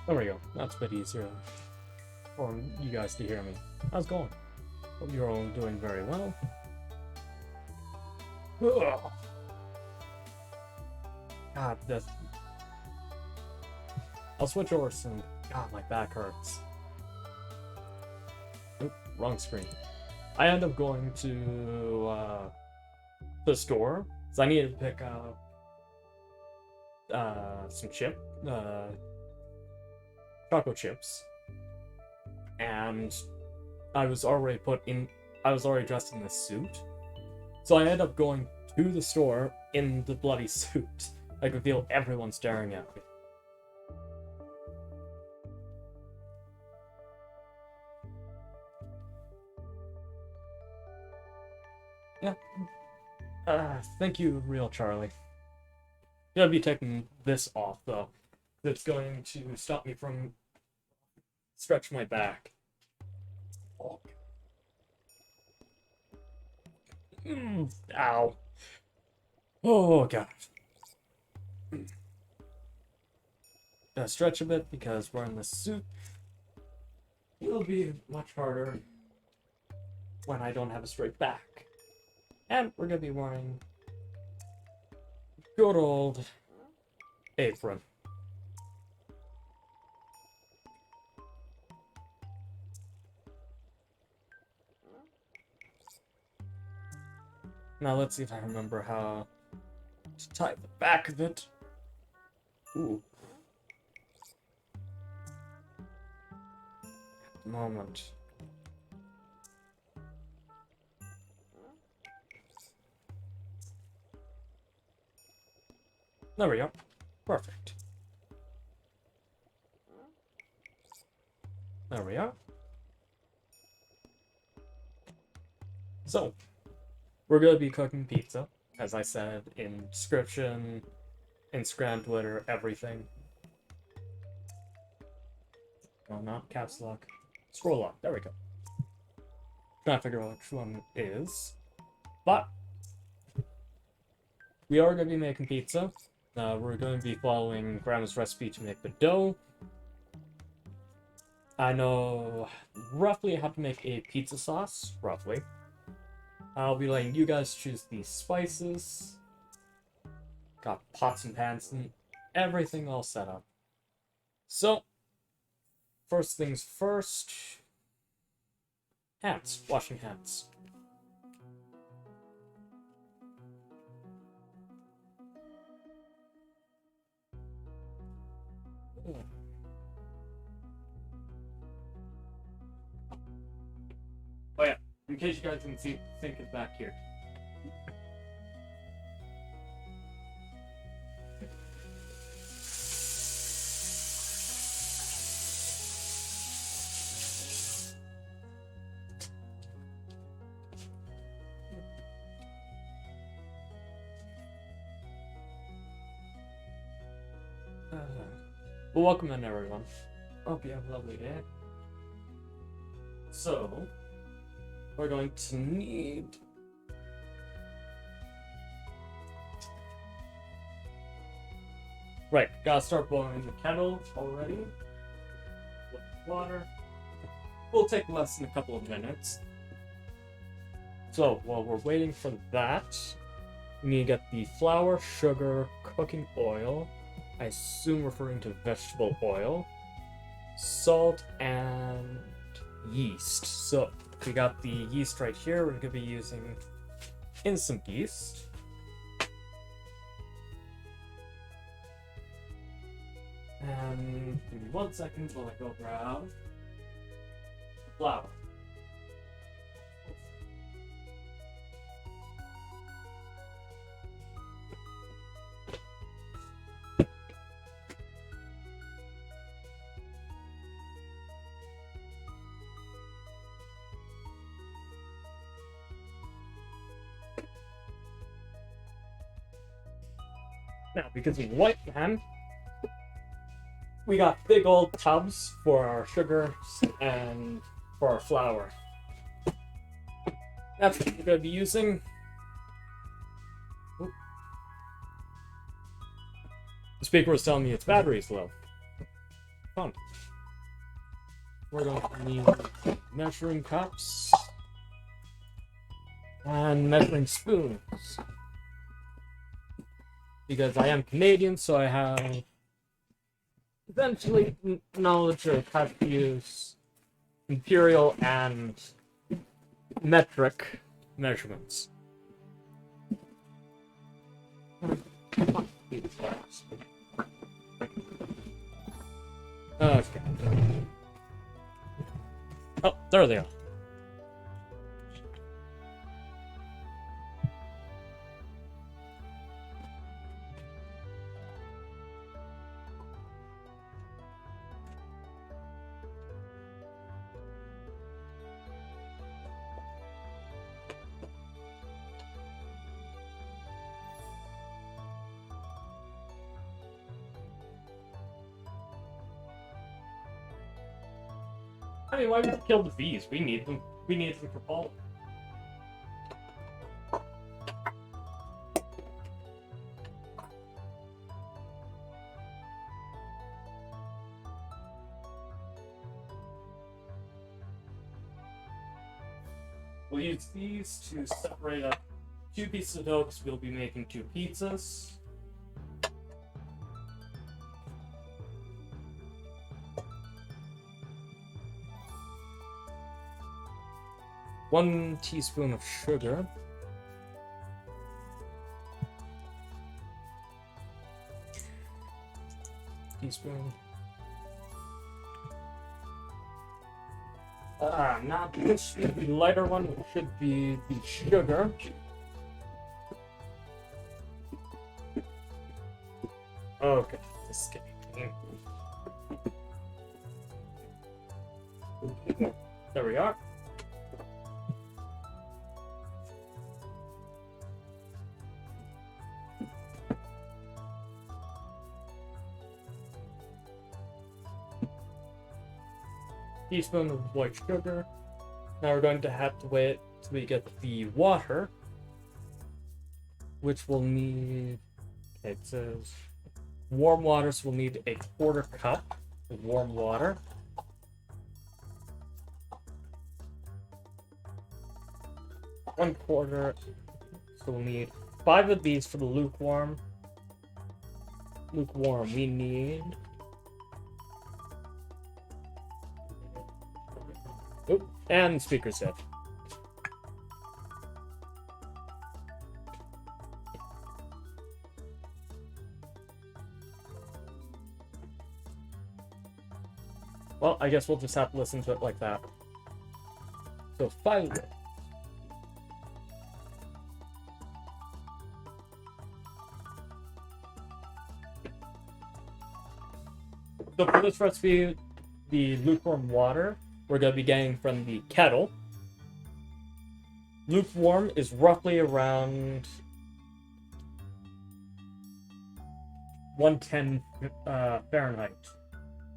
There we go. That's a bit easier for you guys to hear me. How's it going? Hope you're all doing very well. Ugh. God, this. I'll switch over soon. God, my back hurts. Oop, wrong screen. I end up going to the store, so I needed to pick up some chocolate chips, and I was already dressed in this suit, so I ended up going to the store in the bloody suit. I could feel everyone staring at me. Yeah. Thank you, real Charlie. Gotta be taking this off, though. That's going to stop me from stretch my back. Oh. Ow. Oh, God. Gotta stretch a bit because wearing this suit will be much harder when I don't have a straight back. And we're gonna be wearing good old apron. Now let's see if I remember how to tie the back of it. Ooh. Moment. There we go. Perfect. There we are. So, we're going to be cooking pizza, as I said in description, Instagram, Twitter, everything. No, not caps lock. Scroll lock. There we go. Trying to figure out which one it is. But, we are going to be making pizza. We're going to be following Grandma's recipe to make the dough. I know roughly how to make a pizza sauce, roughly. I'll be letting you guys choose the spices. Got pots and pans and everything all set up. So, first things first. Hands. Washing hands. Ooh. Oh yeah, in case you guys can see, think it's back here. Well, welcome in, everyone. Hope you have a lovely day. So, we're going to need... Right, gotta start boiling the kettle already. With water. Will take less than a couple of minutes. So, while we're waiting for that, we need to get the flour, sugar, cooking oil, I assume referring to vegetable oil, salt, and yeast. So, we got the yeast right here. We're going to be using instant yeast. And give me 1 second while I go grab the flour. Now, because we white pan, we got big old tubs for our sugar and for our flour. That's what we're going to be using. Oop. The speaker was telling me its battery is low. Fun. We're going to need measuring cups and measuring spoons. Because I am Canadian, so I have eventually knowledge of how to use imperial and metric measurements. Okay. Oh, there they are. I mean, why would you kill the bees? We need them. We need them for pollen. We'll use these to separate up 2 pieces of dough because we'll be making 2 pizzas. One teaspoon of sugar. Teaspoon. Not this. The lighter one should be the sugar. Okay, escape. There we are. Teaspoon of white sugar. Now we're going to have to wait till we get the water, which we'll need. Okay, it says warm water, so we'll need a 1/4 cup of warm water. One quarter, so we'll need 5 of these for the lukewarm. Lukewarm, we need. Oop, and speaker set. Well, I guess we'll just have to listen to it like that. So 5 of it. So for this recipe, the lukewarm water we're going to be getting from the kettle. Lukewarm is roughly around 110 Fahrenheit.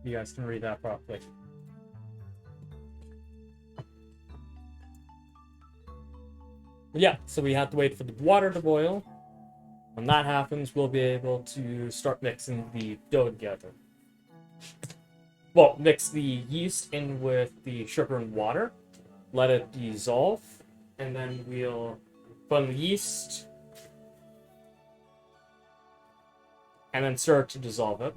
You guys can read that properly. Yeah, so we have to wait for the water to boil. When that happens, we'll be able to start mixing the dough together. Well, mix the yeast in with the sugar and water, let it dissolve, and then we'll put in the yeast, and then stir to dissolve it.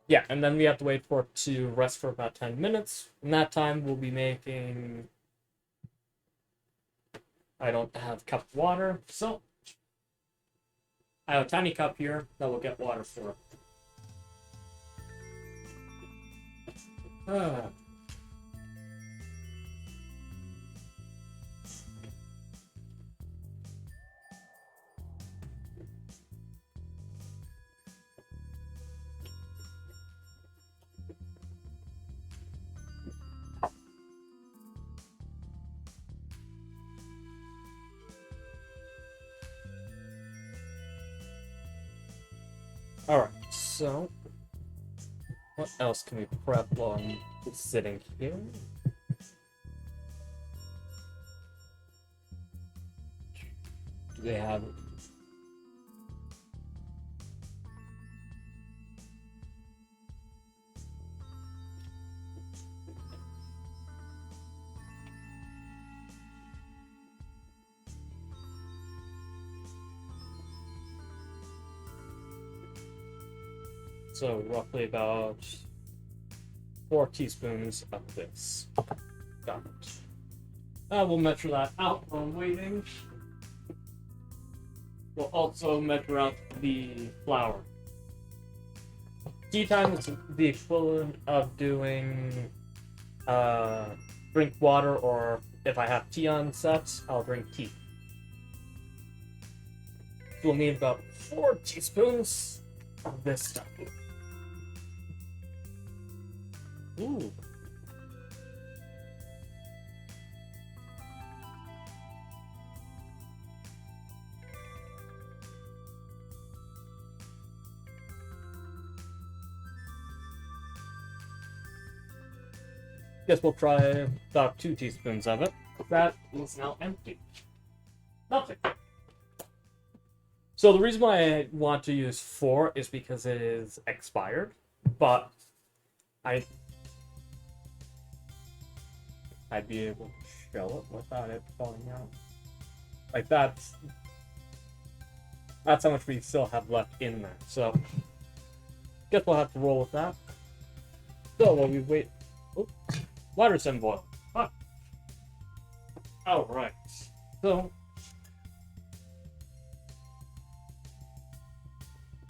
Yeah, and then we have to wait for it to rest for about 10 minutes. In that time, we'll be making. I don't have a cup of water, so I have a tiny cup here that will get water for. Alright, so what else can we prep while I'm sitting here? Do they have. So roughly about 4 teaspoons of this. Got it. We'll measure that out while I'm waiting. We'll also measure out the flour. Tea time is the equivalent of doing drink water, or if I have tea on set, I'll drink tea. We'll need about 4 teaspoons of this stuff. Ooh. Guess we'll try about 2 teaspoons of it. That is now empty. Nothing. So the reason why I want to use 4 is because it is expired, but I'd be able to show it without it falling out. Like that's how much we still have left in there. So guess we'll have to roll with that. So while we wait, water sim boil. Huh. All right. So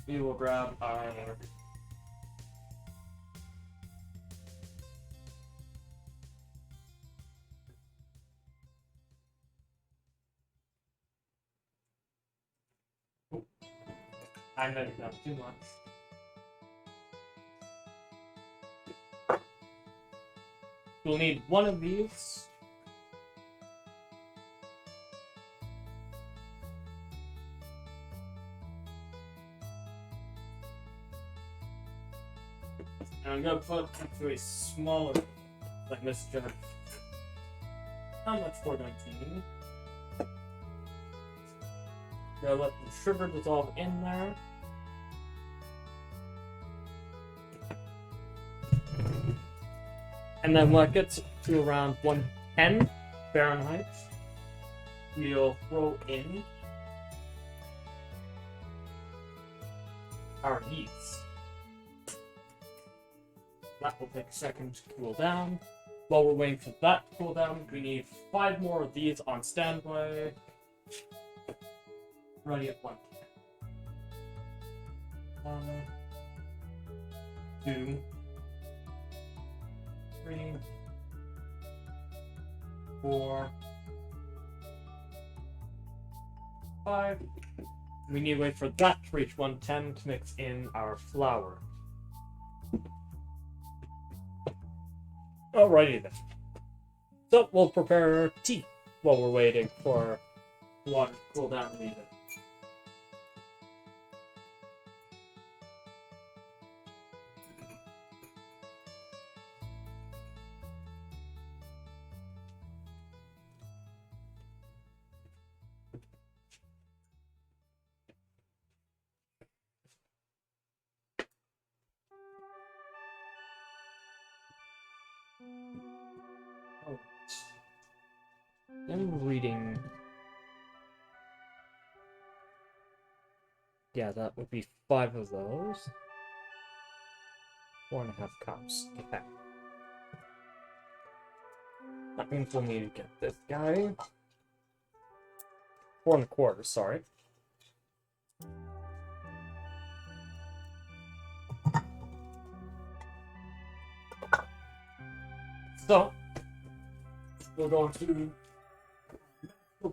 we will grab our I know it's not too much. We'll need one of these. And I'm going to put it into a smaller, like this jug. How much we're going to need. Gonna let the sugar dissolve in there. And then when it gets to around 110 Fahrenheit, we'll throw in our yeast. That will take a second to cool down. While we're waiting for that to cool down, we need 5 more of these on standby. Ready at 1. 1, 2, 3, 4, 5. We need to wait for that to reach 110 to mix in our flour. Alrighty then. So we'll prepare tea while we're waiting for water to cool down and leave it. I'm reading. Yeah, that would be 5 of those. 4.5 cups. Okay. That means we'll need to get this guy. 4.25, sorry. So, we'll go into the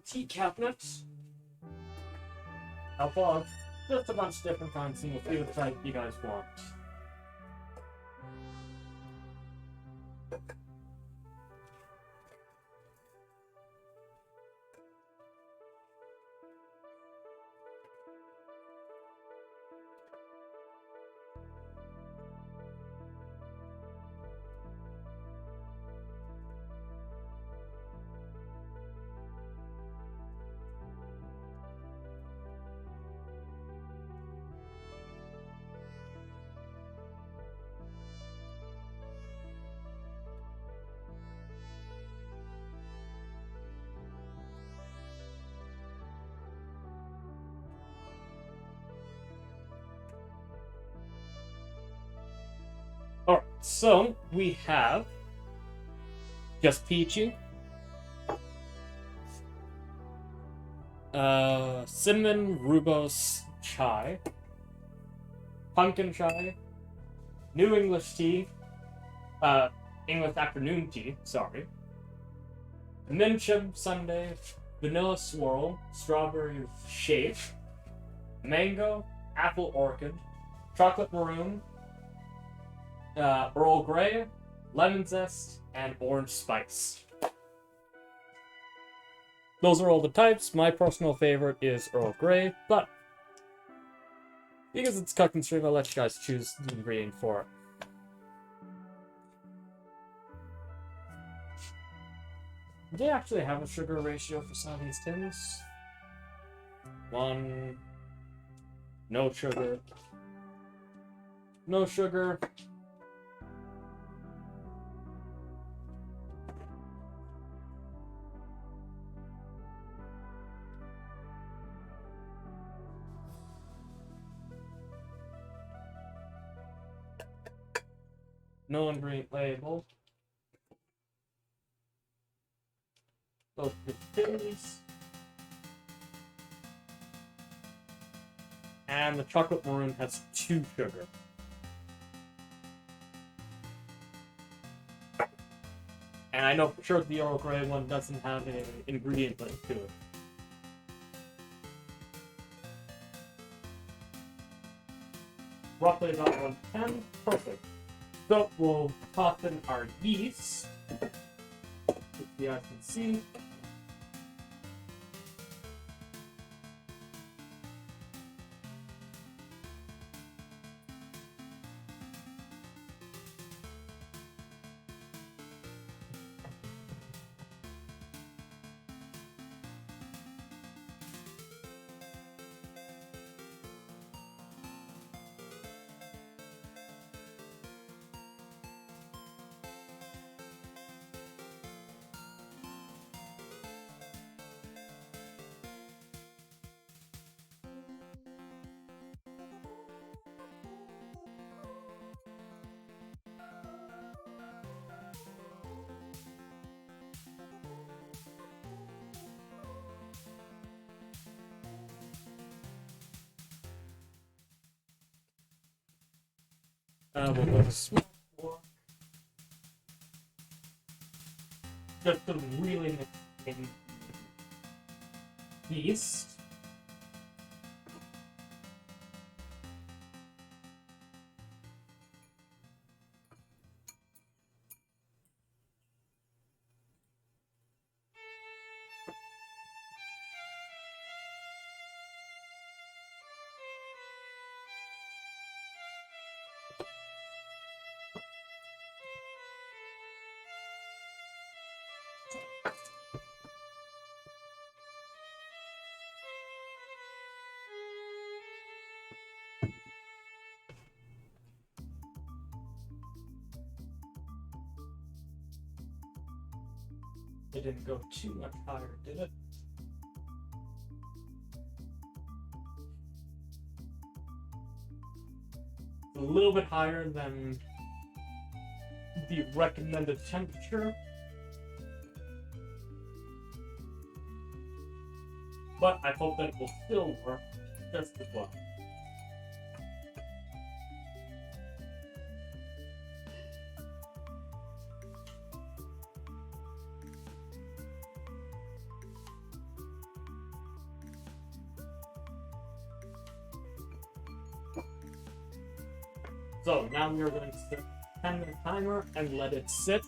tea cabinet. I'll pause just a bunch of different kinds and we'll see what type you guys want. Alright, so we have just peachy, cinnamon rooibos chai, pumpkin chai, new English tea, English afternoon tea, sorry, mint chip sundae, vanilla swirl, strawberry shake, mango, apple orchid, chocolate maroon, Earl Grey, lemon zest, and orange spice. Those are all the types. My personal favorite is Earl Grey, but because it's cooking stream, I'll let you guys choose the ingredient for it. Do they actually have a sugar ratio for some of these tins? 1. No sugar. No sugar. No ingredient label. Those tins. And the chocolate maroon has 2 sugar. And I know for sure the Earl Grey one doesn't have an ingredient link to it. Roughly about 110. Perfect. So we'll toss in our yeast, which you guys can see. We'll go to small fork. Just to really mix in yeast. It didn't go too much higher, did it? A little bit higher than the recommended temperature. But I hope that it will still work just as well. So now we are going to set a 10-minute timer and let it sit.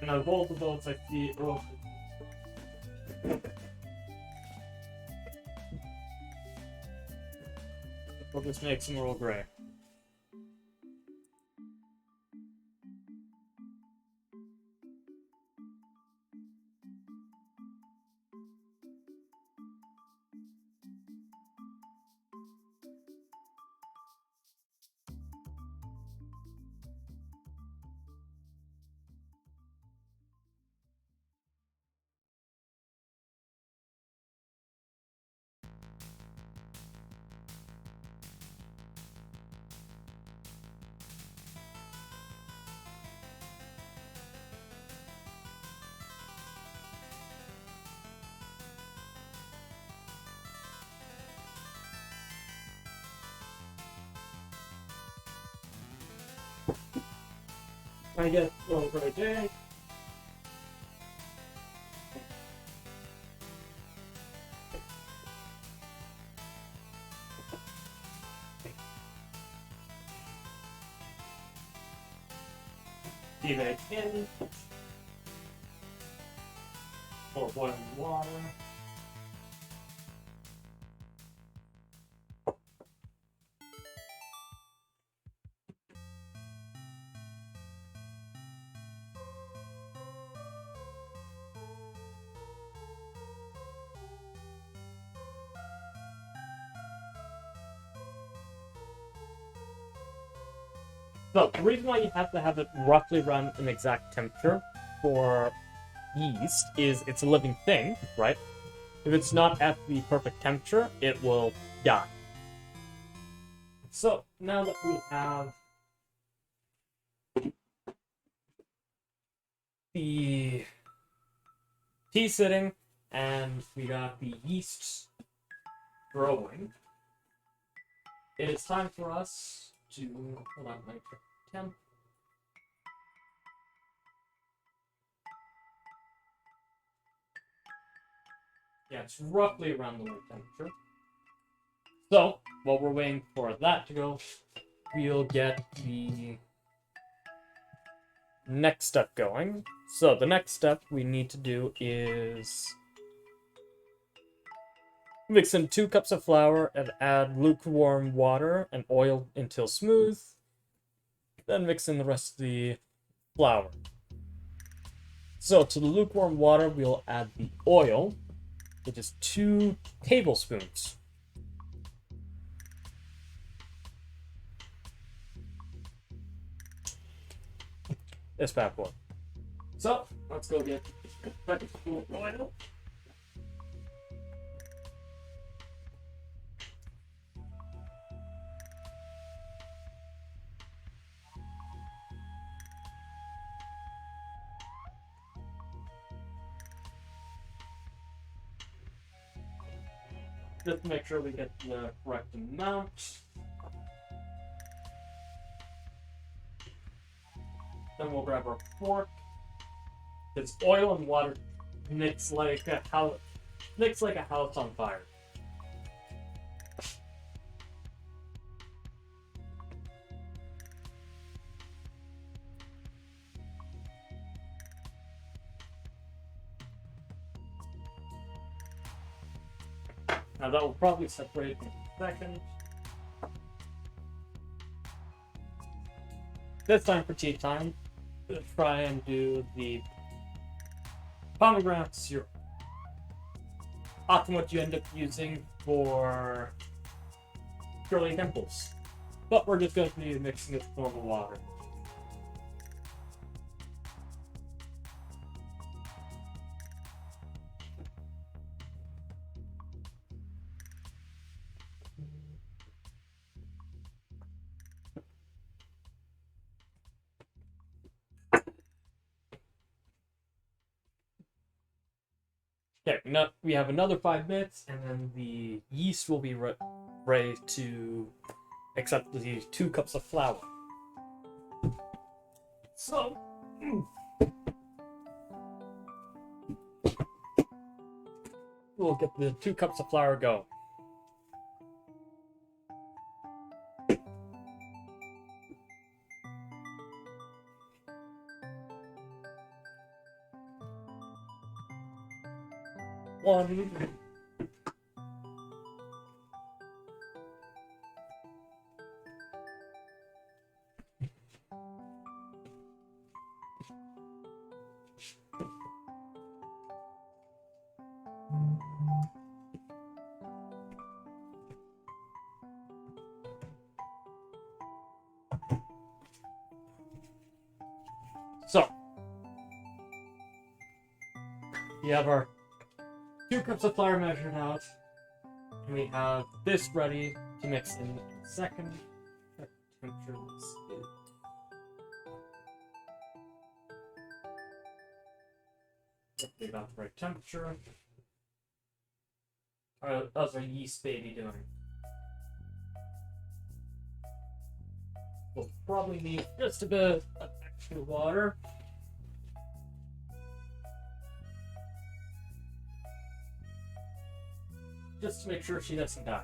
And of all the boats I see, we'll just make some Earl Grey. I get Earl Grey day. Tea bag in. Pour boiling water. So, the reason why you have to have it roughly around an exact temperature for yeast is it's a living thing, right? If it's not at the perfect temperature, it will die. So, now that we have the tea sitting and we got the yeast growing, it is time for us to hold on, my temp. Yeah, it's roughly around the right temperature. So, while we're waiting for that to go, we'll get the next step going. So, the next step we need to do is mix in 2 cups of flour and add lukewarm water and oil until smooth. Then mix in the rest of the flour. So, to the lukewarm water, we'll add the oil, which is 2 tablespoons. This bad boy. So, let's go get oil. Just to make sure we get the correct amount. Then we'll grab our fork. It's oil and water mix like a house on fire. Now that will probably separate in a second. This time for tea time, we'll try and do the pomegranate syrup. Often what you end up using for Shirley Temples. But we're just going to be mixing it with normal water. Okay, we have another 5 minutes, and then the yeast will be ready to accept the 2 cups of flour. So, we'll get the 2 cups of flour go. One. So, we have our 2 cups of flour measured out, and we have this ready to mix in a second. Check temperature. Roughly about the right temperature. How's our yeast baby doing? We'll probably need just a bit of extra water. Just to make sure she doesn't die.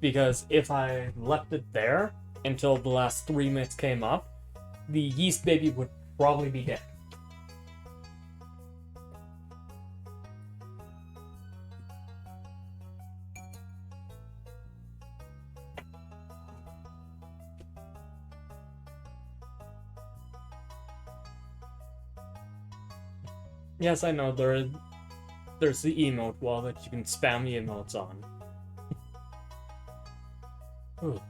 Because if I left it there until the last 3 minutes came up, the yeast baby would probably be dead. Yes, I know there's the emote wall that you can spam the emotes on. Ooh.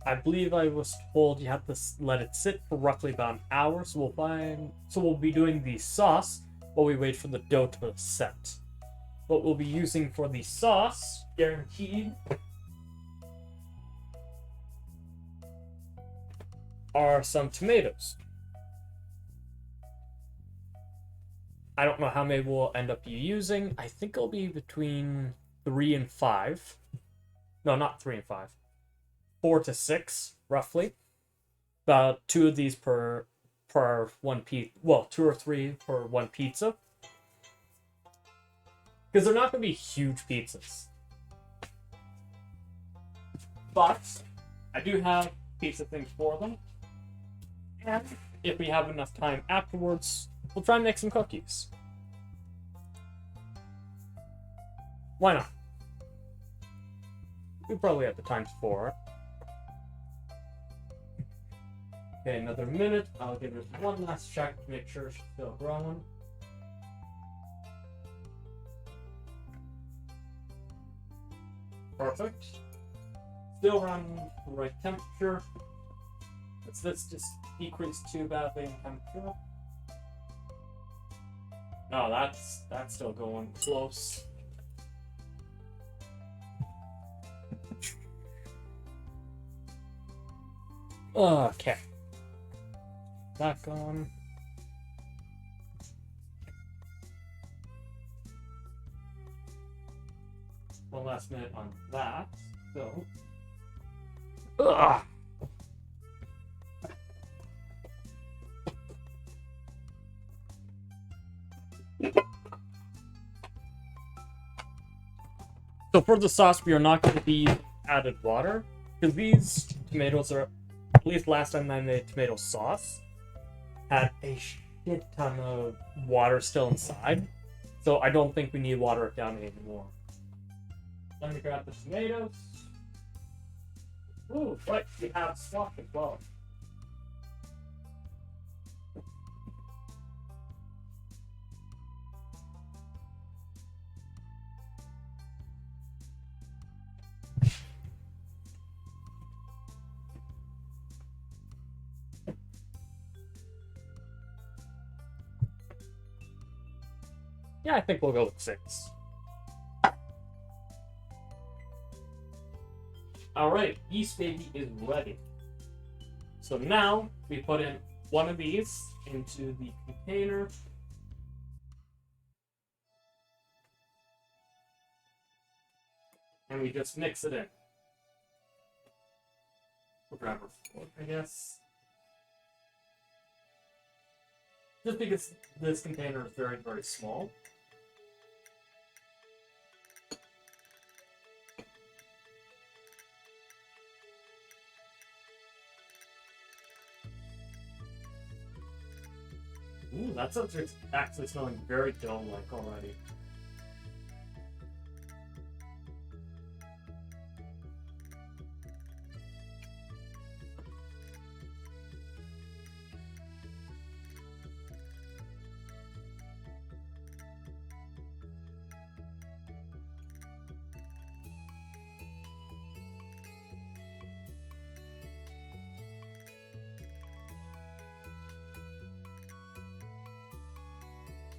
I believe I was told you have to let it sit for roughly about an hour, so we'll be doing the sauce while we wait for the dough to set. What we'll be using for the sauce, guaranteed, are some tomatoes. I don't know how many we'll end up using. I think it'll be between 3 and 5. No, not 3 and 5. 4 to 6, roughly. About 2 of these per one pizza. Well, 2 or 3 per one pizza. Because they're not going to be huge pizzas. But I do have pizza things for them. And if we have enough time afterwards, we'll try and make some cookies. Why not? We probably have the time for it. Okay, another minute. I'll give it one last check to make sure she's still growing. Perfect. Still running the right temperature. Let's just decrease too badly in temperature. No, that's still going close. Okay. Back on. One last minute on that. So. Ugh. So for the sauce, we are not going to be using added water because these tomatoes are, at least last time I made tomato sauce, had a shit ton of water still inside. So I don't think we need to water it down anymore. Let me grab the tomatoes. Ooh, right, we have stock as well. Yeah, I think we'll go with 6. Alright, Yeast Baby is ready. So now we put in one of these into the container. And we just mix it in. We'll grab our fork, I guess. Just because this container is very, very small. Ooh, that's actually smelling very dough-like already.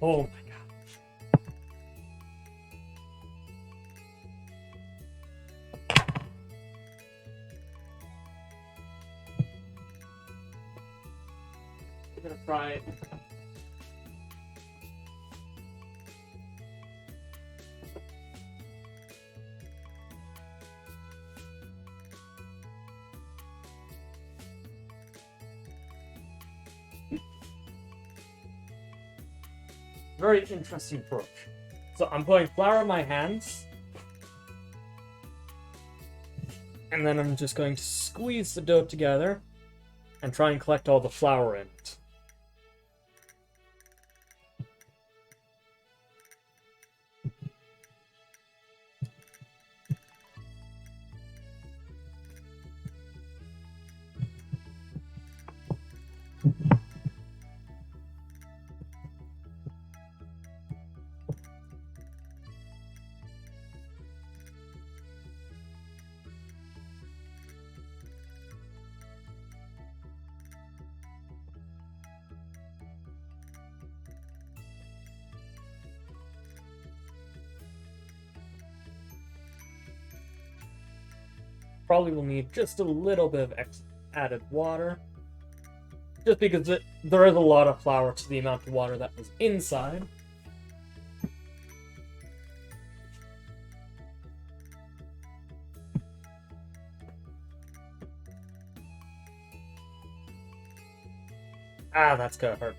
Oh my god. We're gonna try it. Very interesting approach. So I'm putting flour on my hands. And then I'm just going to squeeze the dough together and try and collect all the flour in it. probably will need just a little bit of added water. Just because there is a lot of flour to the amount of water that was inside. Ah, that's gonna hurt.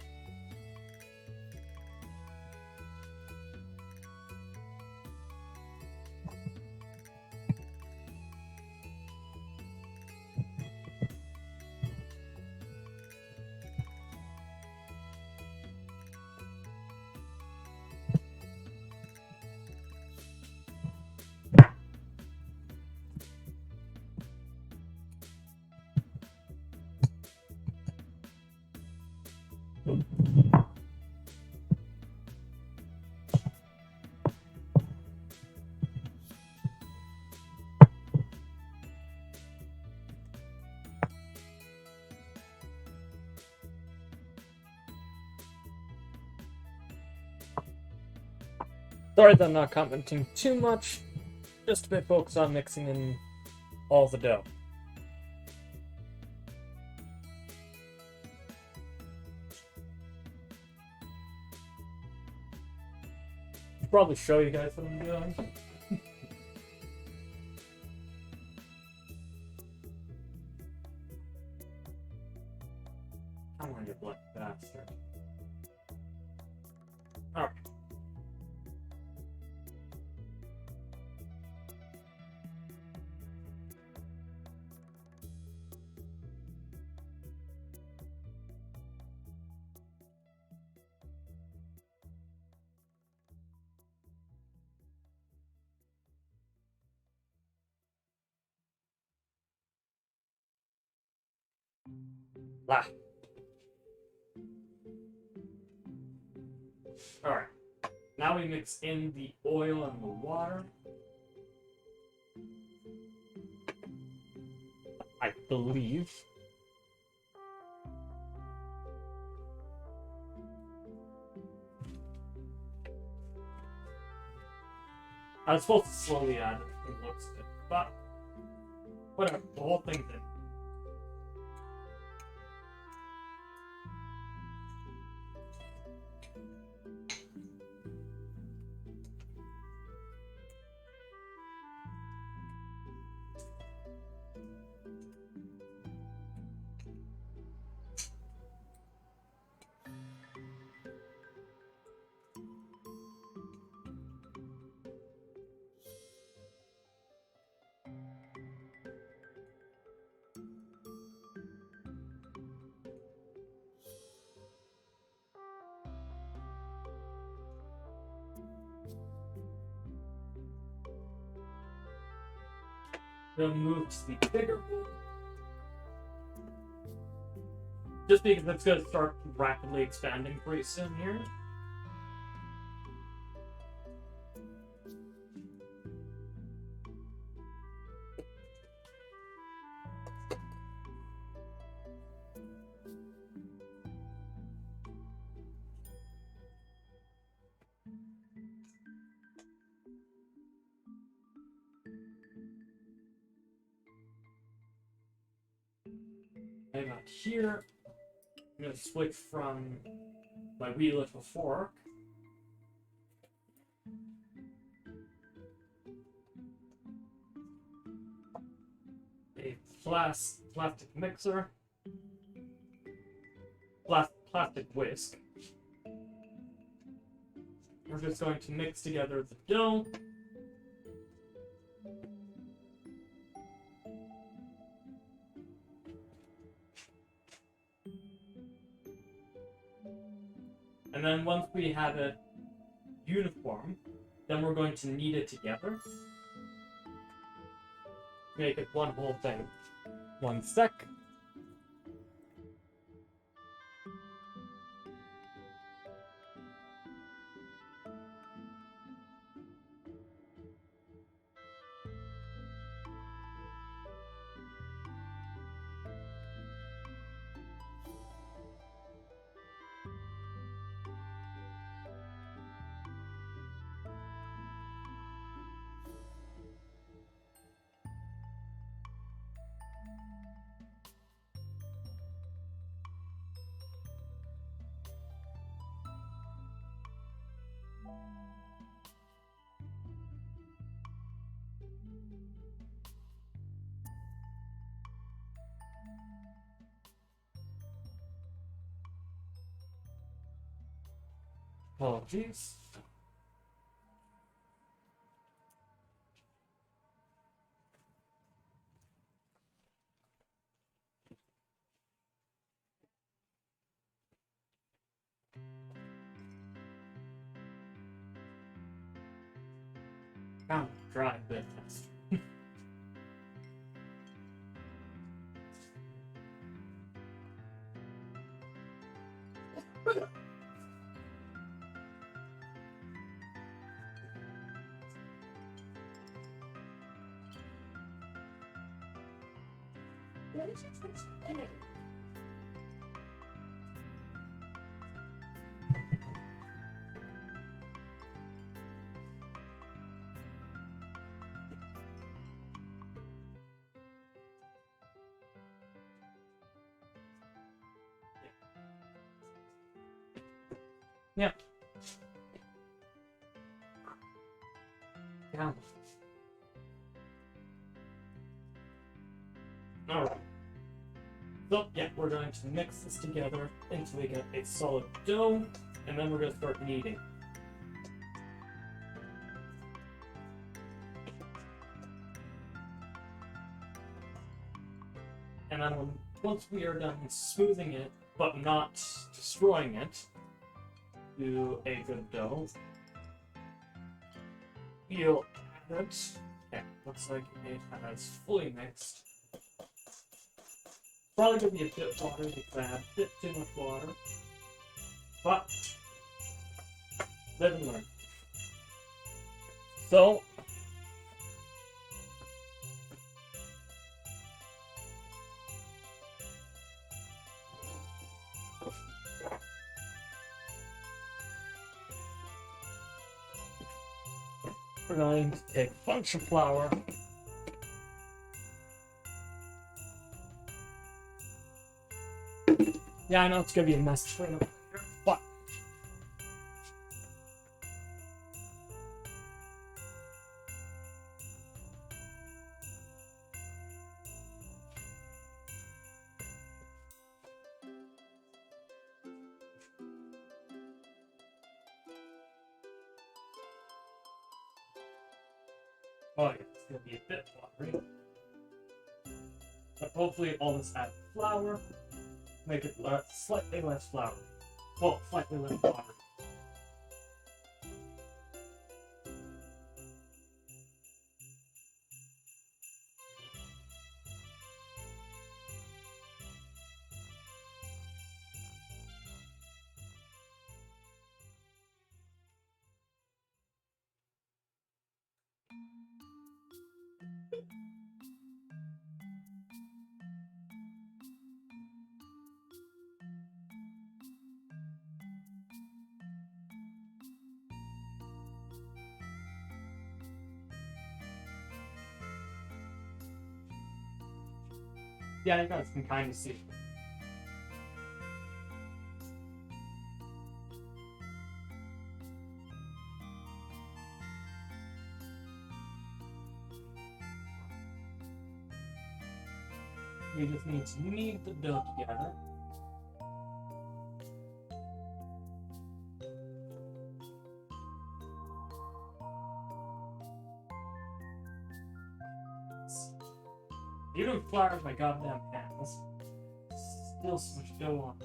Sorry that I'm not commenting too much. Just a bit focused on mixing in all the dough. I'll probably show you guys what I'm doing. I want your blood faster. Alright. Lah. Alright. Now we mix in the oil and the water. I believe. I was supposed to slowly add it. It looks good. But whatever, the whole thing's in. Then move to the bigger bowl. Just because it's going to start rapidly expanding pretty soon here. And out here, I'm going to switch from my wee little fork a plastic mixer, plastic whisk. We're just going to mix together the dough. And then once we have it uniform, then we're going to knead it together. Make it one whole thing. 1 sec. Apologies. Found a dry business. Yeah. Yeah. Alright. So, yeah, we're going to mix this together until we get a solid dough, and then we're going to start kneading. And then once we are done smoothing it, but not destroying it, do a good dough. You'll add it. Okay, looks like it has fully mixed. Probably going to be a bit water because I had a bit too much water. But, live and learn. So, we're going to take a bunch of flour. Yeah, I know it's going to be a mess for them, but oh yeah, it's going to be a bit watery. But hopefully all this added flour make it slightly less flour. Well, slightly less water. Yeah, you guys can kind of see. We just need to knead the dough together. Even flour my goddamn hands. Still so much dough on.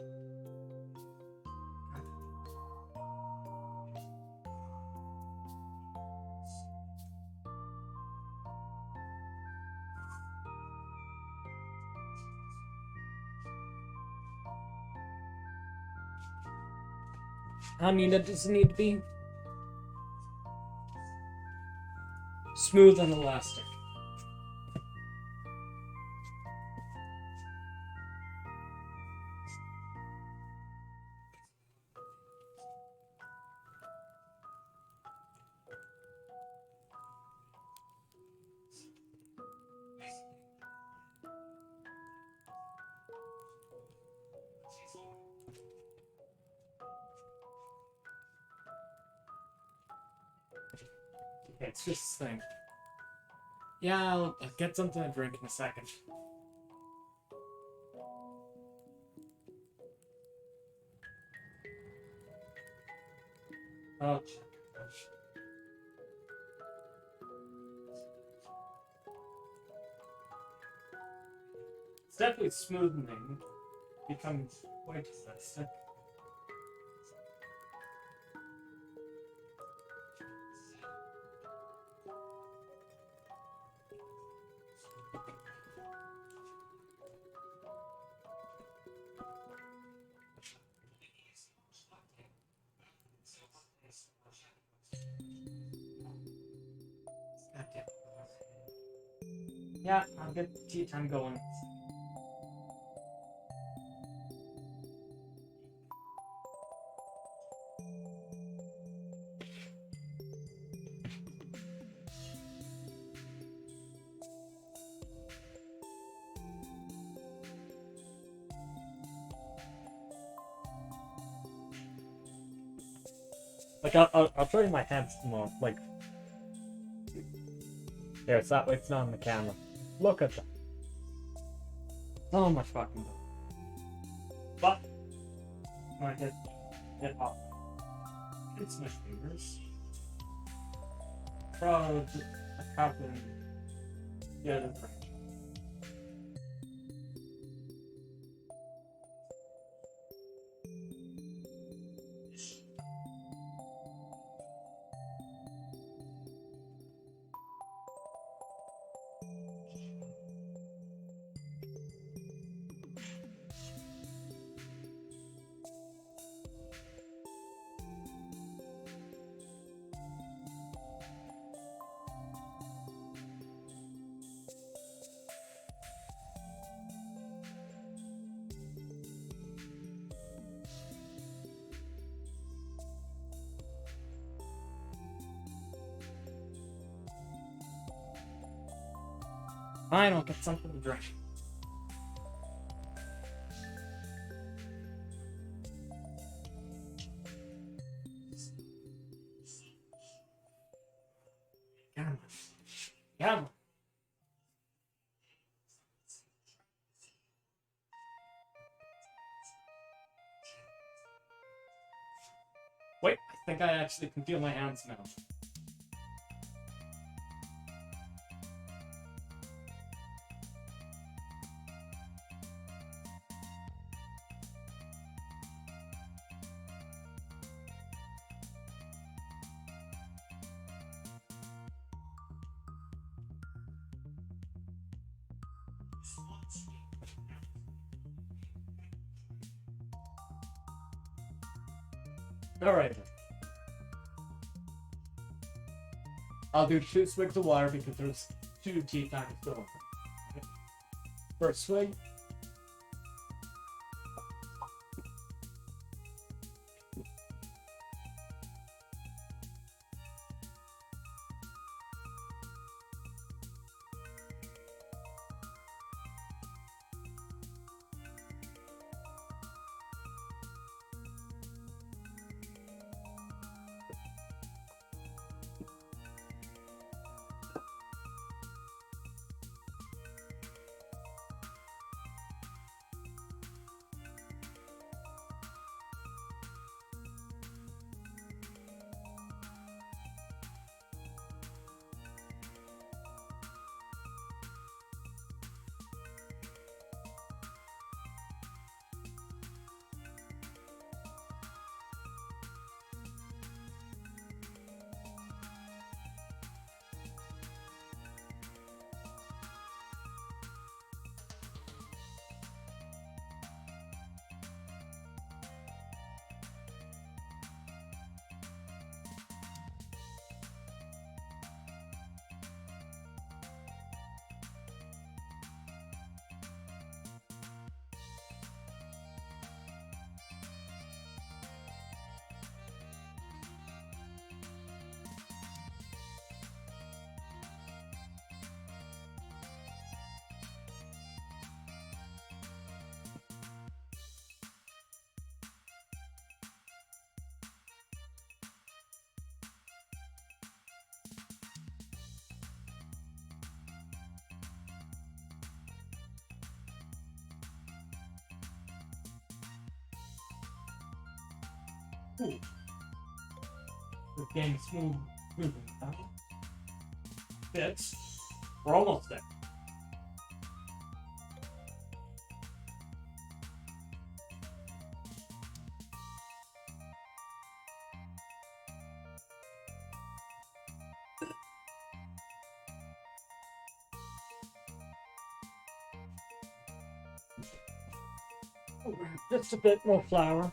How kneaded does it need to be? Smooth and elastic. Okay, it's just this thing. Yeah, I'll get something to drink in a second. Oh, it's definitely smoothening. Becomes quite plastic. Yeah, I'll get the tea time going. Like, I'll show you my hands more. Like, there, it's that way it's not on the camera. Look at that. Oh my fucking god. But, when I get off, it's my fingers. Probably happened the other way. Fine, I'll get something to drink. Come on. Come on. Wait, I think I actually can feel my hands now. Alright. I'll do 2 swigs of water because there's 2 tea times still. First swig. Ooh. This game's smooth moving now. Fits. We're almost there. Just a bit more flour.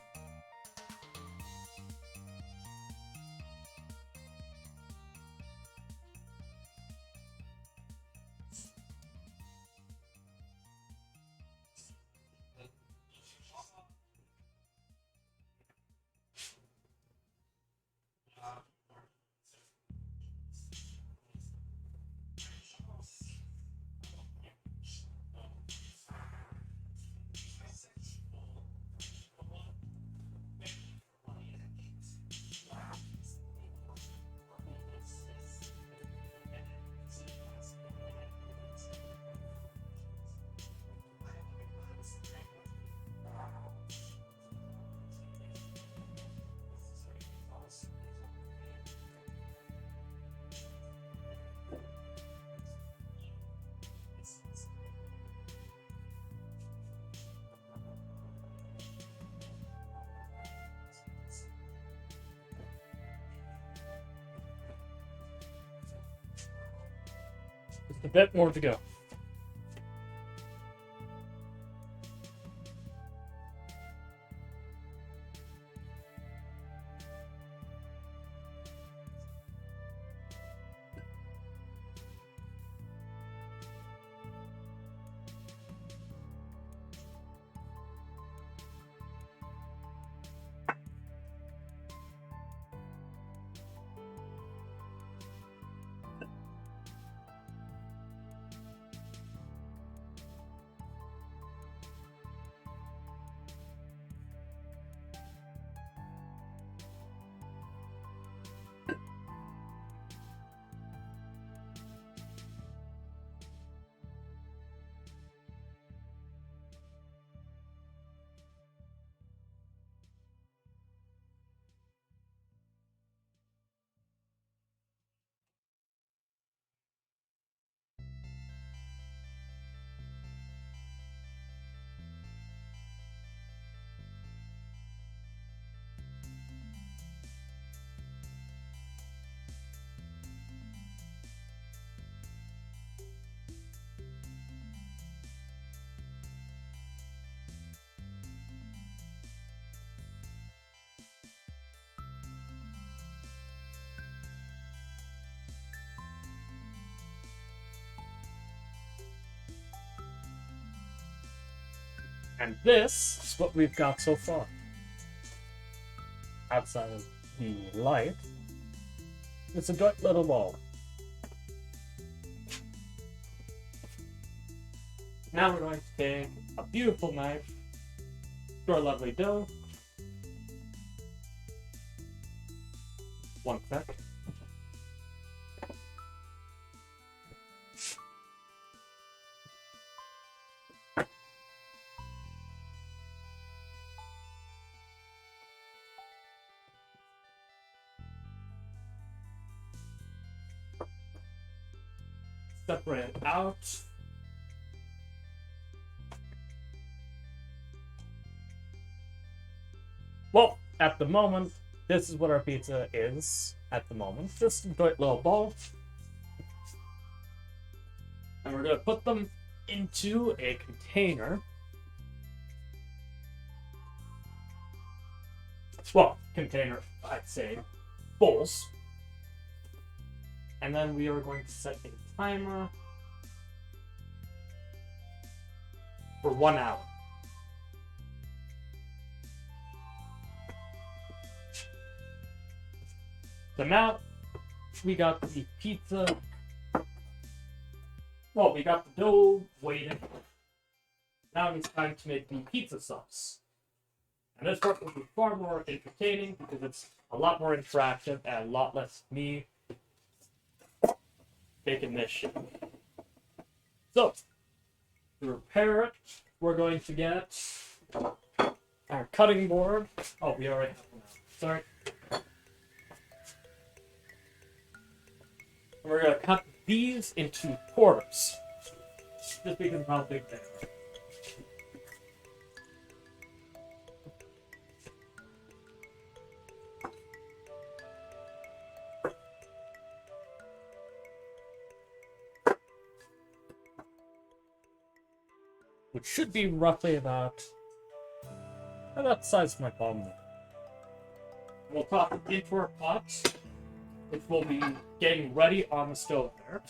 Just a bit more to go. And this is what we've got so far. Outside of the light, it's a good little ball. Now we're going to take a beautiful knife to our lovely dough. One sec. Separate it out. Well, at the moment, this is what our pizza is at the moment. Just a great little ball. And we're going to put them into a container. Well, container, I'd say, bowls. And then we are going to set a timer for 1 hour. So now we got the pizza. Well, we got the dough waiting. Now it's time to make the pizza sauce. And this part will be far more entertaining because it's a lot more interactive and a lot less me making this shit. So, to prepare it, we're going to get our cutting board. Oh, we already have one out. Sorry. We're gonna cut these into quarters. Just because of how big they are. Which should be roughly about the size of my palm. We'll toss it into our pots, which will be getting ready on the stove there.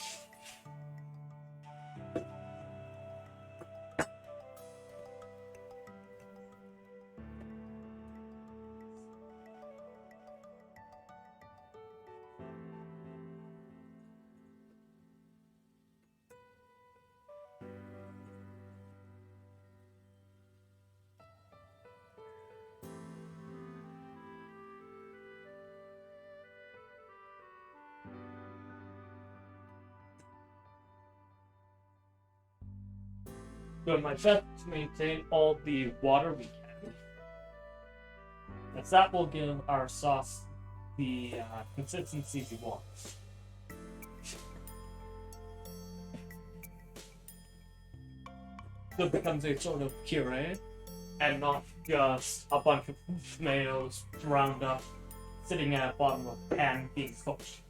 Doing my best to maintain all the water we can, as that will give our sauce the consistency we want. So it becomes a sort of puree, and not just a bunch of tomatoes ground up, sitting at the bottom of a pan being cooked.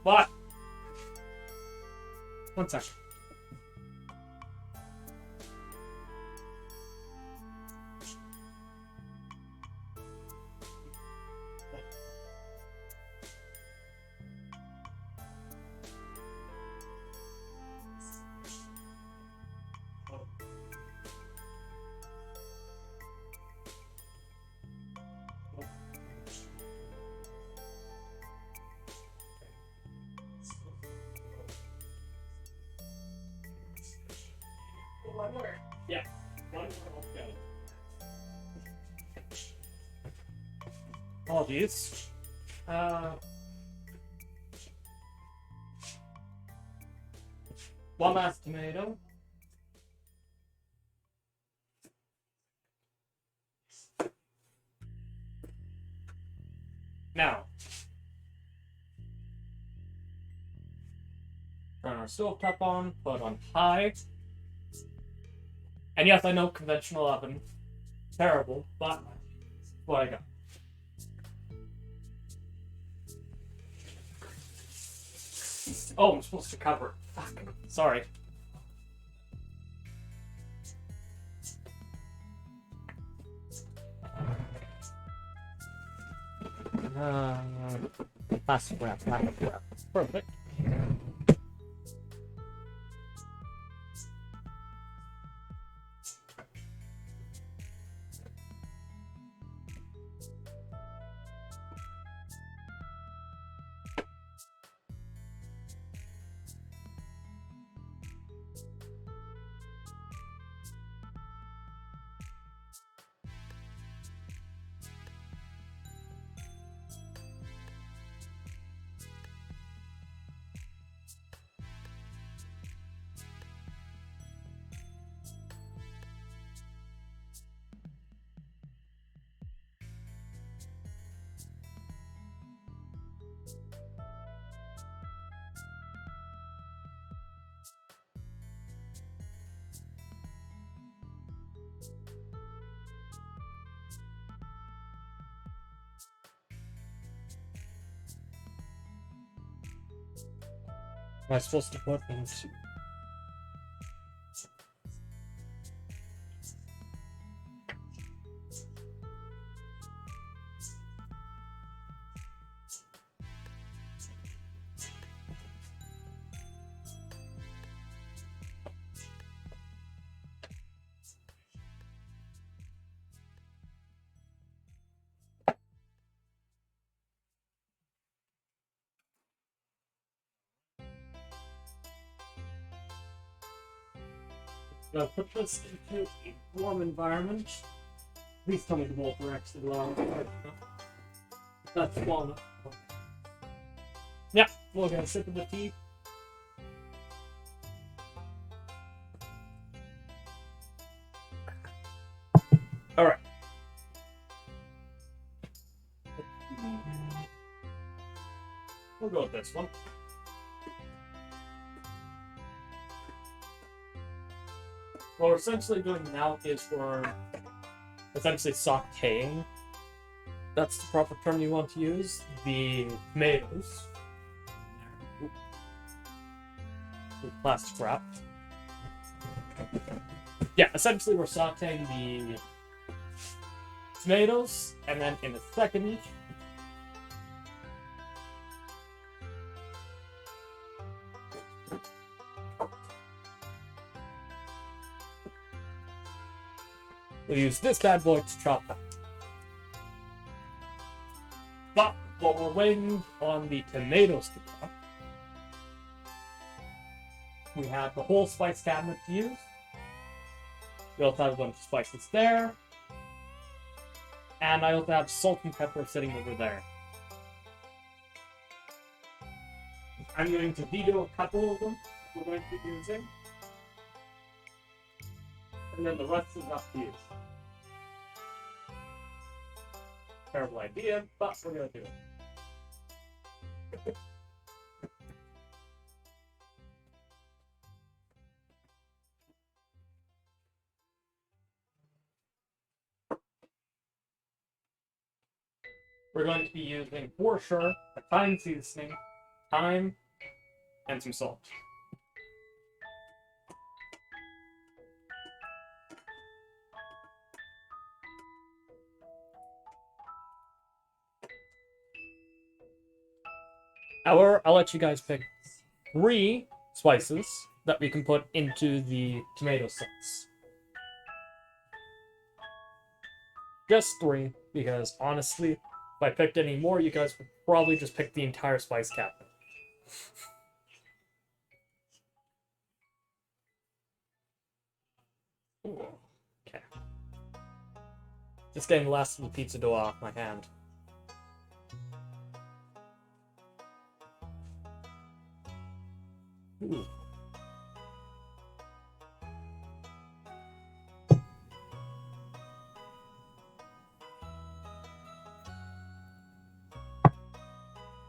What? One second. One more. Yeah. One more. Okay. Apologies. One last tomato. Now, turn our stove top on, put on high. And yes, I know conventional oven, terrible, but what I got. Oh, I'm supposed to cover it. Fuck. Sorry. Last wrap. Perfect. Am I supposed to put things? Gonna put this into a warm environment. Please tell me the wolf are actually loud. That's walnut. Yeah, we're gonna sip of the tea. Alright. go with this one. What we're essentially doing now is we're essentially sauteing. That's the proper term you want to use. The tomatoes. Plastic wrap. Yeah, essentially we're sauteing the tomatoes, and then in a second, we'll use this bad boy to chop them. But while we're waiting on the tomatoes to cook, we have the whole spice cabinet to use. We also have a bunch of spices there. And I also have salt and pepper sitting over there. I'm going to veto a couple of them we're going to be using. And then the rest is up to you. Terrible idea, but we're going to do it. We're going to be using, for sure, Italian seasoning, thyme, and some salt. However, I'll let you guys pick 3 spices that we can put into the tomato sauce. Just 3, because honestly, if I picked any more, you guys would probably just pick the entire spice cabinet. Okay. Just getting the last of the pizza dough off my hand. Ooh.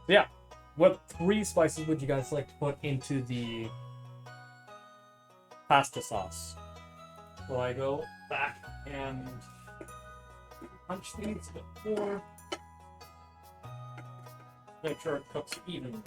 Yeah, what 3 spices would you guys like to put into the pasta sauce? So I go back and punch these a bit more. Make sure it cooks evenly.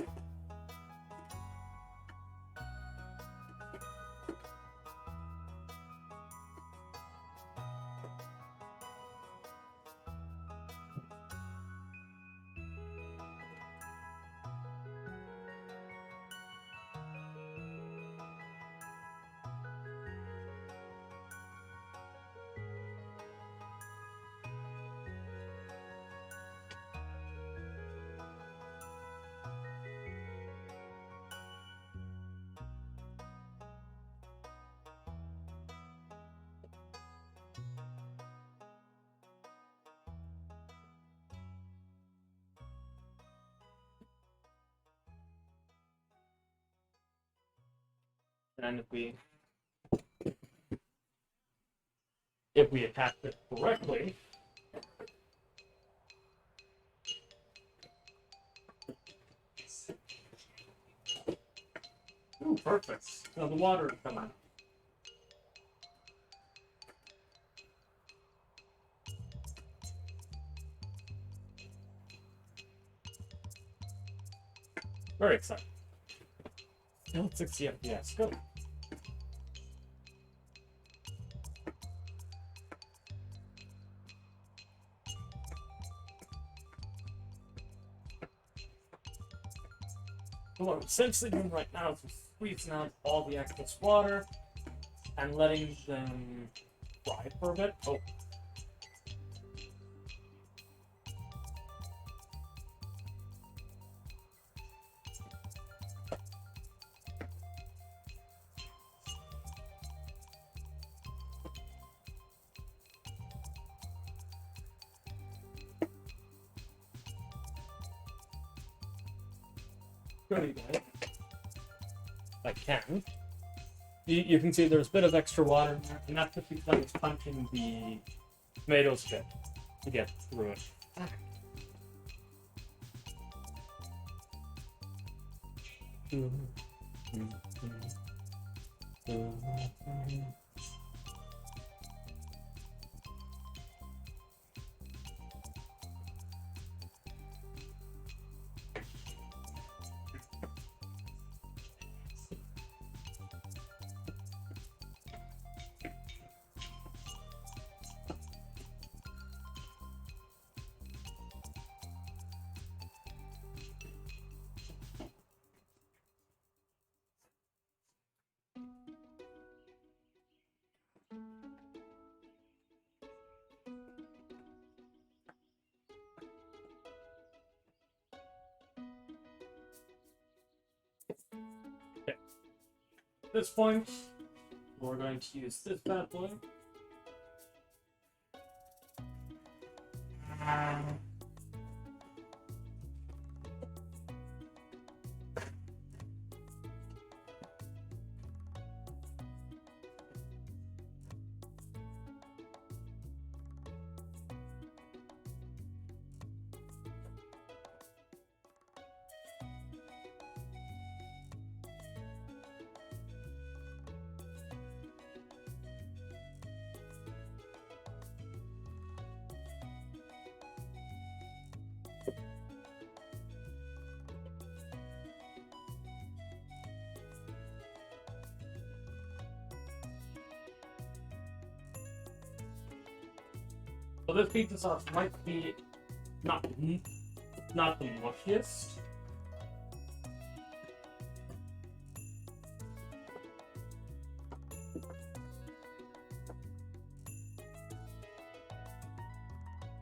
And if we attach it correctly, ooh, perfect. Now the water will come out. Very excited. Now 60 FPS. Go. What I'm essentially doing right now is squeezing out all the excess water and letting them fry for a bit. Oh. Pretty good. I can. You can see there's a bit of extra water in there, and that's just because I was punching the tomatoes a bit to get through it. At this point, we're going to use this bad boy. So this pizza sauce might be not the mushiest.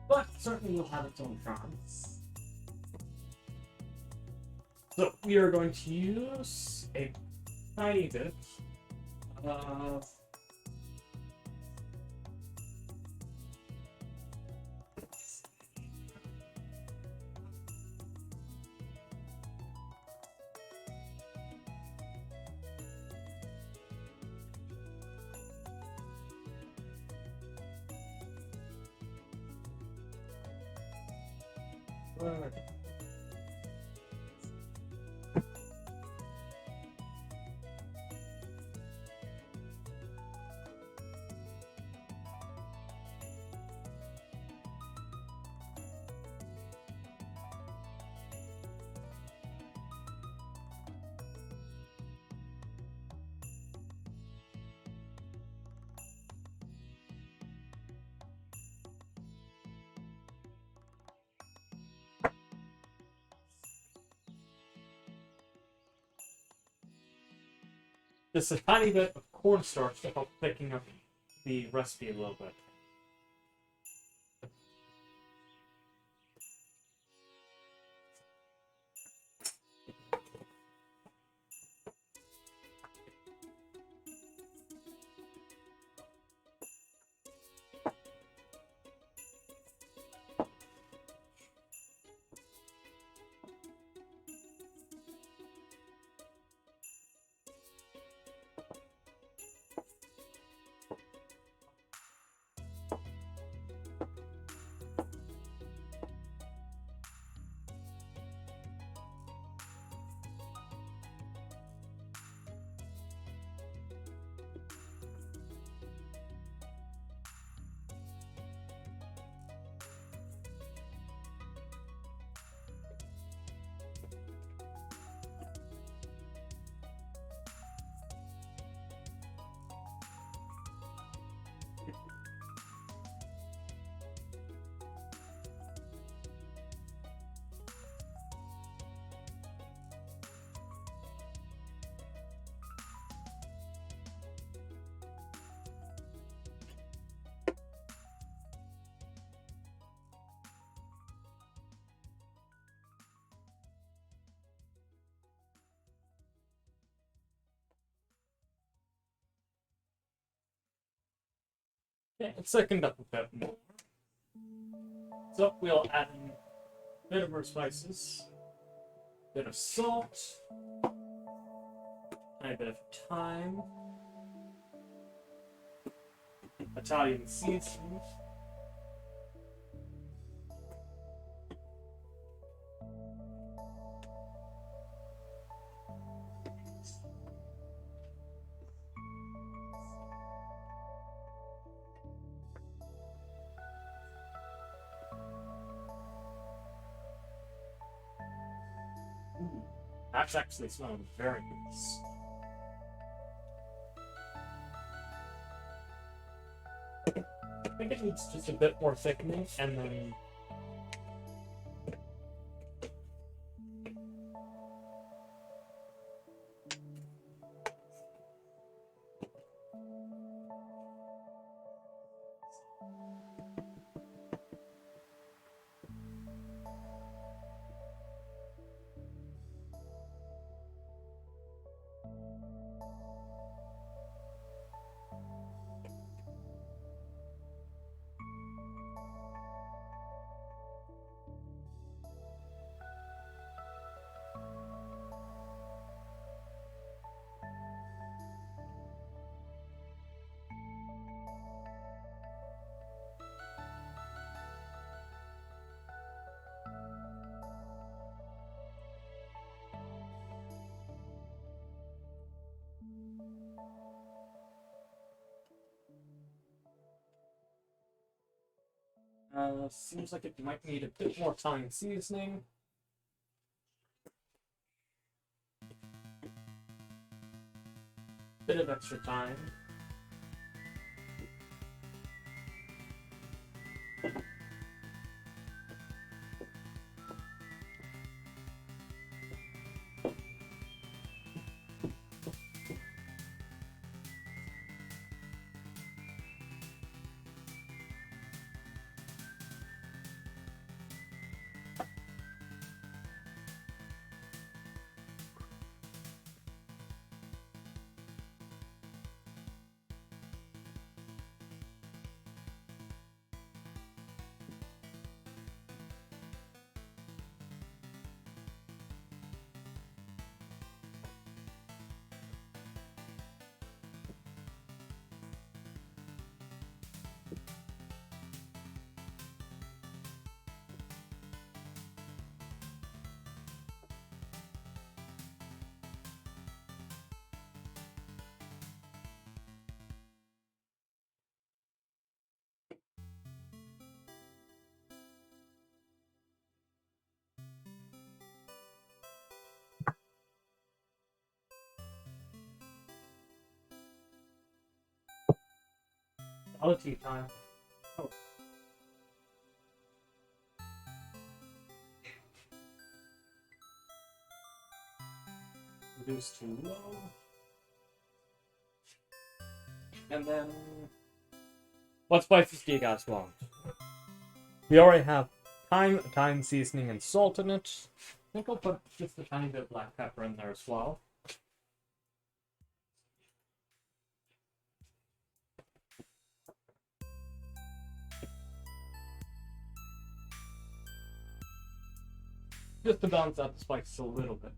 But certainly will have its own charms. So we are going to use a tiny bit of just a tiny bit of cornstarch to help thicken up the recipe a little bit. Okay, it's thickened up a bit more. So we'll add in a bit of our spices, a bit of salt, a bit of thyme, Italian seasoning, That's actually smelling very nice. I think it needs just a bit more thickening, and then seems like it might need a bit more time seasoning. Bit of extra time. Quality time. Oh. Reduce to low. And then what spices do you guys want? We already have thyme seasoning and salt in it. I think I'll put just a tiny bit of black pepper in there as well. Just to balance out the spices a little bit.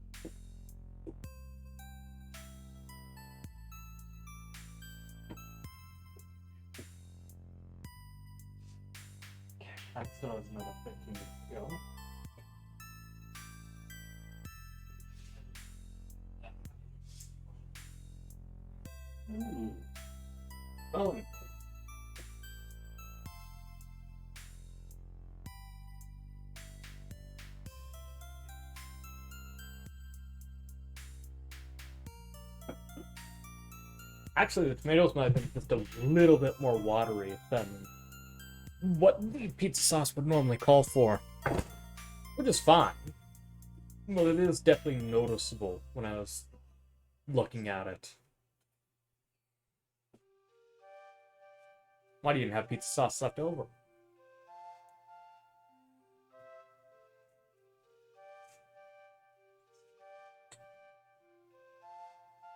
Okay, that still has another 15 minutes to go. Ooh. Oh. Actually, the tomatoes might have been just a little bit more watery than what the pizza sauce would normally call for. Which is fine. Well, it is definitely noticeable when I was looking at it. Why do you even have pizza sauce left over?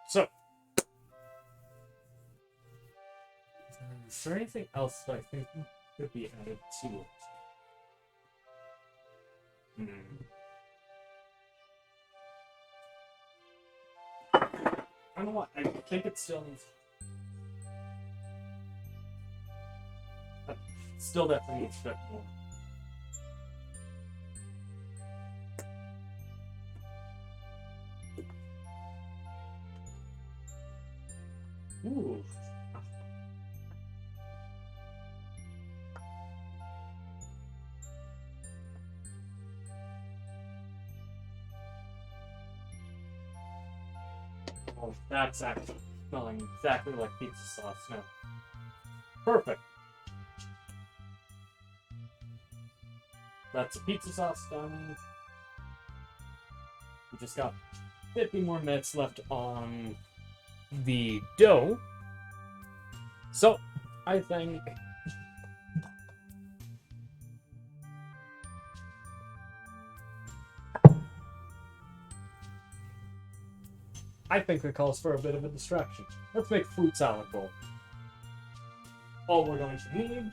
So, is there anything else that I think could be added to it? I don't know what, I think it still needs... Still definitely needs a bit more. Ooh. Oh, that's actually smelling exactly like pizza sauce now. Perfect. That's pizza sauce done. We just got 50 more minutes left on the dough. So, I think it calls for a bit of a distraction. Let's make fruit salad bowl. All we're going to need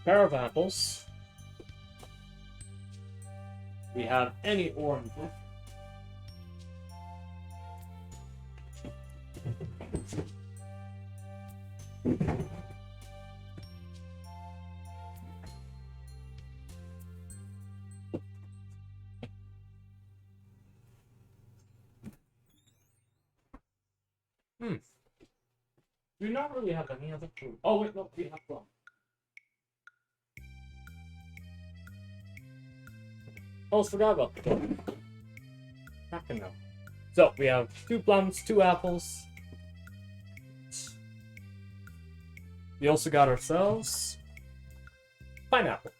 pair of apples. We have any orange. Do not really have any other fruit. Oh wait, no, we have plum. Almost forgot about the plum. Back now. So we have 2 plums, 2 apples. We also got ourselves pineapple.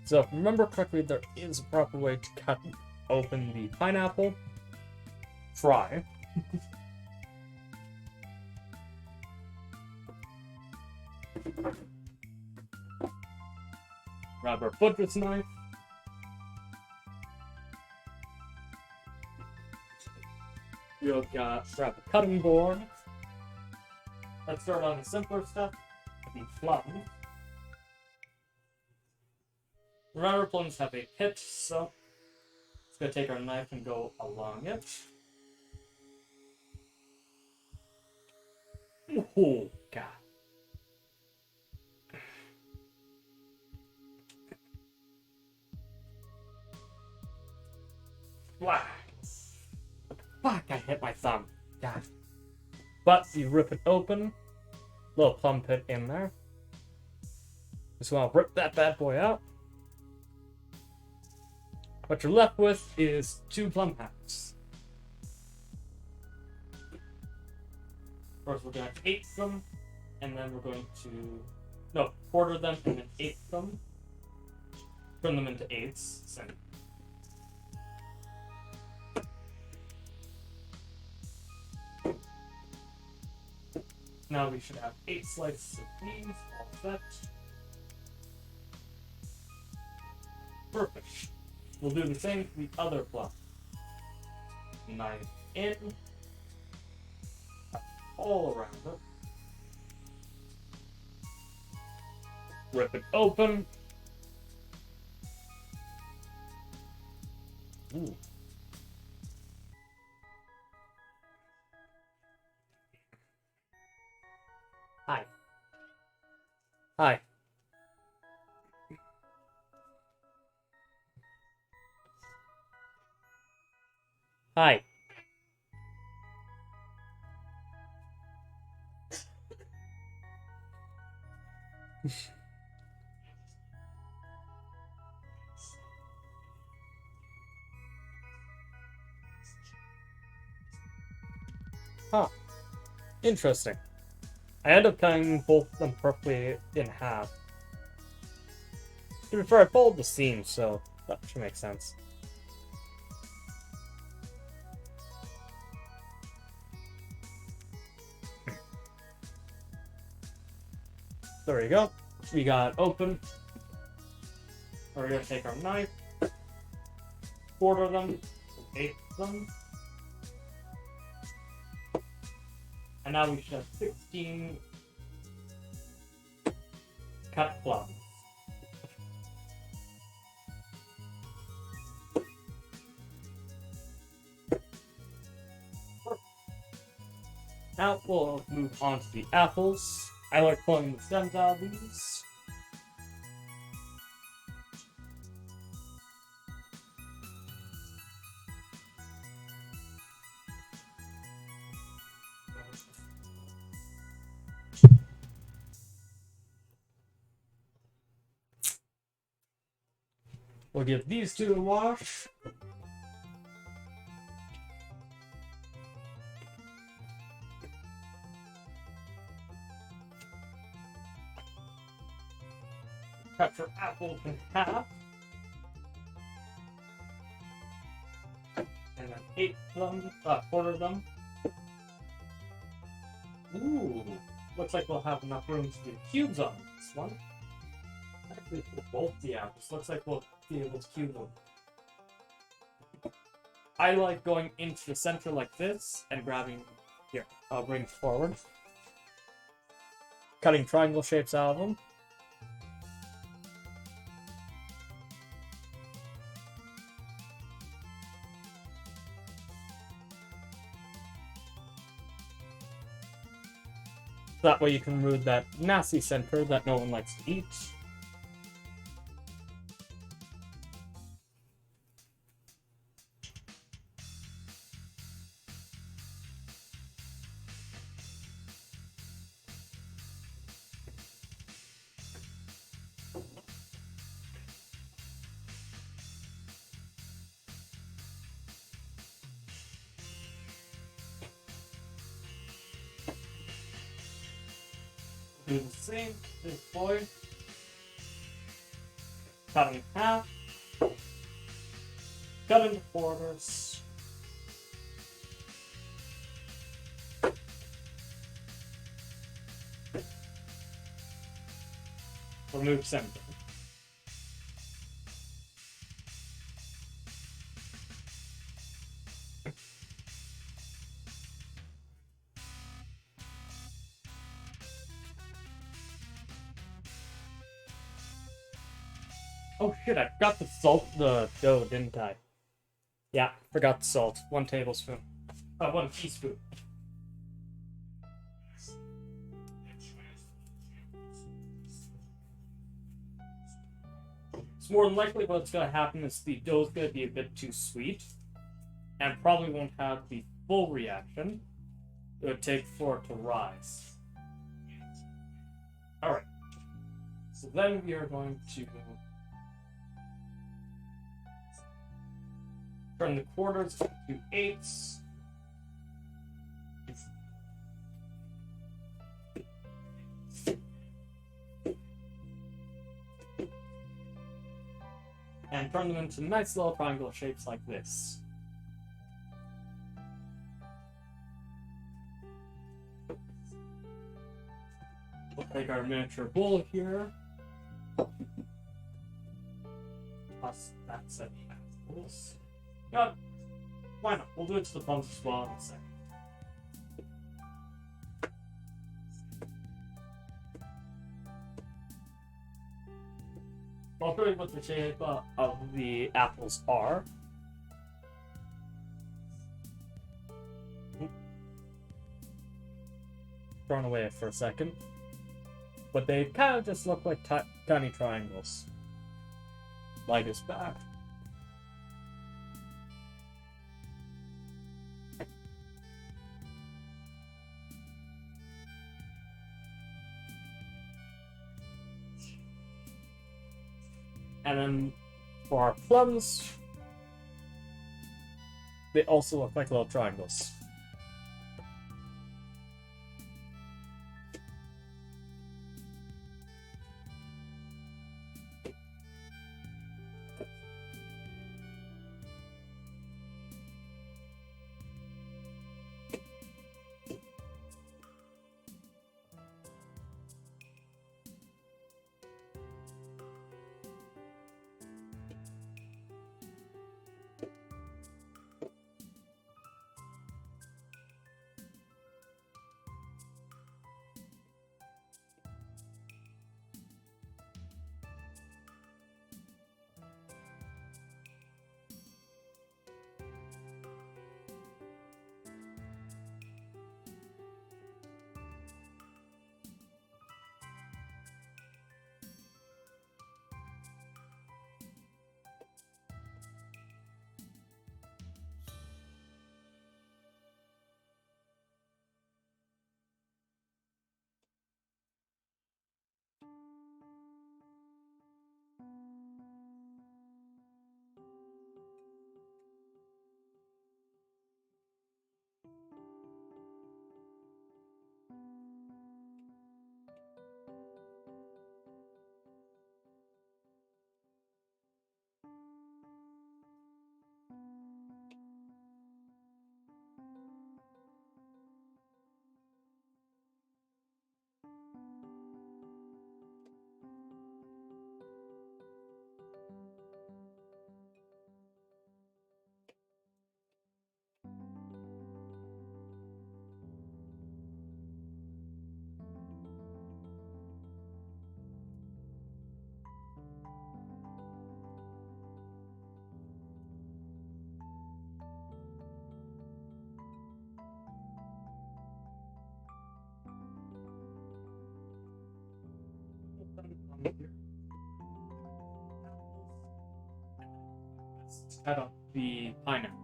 So if I remember correctly, there is a proper way to cut open the pineapple. Try. Grab our butcher's knife. We'll grab a cutting board. Let's start on the simpler stuff, the plums. Remember, plums have a pit, so it's going to take our knife and go along it. Oh, God. Black. Fuck, I hit my thumb. God. But you rip it open. Little plum pit in there. Just want to rip that bad boy out. What you're left with is 2 plum hacks. First, we're going to 8 them, and then we're going to quarter them and then 8 them. Turn them into 8s. Send. Now we should have 8 slices of these, all set. Perfect. We'll do the same for the other plum. Knife in, all around it. Rip it open. Ooh. Hi. Hi. Hi. Huh. Interesting. I end up cutting both of them perfectly in half. To be fair, I followed the seam, so that should make sense. There we go. We got open. We're gonna take our knife, quarter them, 8 them. And now we should have 16 cut plums. Now we'll move on to the apples. I like pulling the stems out of these. We'll give these two a wash. Cut your apples in half. And then quarter them. Ooh, looks like we'll have enough room to do cubes on this one. Actually, for both the apples, looks like we'll be able to cube them. I like going into the center like this and grabbing. Here, I'll bring it forward. Cutting triangle shapes out of them. That way you can remove that nasty center that no one likes to eat. Do the same, this boy. Cut in half. Cut into quarters. Remove center. Oh shit, I forgot to salt the dough, didn't I? Yeah, forgot the salt. 1 tablespoon. 1 teaspoon. It's more than likely what's going to happen is the dough's going to be a bit too sweet and probably won't have the full reaction it would take for it to rise. Alright. So then we are going to turn the quarters to 8s. And turn them into nice little triangle shapes like this. We'll take our miniature bowl here. Plus that set of apples. Yeah, why not? We'll do it to the plums as well in a second. I'll show you what the shape of the apples are. Thrown away for a second. But they kind of just look like tiny triangles. Like this back. And then for our plums, they also look like little triangles. cut up the pineapple.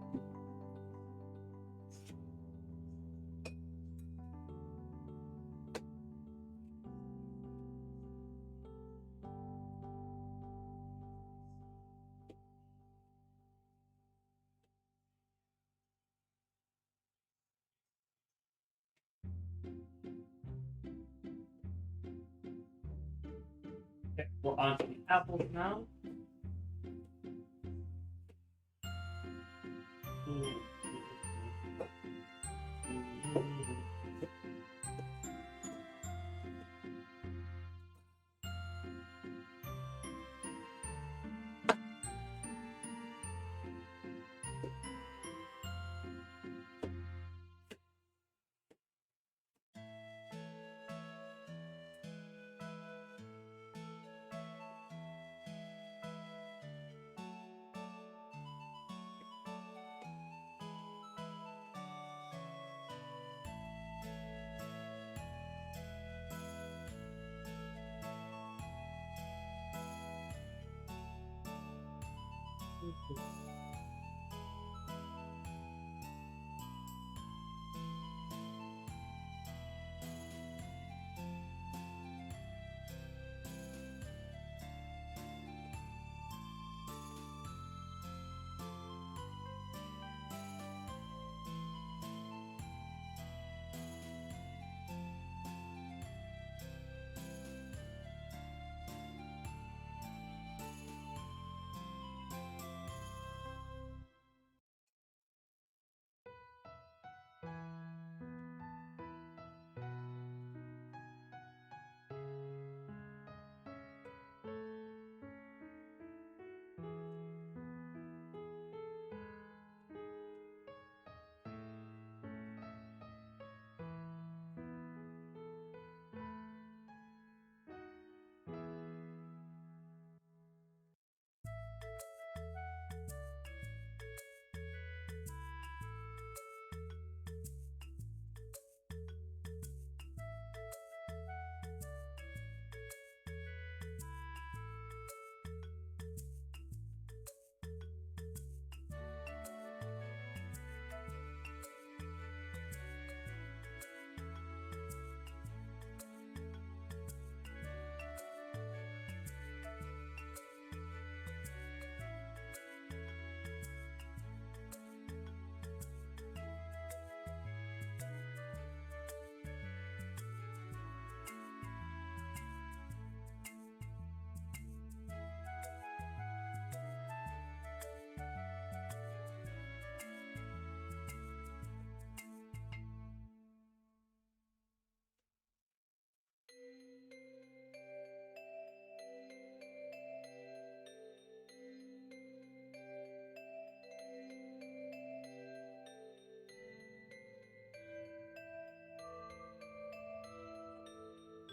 Okay, we're on to the apples now.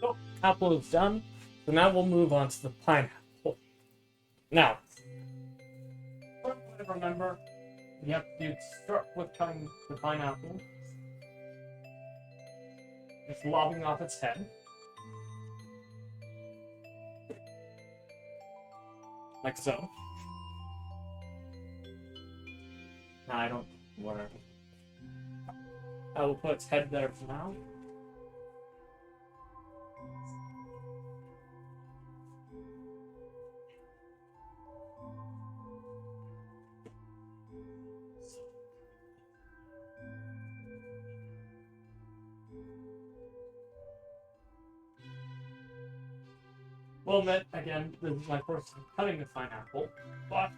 So, apple is done. So now we'll move on to the pineapple. Now, remember, you have to start with cutting the pineapple. Just lobbing off its head. Like so. Nah, I don't. Whatever. I will put its head there for now. Well, again, this is my first time cutting the pineapple, but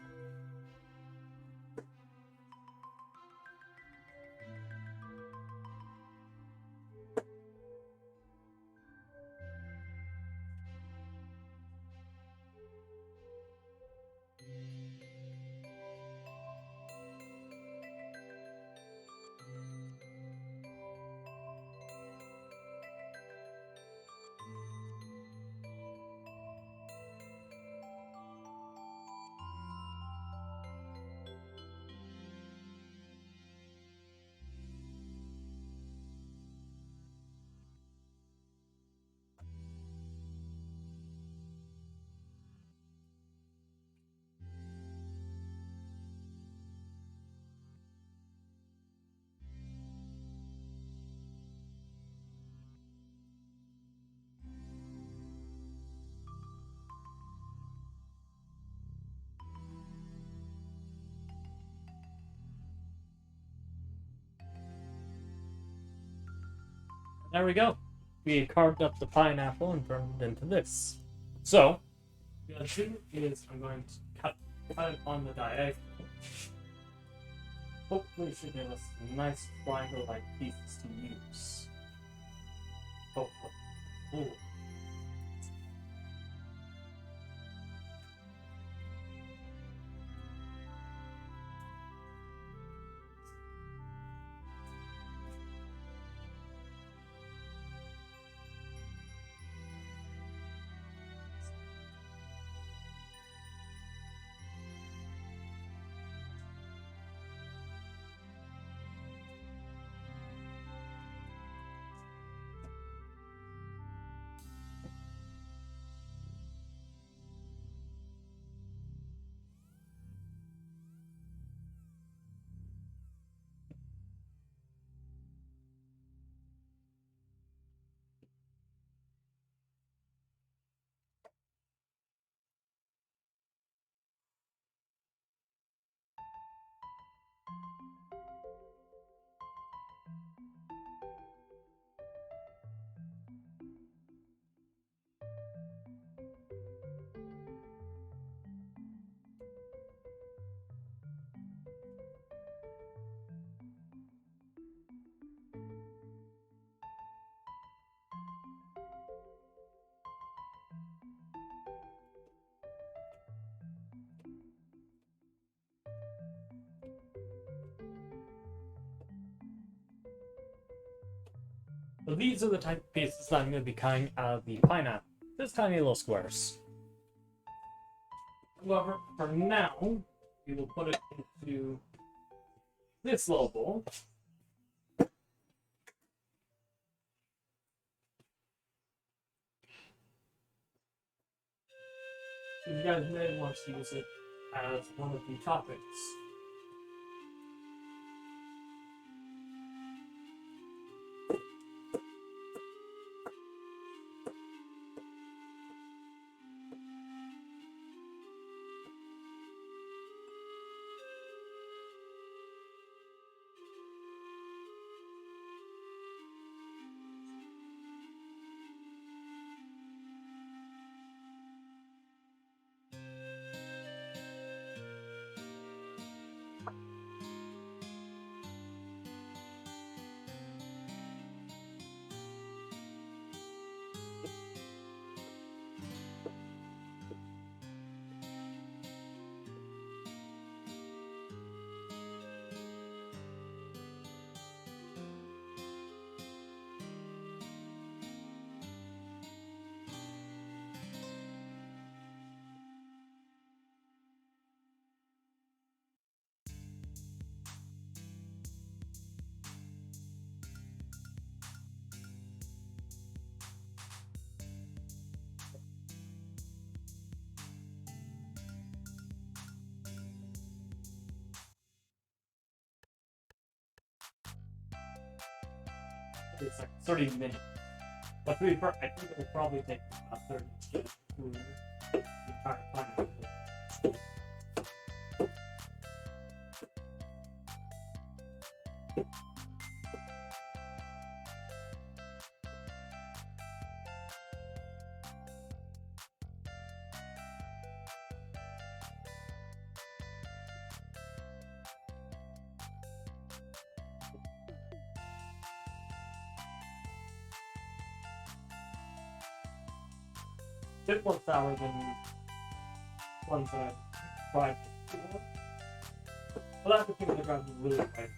there we go. We carved up the pineapple and turned it into this. So, what I'm going to do is I'm going to cut it on the diagonal. Hopefully, it should give us nice triangle-like pieces to use. Hopefully. Ooh. So these are the type of pieces that I'm going to be cutting out of the pineapple. Just tiny little squares. However, for now, we will put it into this little bowl. So you guys may want to use it as one of the toppings. It's like 30 minutes. But to be fair, I think it will probably take about 30 minutes to get through the entire pineapple. Bit more sour than ones that I've tried before. But that's the thing that got really right.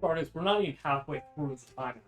part is we're not even halfway through the pineapple.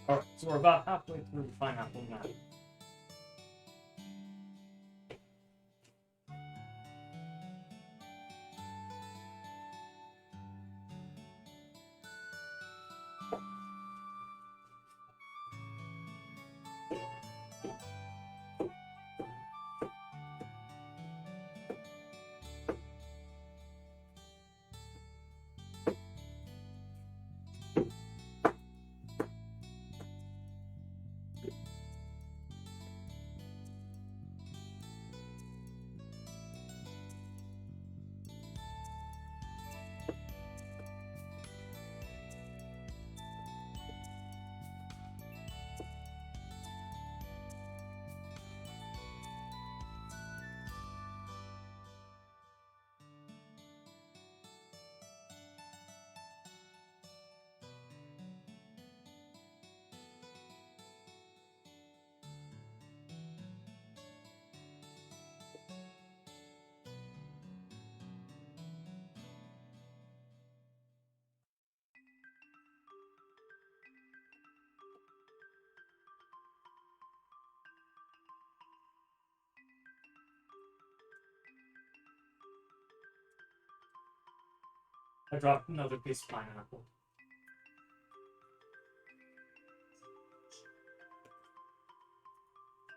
Alright, so we're about halfway through the pineapple now. I dropped another piece of pineapple.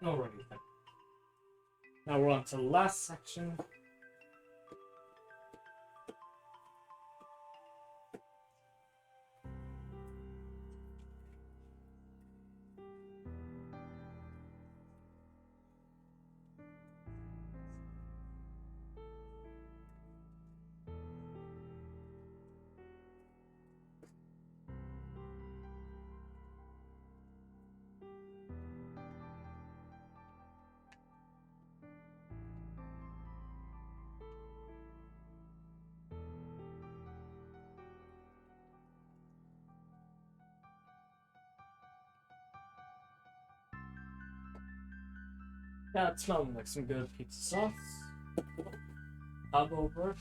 Alrighty then. Now we're on to the last section. Yeah, it's smelling like some good pizza sauce. Hub over it.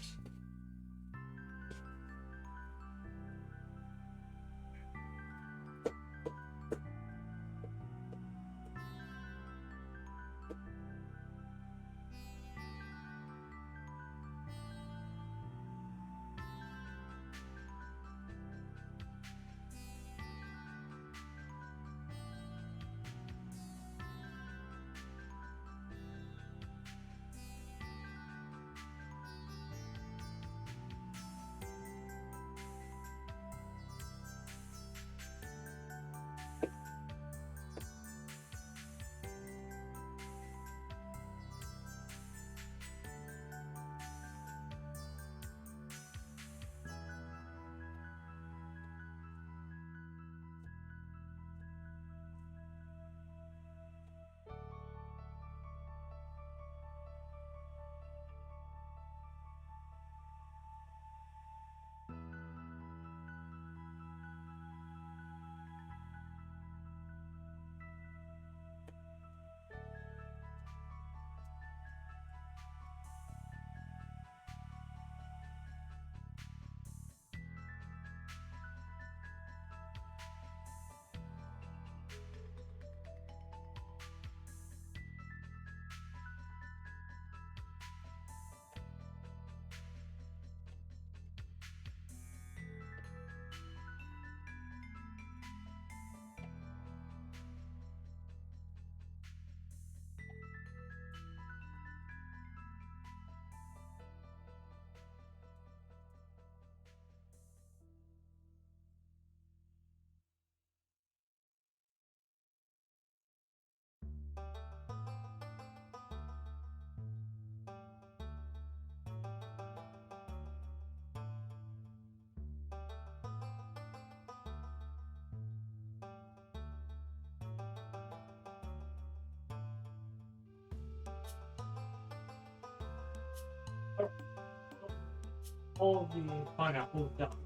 all the pineapples down.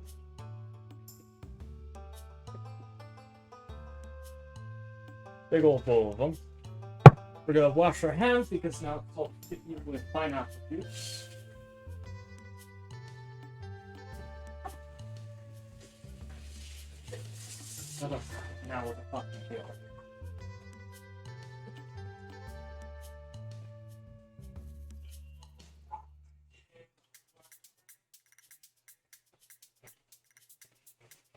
Big old bowl of them. We're gonna wash our hands because now it's all sticky with pineapple juice. Now with a fucking tail.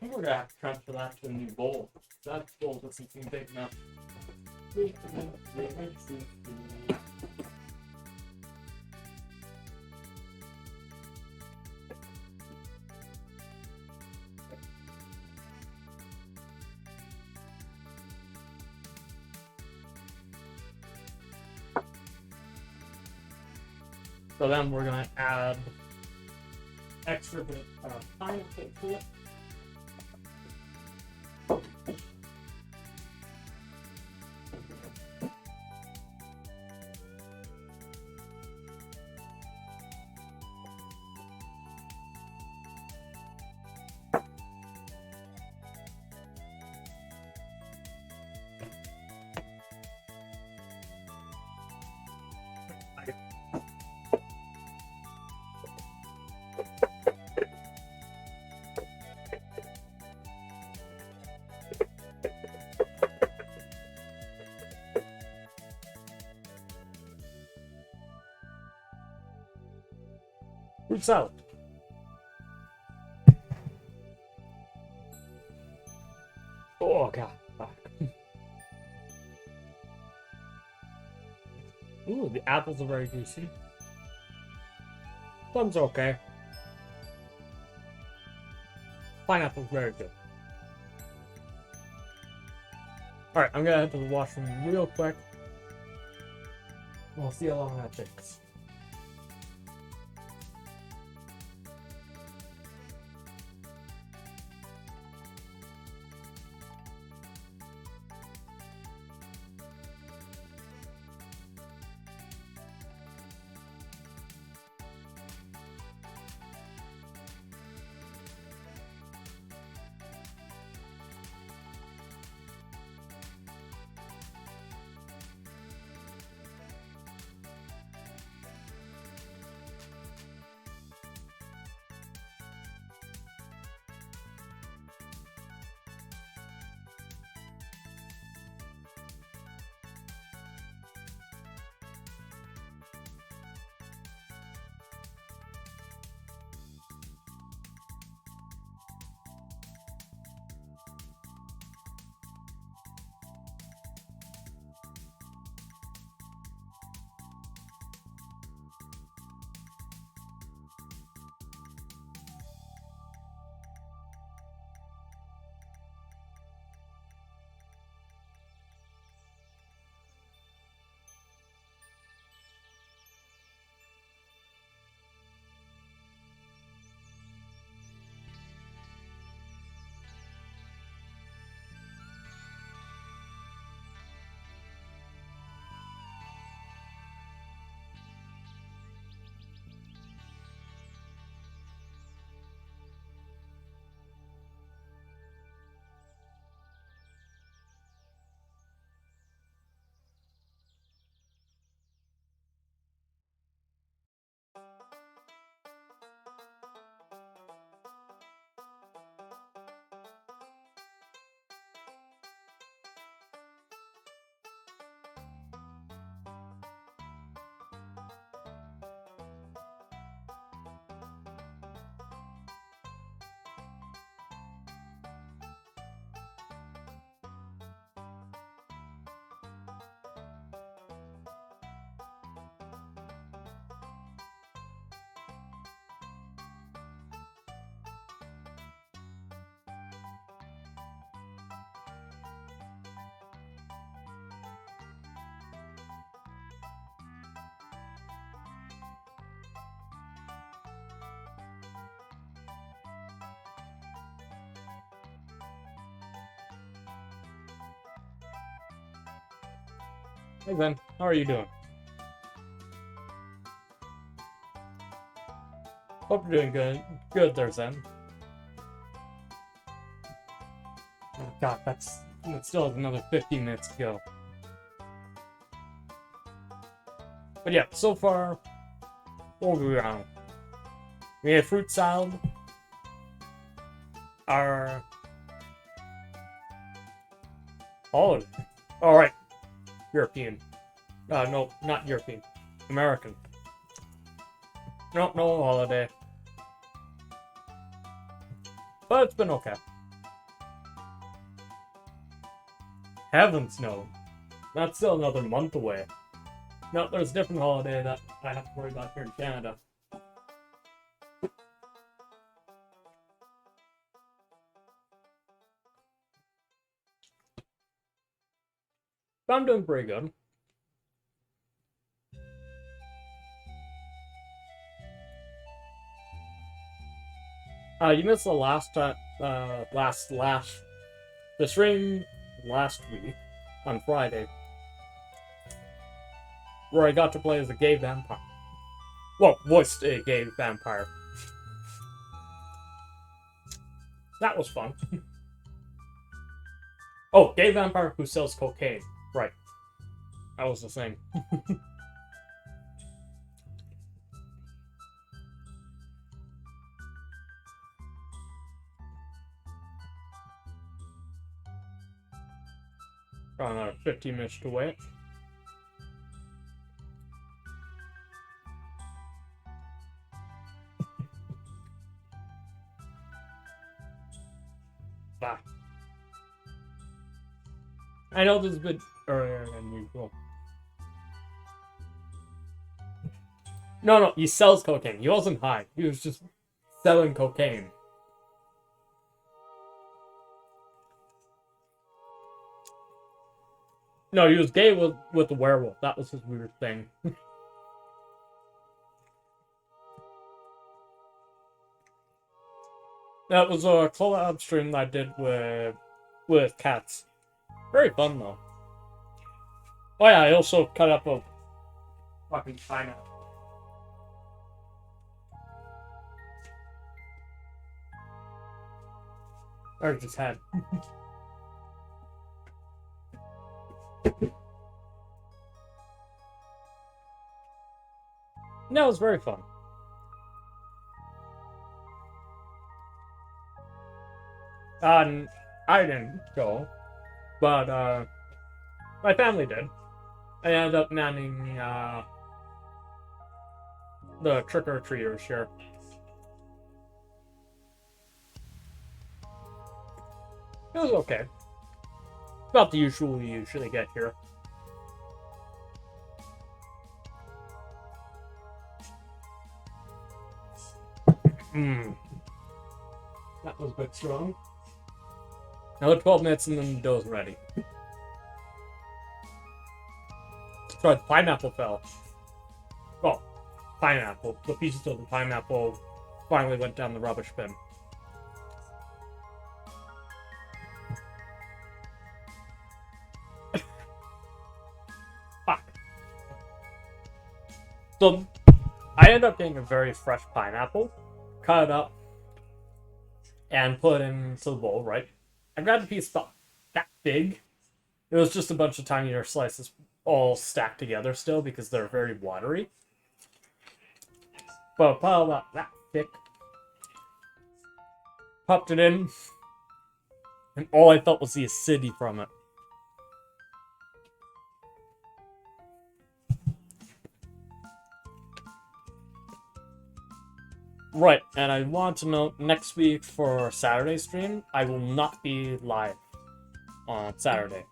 I think we're gonna have to transfer that to a new bowl. That bowl doesn't seem big enough. So then we're gonna add extra bit of pineapple to it. Fruit salad. Oh god. Ooh, the apples are very juicy. Plums are okay. Pineapple's very good. Alright, I'm gonna head to the washroom real quick. We'll see how long that takes. Hey Ben, how are you doing? Hope you're doing good. Good there, Zen. Oh god, that still has another 15 minutes to go. But yeah, so far, what were we on? We had fruit salad. Our holiday. Alright. European. No, not European. American. No holiday. But it's been okay. Heavens no. That's still another month away. No, there's a different holiday that I have to worry about here in Canada. But I'm doing pretty good. You missed the last the stream last week on Friday, where I got to play as a gay vampire. Well, voiced a gay vampire. That was fun. Oh, gay vampire who sells cocaine. Right. That was the thing. Got another 15 minutes to wait. Bah. I know this is a bit earlier than usual. No, he sells cocaine. He wasn't high. He was just selling cocaine. No, he was gay with the werewolf. That was his weird thing. That was a collab stream that I did with cats. Very fun though. Oh yeah, I also cut up a fucking pineapple. Or just had. No, it was very fun. I didn't go, but my family did. I ended up nannying the trick-or-treaters here. It was okay. About the usual we usually get here. That was a bit strong. Another 12 minutes and then the dough's ready. Sorry, the pineapple fell. Oh, pineapple. The pieces of the pineapple finally went down the rubbish bin. Fuck. So, I ended up getting a very fresh pineapple, cut it up, and put it into the bowl, right? I grabbed a piece that big. It was just a bunch of tinier slices all stacked together still because they're very watery. But a pile about that thick. Popped it in. And all I felt was the acidity from it. Right, and I want to note, next week for Saturday stream, I will not be live on Saturday.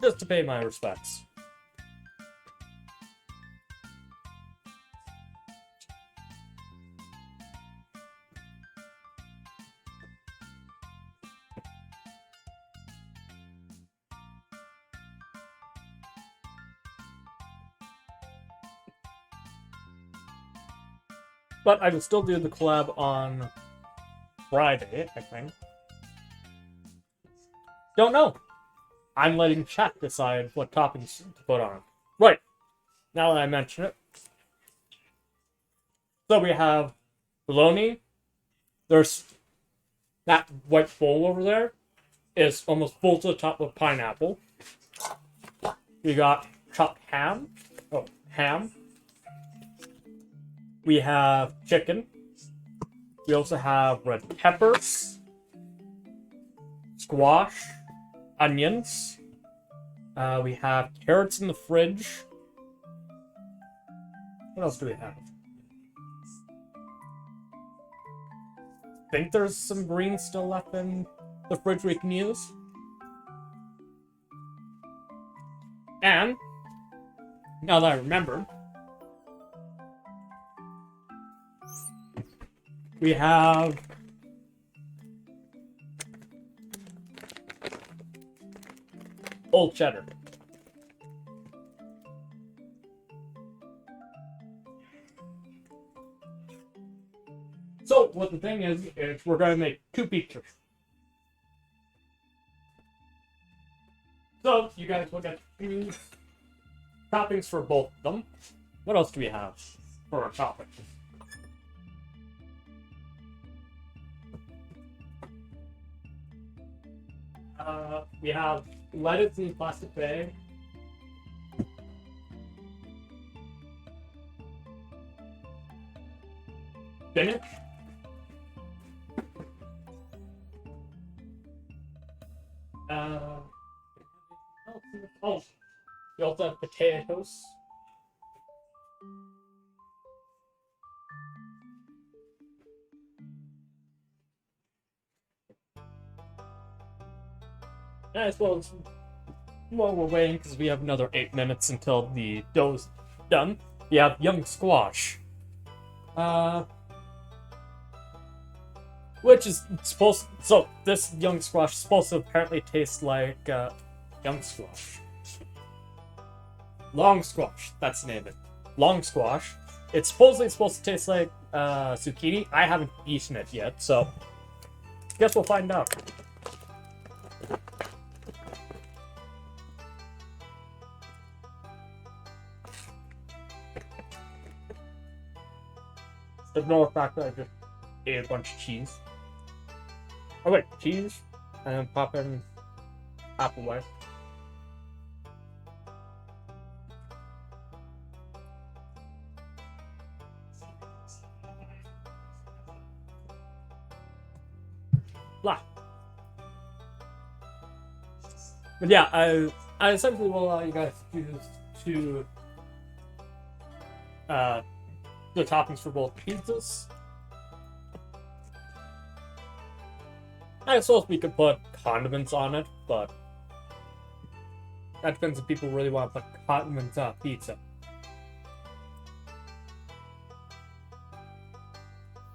Just to pay my respects. But I will still do the collab on Friday, I think. Don't know. I'm letting chat decide what toppings to put on. Right. Now that I mention it. So we have bologna. There's that white bowl over there is almost full to the top with pineapple. We got chopped ham. Oh, ham. We have chicken. We also have red peppers, squash, onions. We have carrots in the fridge. What else do we have? I think there's some greens still left in the fridge we can use. And, now that I remember, we have old cheddar. So, what the thing is we're going to make 2 pizzas. So, you guys will get 2 toppings for both of them. What else do we have for our toppings? We have lettuce in a plastic bag. Spinach. Oh, we also have potatoes. As well as while we're waiting, because we have another 8 minutes until the dough's done, we have young squash. Which is supposed. So, this young squash is supposed to apparently taste like young squash. Long squash, that's the name of it. Long squash. It's supposedly supposed to taste like zucchini. I haven't eaten it yet, so guess we'll find out. Ignore the fact that I just ate a bunch of cheese. Oh wait, cheese, and then pop in apple white. Blah. But yeah, I essentially will allow you guys to choose the toppings for both pizzas. I suppose we could put condiments on it, but that depends if people really want to put condiments on pizza.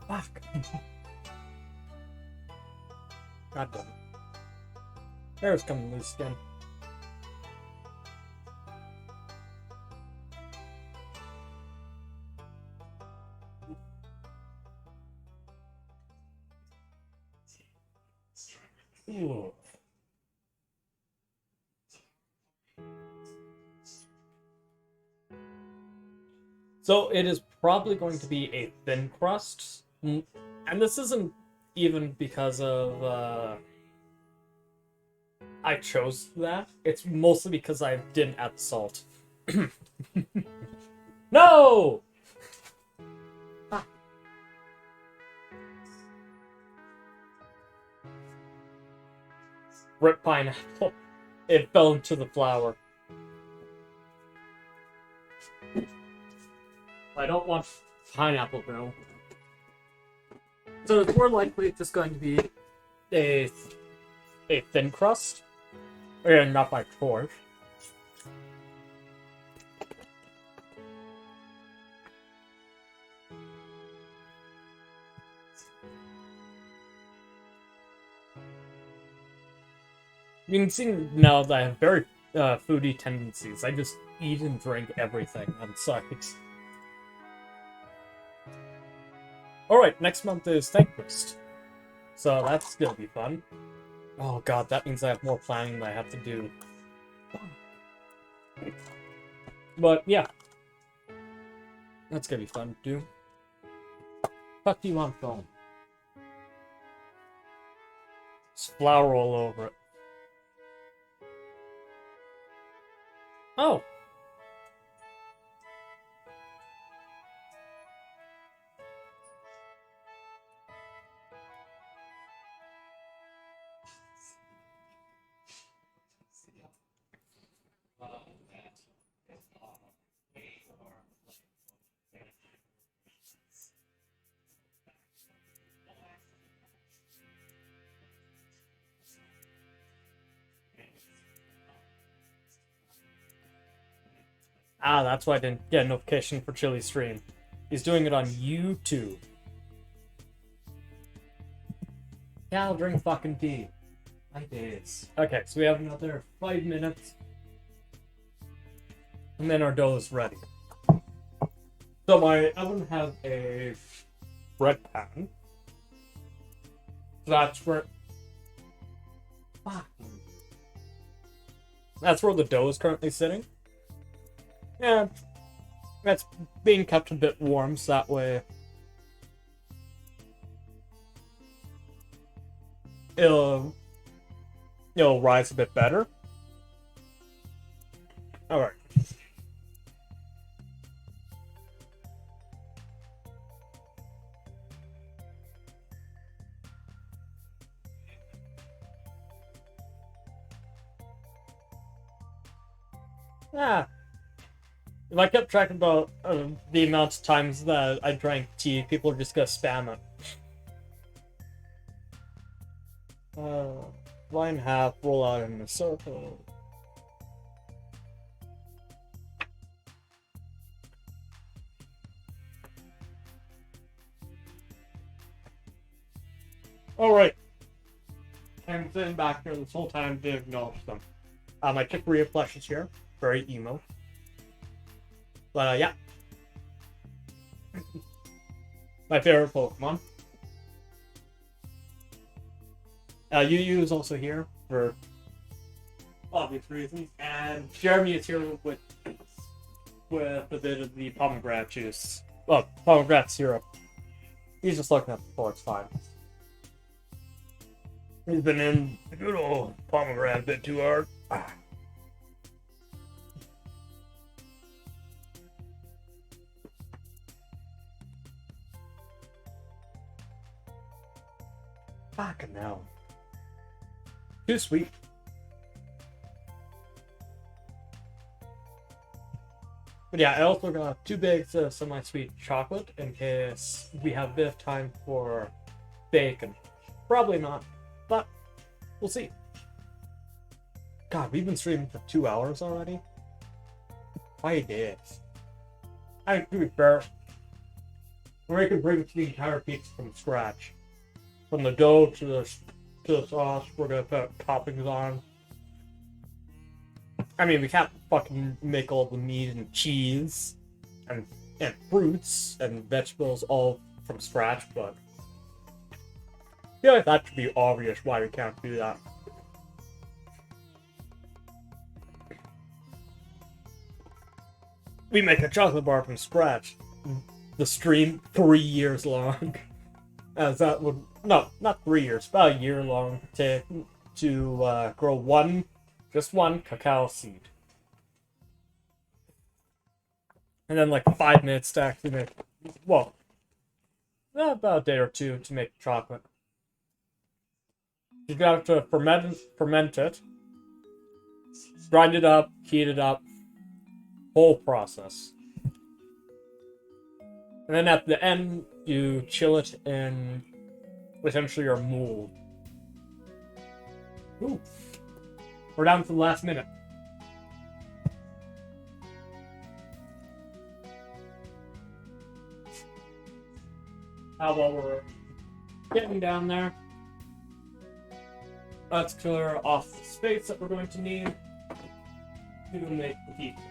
Fuck. God damn it. Hair's coming loose again. Ooh. So it is probably going to be a thin crust, and this isn't even because of I chose that. It's mostly because I didn't add salt. No! Ah. Rip pineapple. It fell into the flour. I don't want pineapple though. So it's more likely just going to be a thin crust. And not by choice. You can see now that I have very foodie tendencies. I just eat and drink everything on sites. Alright, next month is Thankfest. So that's gonna be fun. Oh god, that means I have more planning that I have to do. But yeah. That's gonna be fun to do. Fuck do you want film? There's flour all over it. Oh. Ah, that's why I didn't get a notification for Chili's stream. He's doing it on YouTube. Yeah, I'll drink fucking tea. My days. Okay, so we have another 5 minutes. And then our dough is ready. So my oven has a bread pan. So that's where... Fucking... That's where the dough is currently sitting. Yeah, that's being kept a bit warm, so that way it'll rise a bit better. Alright. Ah. If I kept track about the amount of times that I drank tea, people are just gonna spam it. Line half, roll out in a circle. Alright. I'm sitting back here this whole time to acknowledge them. My Chikorita plush is here. Very emo. But, yeah. My favorite Pokemon. Yu is also here for obvious reasons. And Jeremy is here with a bit of the pomegranate juice. Well, pomegranate syrup. He's just looking at the floor, it's fine. He's been in the good old pomegranate a bit too hard. Fucking hell. Too sweet. But yeah, I also got 2 bags of semi-sweet chocolate in case we have a bit of time for bacon. Probably not, but we'll see. God, we've been streaming for 2 hours already. 5 days. I mean, to be fair, we can bring the entire pizza from scratch. From the dough to the sauce, we're gonna put toppings on. I mean, we can't fucking make all the meat and cheese and fruits and vegetables all from scratch, but I feel like that should be obvious why we can't do that. We make a chocolate bar from scratch. The stream 3 years long. As that would, no, not 3 years, about a year long to grow just one cacao seed. And then like 5 minutes to actually make, well, about a day or 2 to make chocolate. You got to ferment it, grind it up, heat it up, whole process. And then at the end, you chill it in essentially your mold. Ooh. We're down to the last minute. While we're getting down there, let's clear off the space that we're going to need to make the pizza.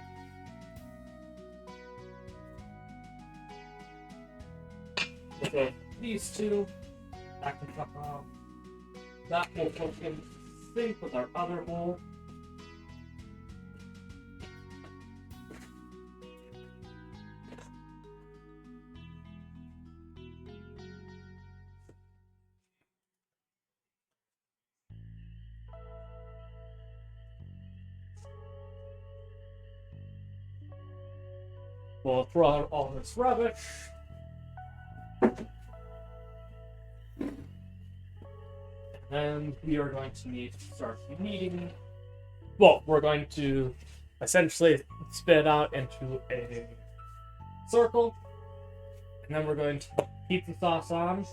Okay, these 2, that can fuck off. That will hook in sync with our other hole. We'll throw out all this rubbish. And we are going to need to start kneading. Well, we're going to essentially spit it out into a circle. And then we're going to put pizza sauce on.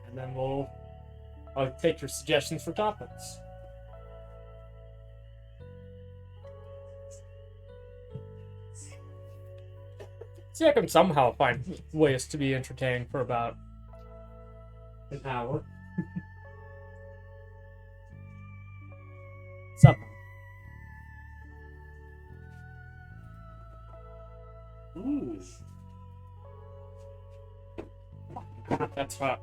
And then I'll take your suggestions for toppings. See, I can somehow find ways to be entertaining for about an hour. Somehow. Ooh. That's hot.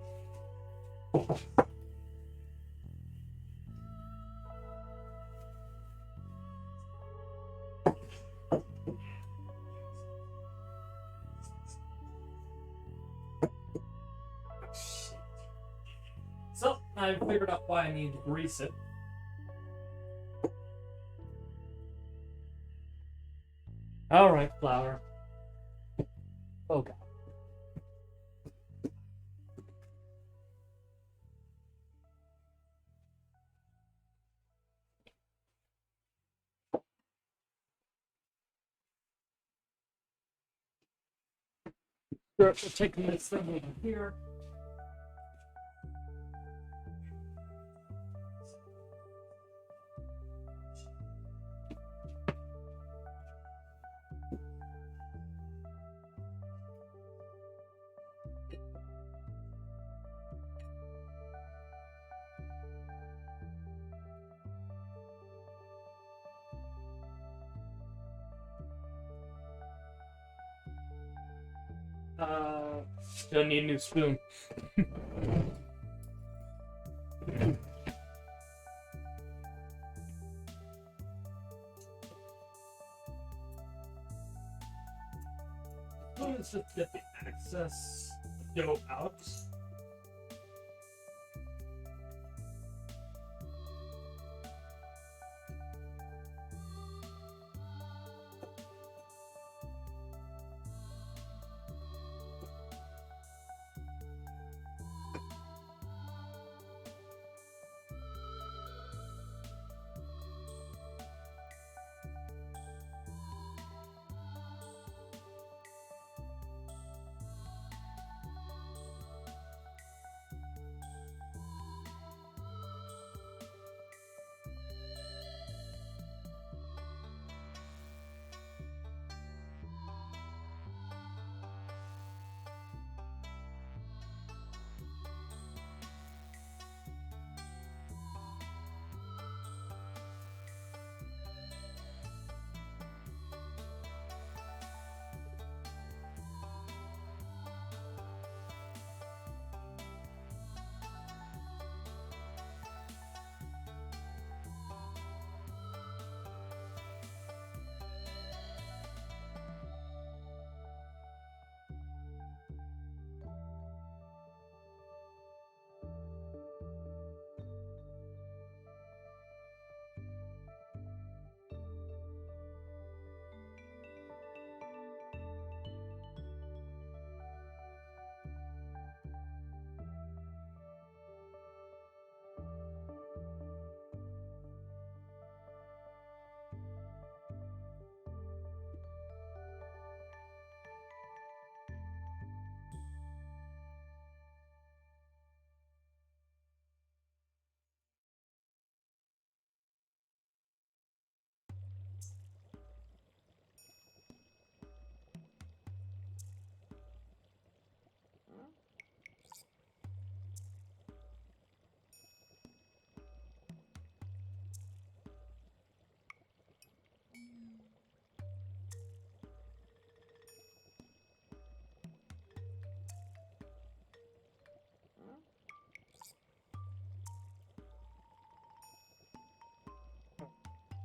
So, I figured out why I need to grease it. Alright, flour. Oh god. We're taking this thing over here. Gonna need a new spoon. Let's just get the excess dough out.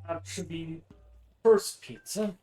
That should be first pizza.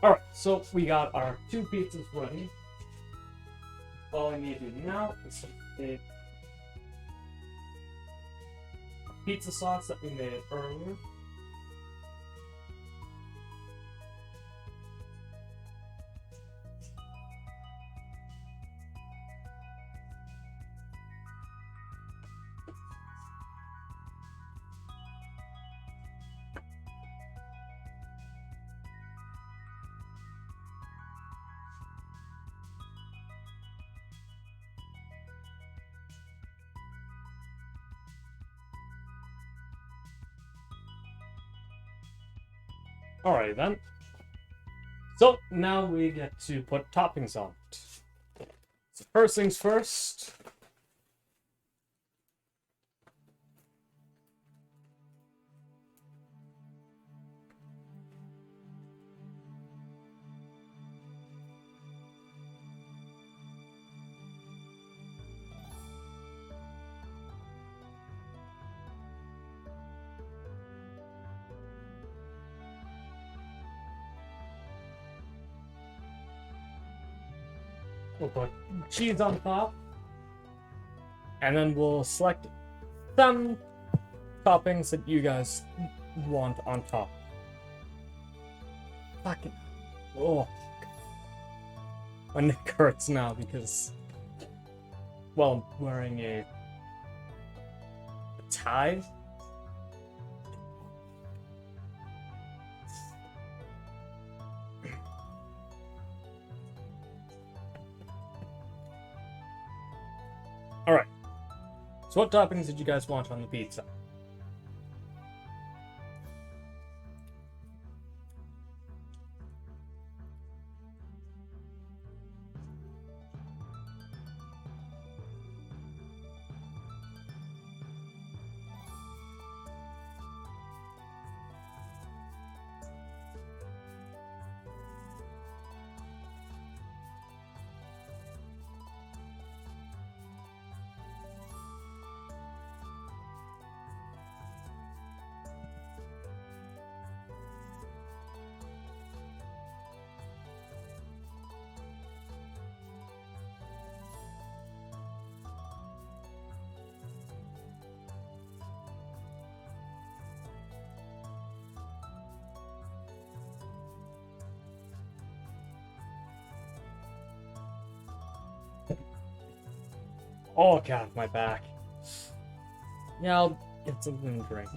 Alright, so we got our 2 pizzas ready. All I need to do now is take pizza sauce that we made earlier. Alright then. So now we get to put toppings on it. So first things first. We'll put cheese on top. And then we'll select some toppings that you guys want on top. Fucking. Oh. My neck hurts now because. Well, I'm wearing a tie. Alright. So what toppings did you guys want on the pizza? Oh god, my back. Yeah, I'll get something to drink.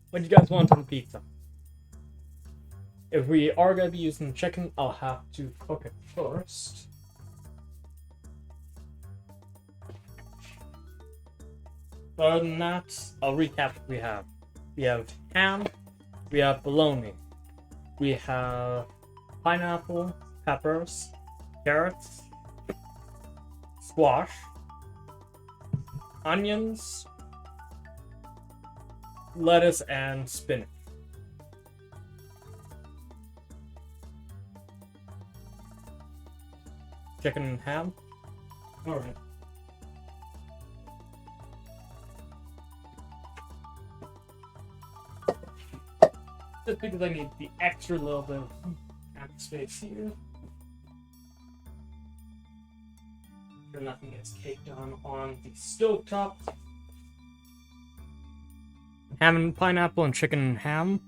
What do you guys want on the pizza? If we are going to be using chicken, I'll have to cook it first. Other than that, I'll recap what we have. We have ham, we have bologna, we have pineapple, peppers, carrots, squash, onions, lettuce, and spinach. Chicken and ham? Alright. Just because I need the extra little bit of space here. Sure nothing gets caked on the stovetop. Ham and pineapple and chicken and ham.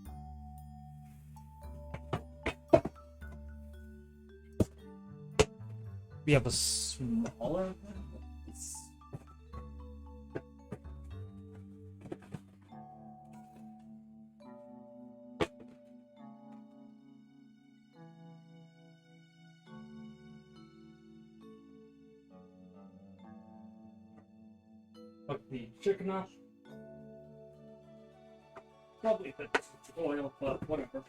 We have a smaller one. Put the chicken off. Probably a bit of oil, but whatever.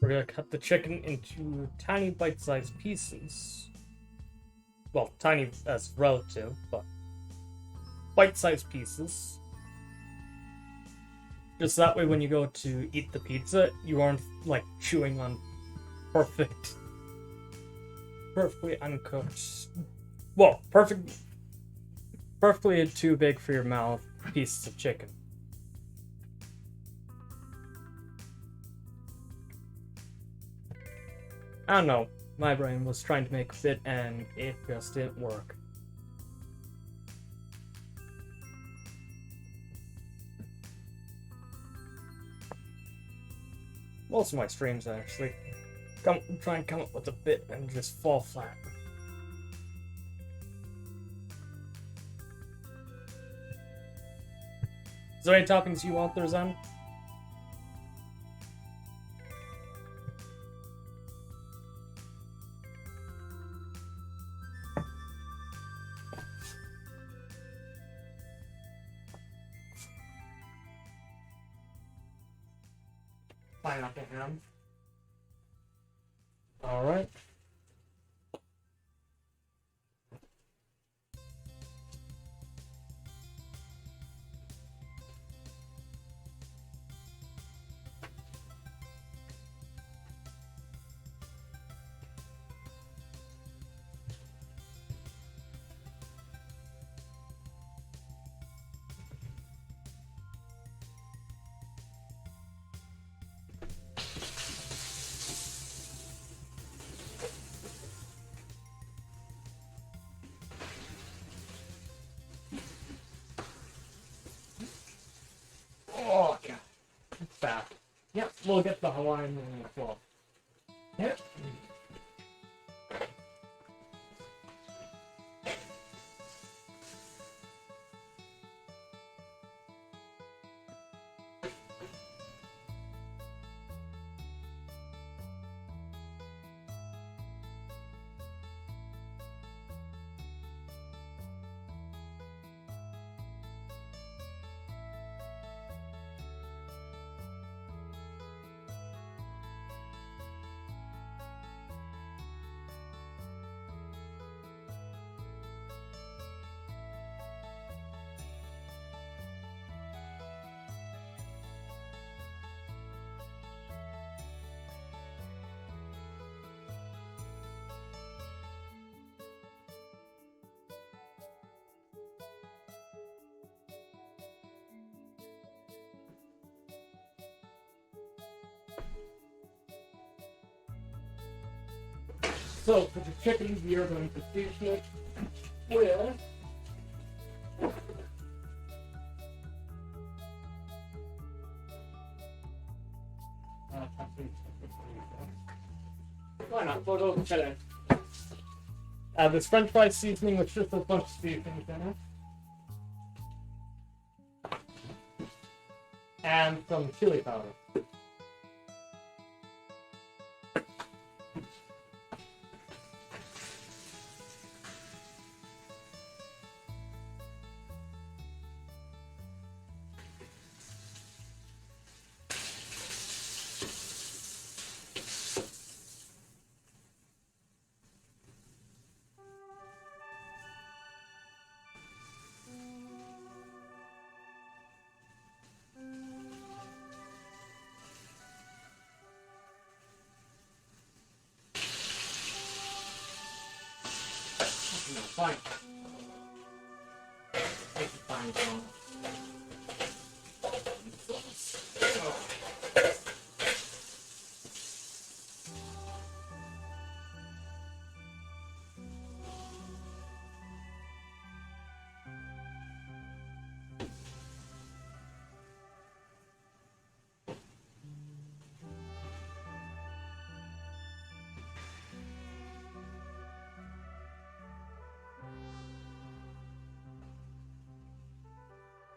We're gonna cut the chicken into tiny bite-sized pieces. Well, tiny as relative, but bite-sized pieces. Just that way when you go to eat the pizza, you aren't like chewing on perfectly uncooked. Well, perfectly too big for your mouth pieces of chicken. I don't know. My brain was trying to make fit and it just didn't work. Most of my streams actually try and come up with a bit and just fall flat. Is there any toppings you want there, Zen? Pineapple ham. Alright. Oh, God. It's bad. Yep, we'll get the Hawaiian one as well. Yep. So, for the chicken, we are going to season it with why not? This French fry seasoning with just a bunch of seasonings in it. And some chili powder. No, fine. Take the fine tone.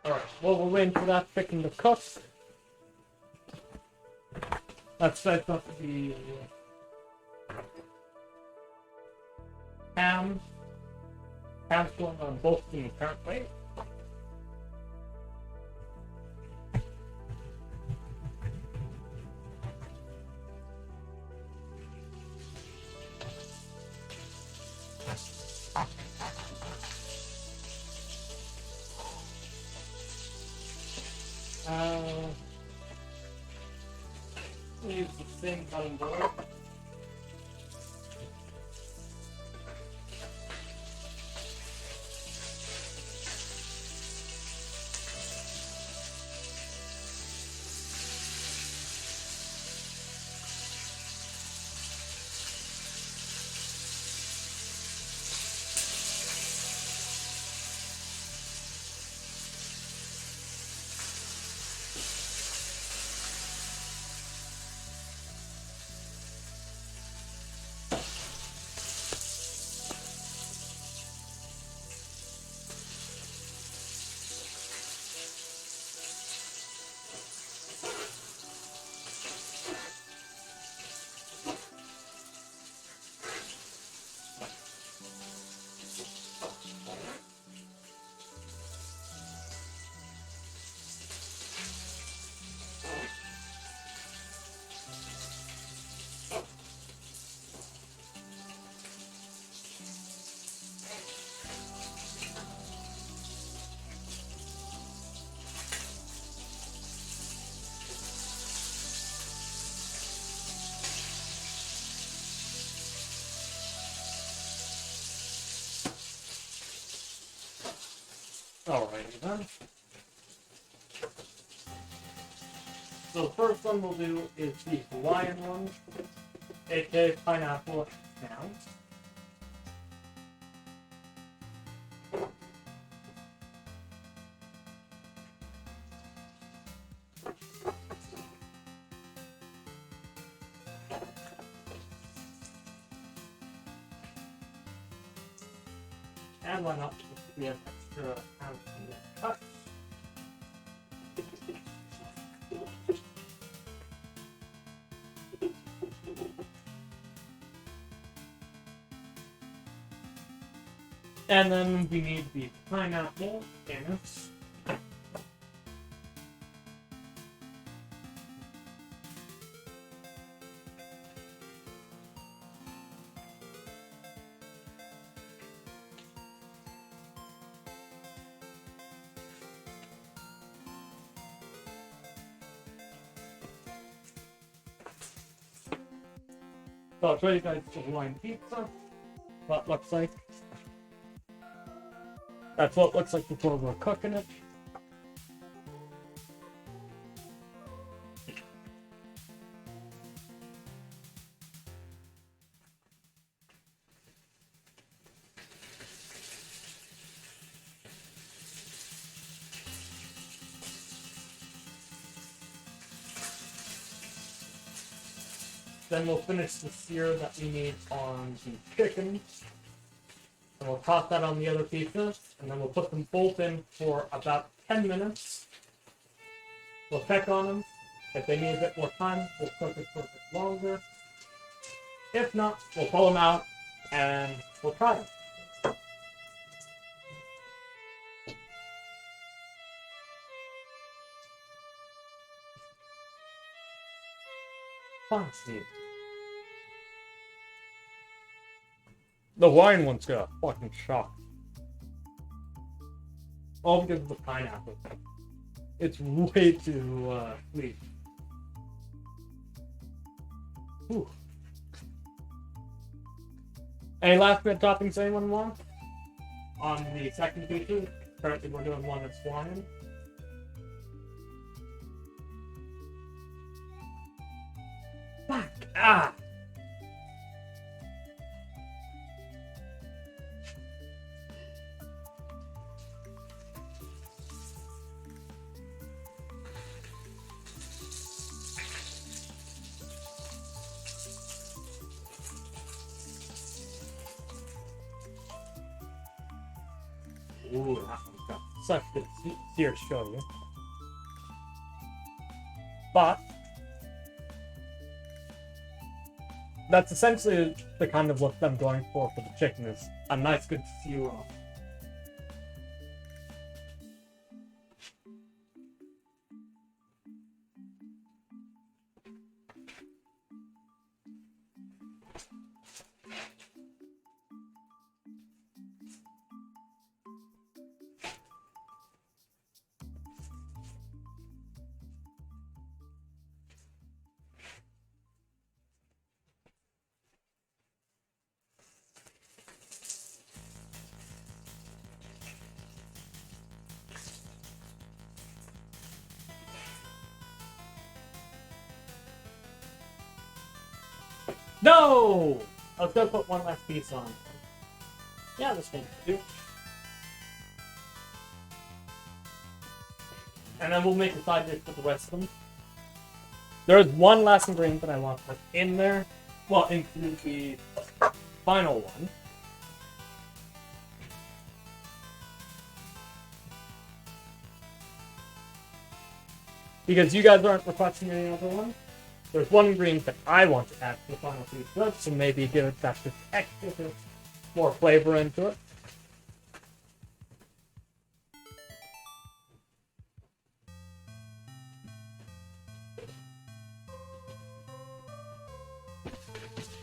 Alright, well, we're waiting for that chicken to cook. Let's set up the ham. Ham's going on both concurrently. same cutting board. Alrighty then. So the first one we'll do is the Hawaiian one, aka pineapple ham. And why not? We have extra ham cut. And then we need the pineapple in it. So I'll show you guys the Hawaiian pizza, what it looks like. That's what it looks like before we're cooking it. Then we'll finish the sear that we need on the chicken. And we'll toss that on the other pieces, and then we'll put them both in for about 10 minutes. We'll check on them. If they need a bit more time, we'll cook it for a bit longer. If not, we'll pull them out and we'll try them. Fancy. The Hawaiian one's got a fucking shock. All because of the pineapple. It's way too sweet. Whew. Any last minute toppings anyone wants? On the second pizza, currently we're doing one that's Hawaiian. Fuck! Ah! Ooh, that one's got such good sear to show you. But that's essentially the kind of look I'm going for the chicken, is a nice good sear off. No! I was gonna put one last piece on. Yeah, this one will do. And then we'll make a side dish with the rest of them. There's one last ingredient that I want to put in there. Well, into the final one. Because you guys aren't requesting any other one. There's one ingredient that I want to add to the final piece, so maybe give it that just extra more flavor into it.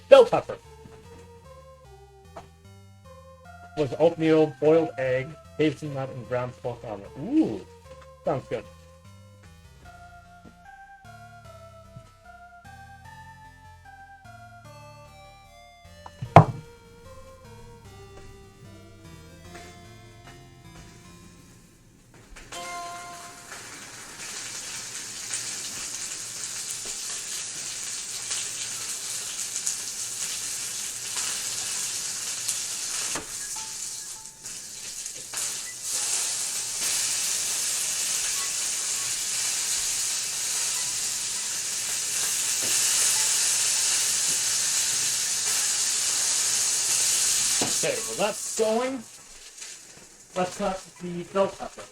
Bell pepper. With oatmeal, boiled egg, hazelnut, and ground smoked almond. Ooh, sounds good. Okay, well that's going. Let's cut the bell pepper.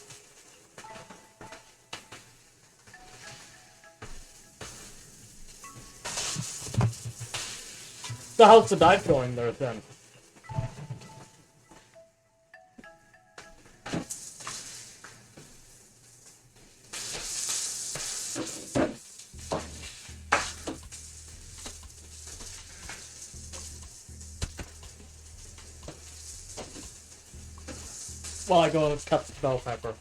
So how's the diet going there then? While I go cut the bell pepper.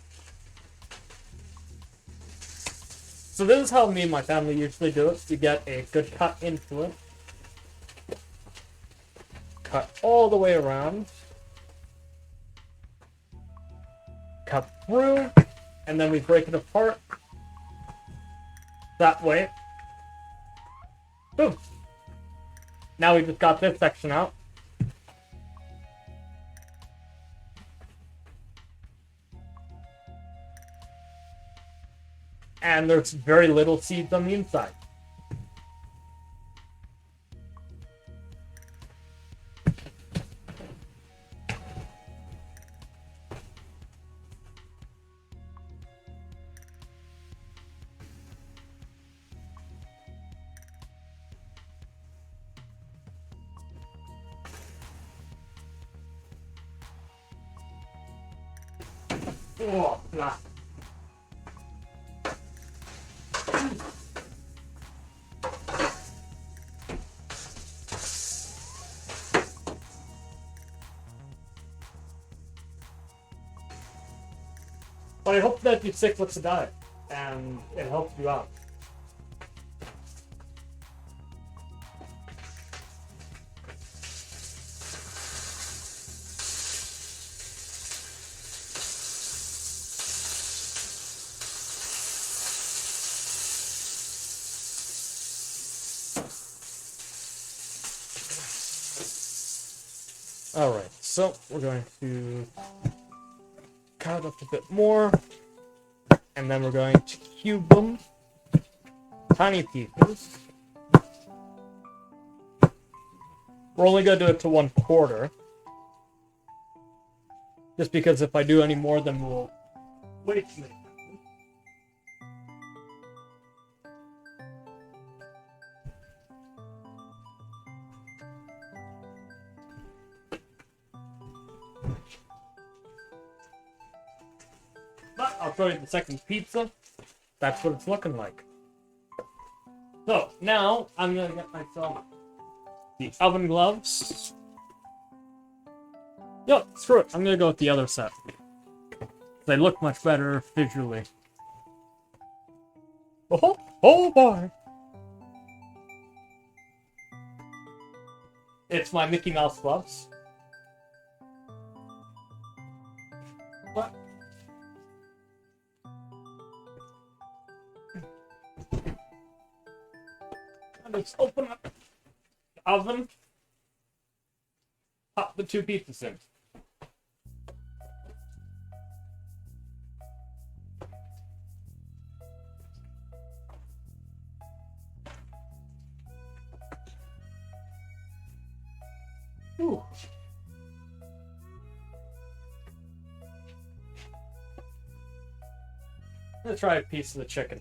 So this is how me and my family usually do it. You get a good cut into it. Cut all the way around. Cut through. And then we break it apart. That way. Boom. Now we just got this section out. And there's very little seeds on the inside. Oh, nah. But I hope that you stick with the diet and it helps you out. Alright, so we're going to cut up a bit more, and then we're going to cube them, tiny pieces. We're only going to do it to 1/4, just because if I do any more, then we'll wait a minute. But I'll show you the second pizza. That's what it's looking like. So, now I'm going to get myself the oven gloves. Yo, screw it. I'm going to go with the other set. They look much better visually. Oh boy! It's my Mickey Mouse gloves. What? Let's open up oven. Pop the 2 pizzas in. Ooh. Let's try a piece of the chicken.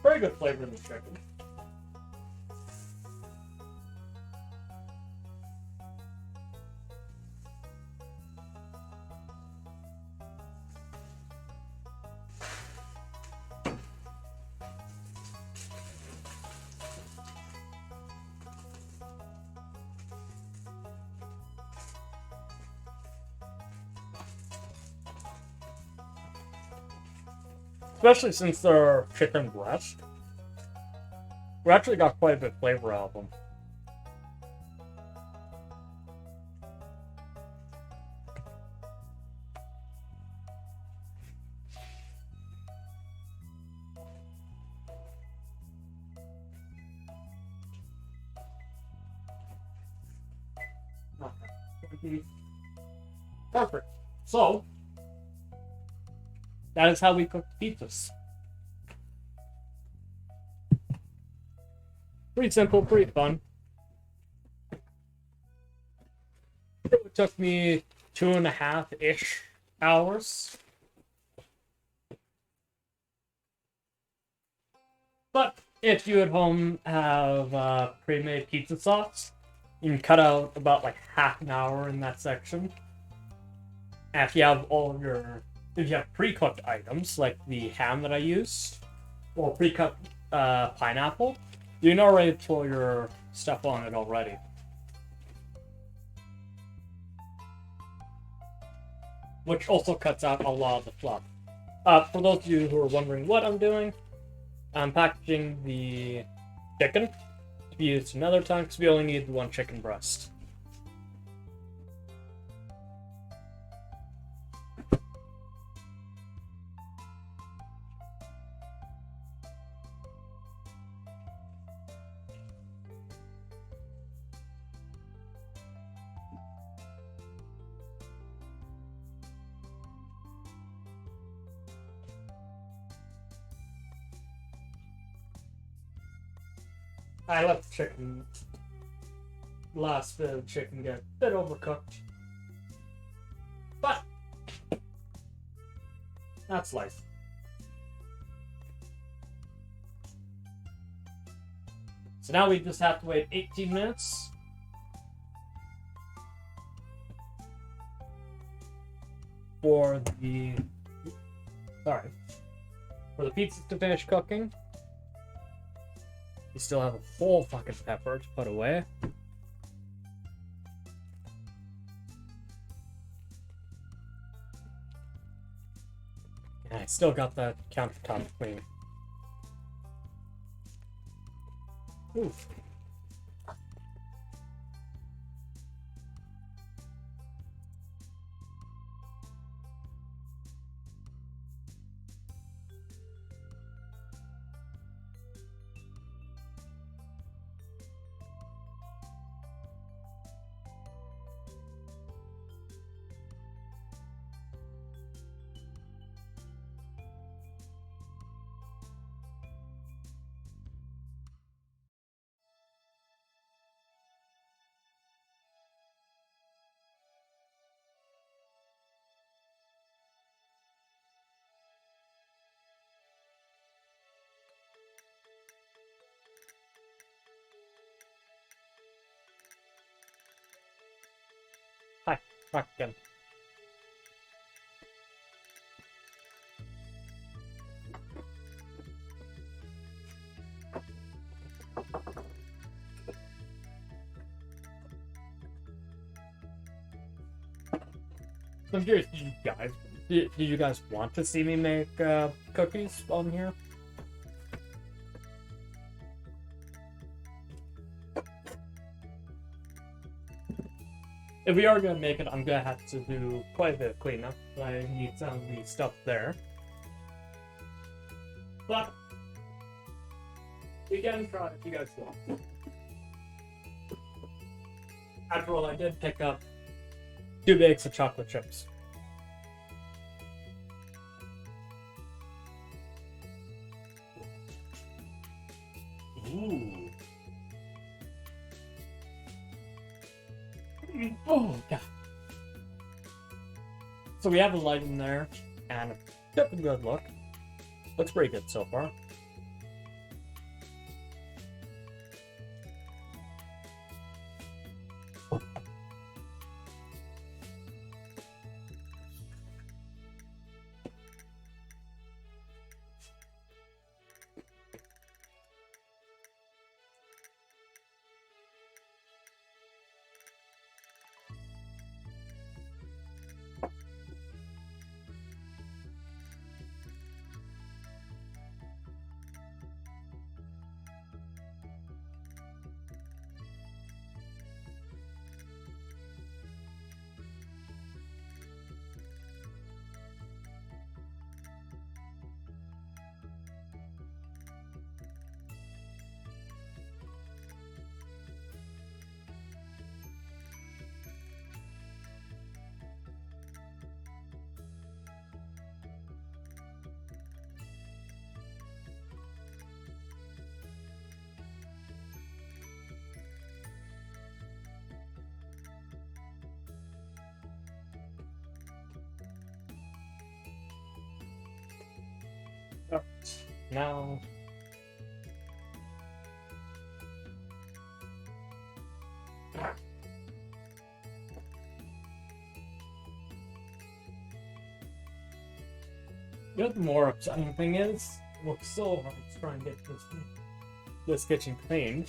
Very good flavor in the chicken. Especially since they're chicken breast. We actually got quite a bit of flavor out of them. Perfect. So, that is how we cook pizzas. Pretty simple, pretty fun. It took me 2.5-ish hours. But if you at home have pre-made pizza sauce, you can cut out about like half an hour in that section. And if you have if you have pre-cooked items like the ham that I used, or pre-cut pineapple, you can already throw your stuff on it already. Which also cuts out a lot of the fluff. For those of you who are wondering what I'm doing, I'm packaging the chicken to be used another time because we only need 1 chicken breast. I let the last bit of chicken get a bit overcooked. But, that's life. So now we just have to wait 18 minutes. For the pizzas to finish cooking. We still have a whole fucking pepper to put away. And I still got the countertop clean. Oof. Hi, back again. So I'm curious, did you guys want to see me make cookies on here? If we are gonna make it, I'm gonna have to do quite a bit of cleanup. I need some of the stuff there. But we can try if you guys want. After all, I did pick up 2 bags of chocolate chips. Ooh. Oh, God. So we have a light in there, and took a good look. Looks pretty good so far. Now, the more upsetting thing is, it looks so hard to try and get this kitchen clean,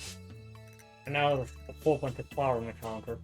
and now there's a whole bunch of flour in the counter.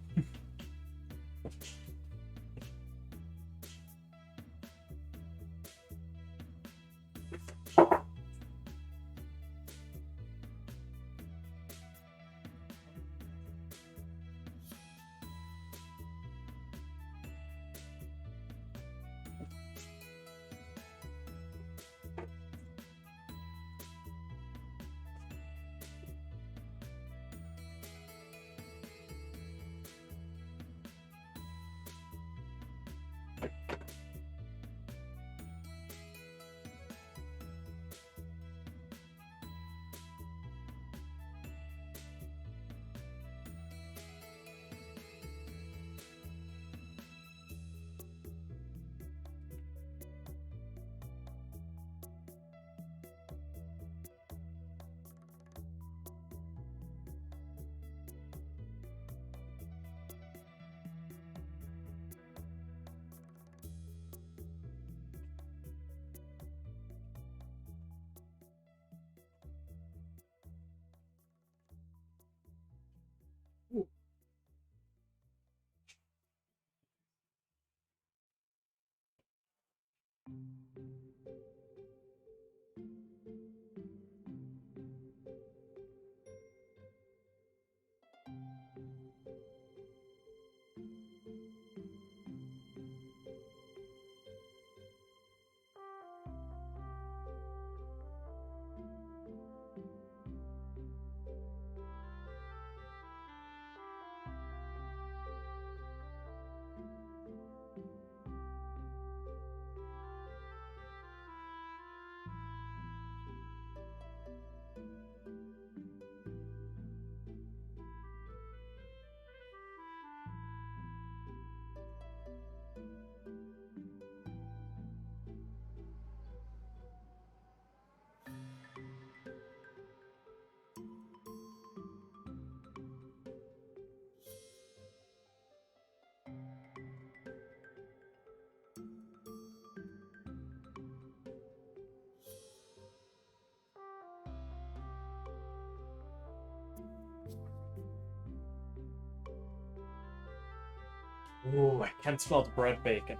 Ooh, I can smell the bread bacon.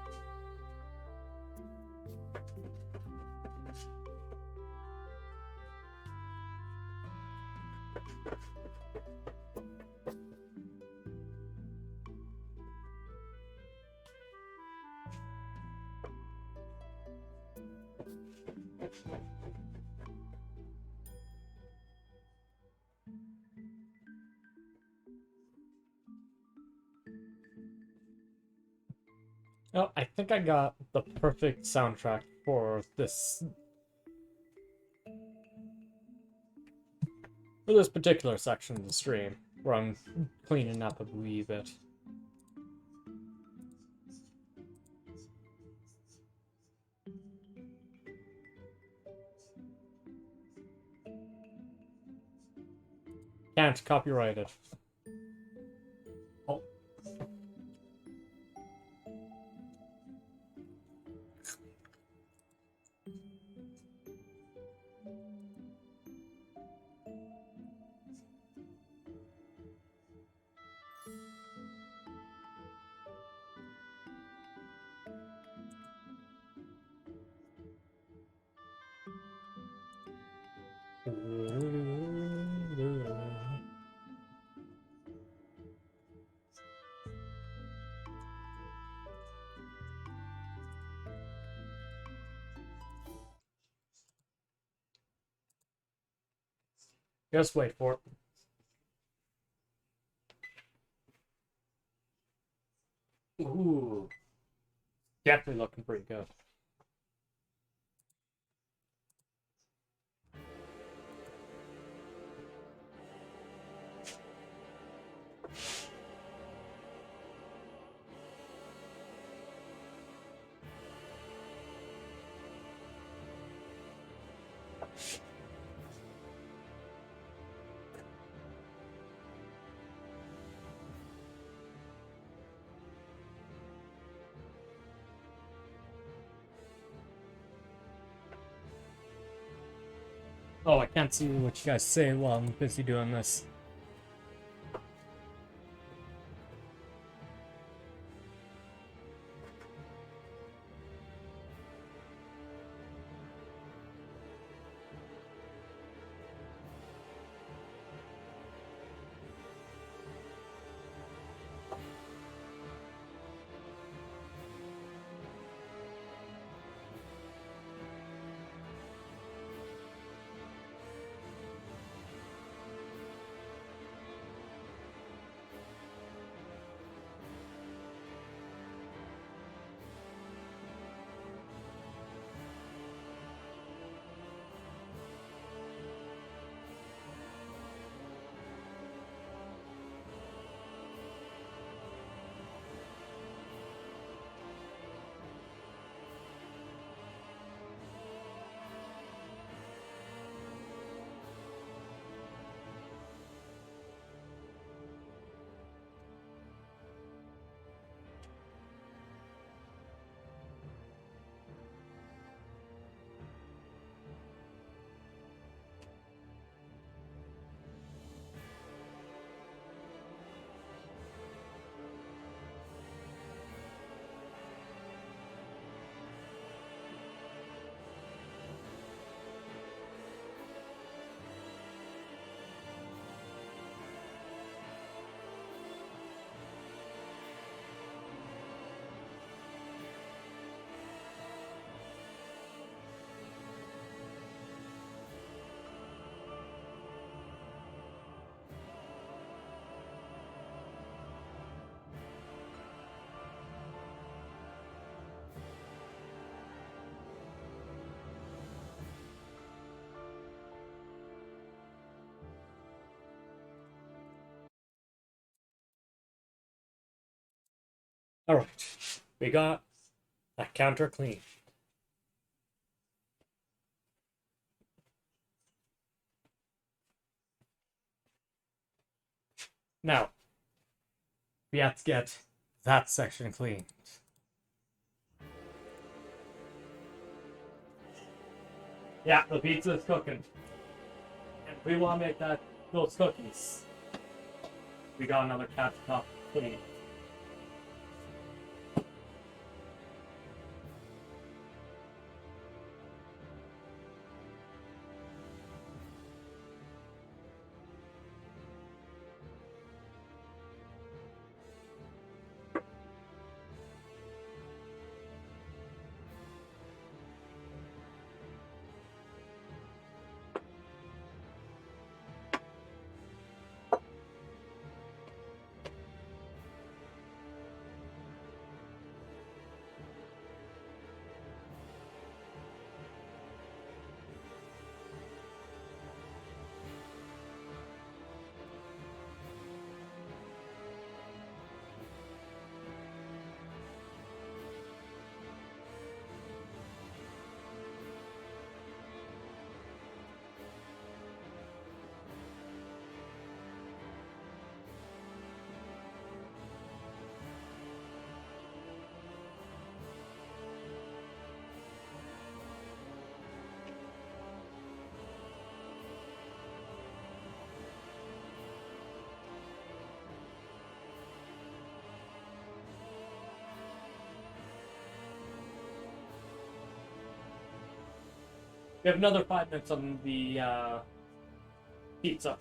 Oh, I think I got the perfect soundtrack for this particular section of the stream, where I'm cleaning up a wee bit. Can't copyright it. Oh. Just wait for it. Ooh. Definitely looking pretty good. Oh, I can't see what you guys say while I'm busy doing this. Alright, we got that counter clean. Now, we have to get that section cleaned. Yeah, the pizza is cooking. And we want to make those cookies. We got another countertop clean. We have another 5 minutes on the pizza.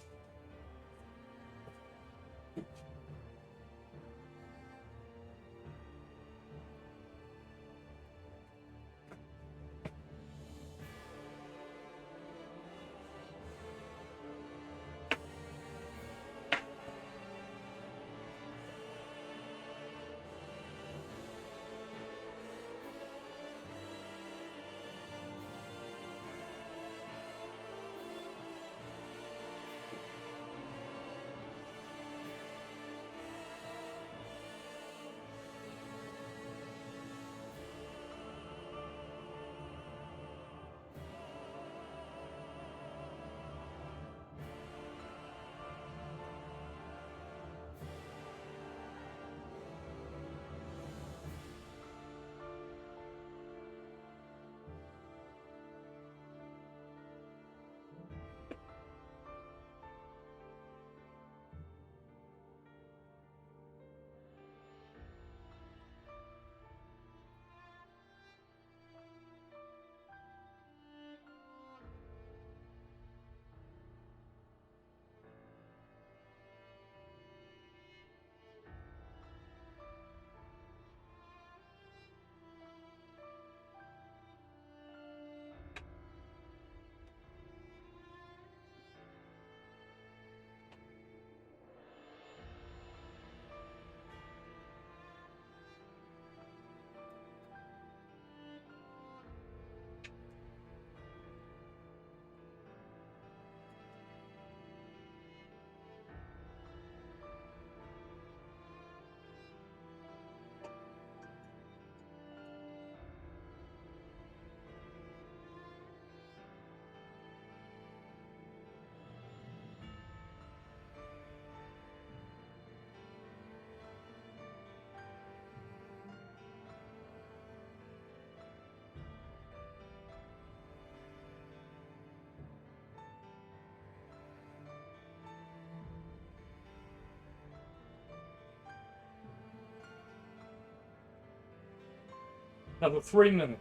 Another 3 minutes.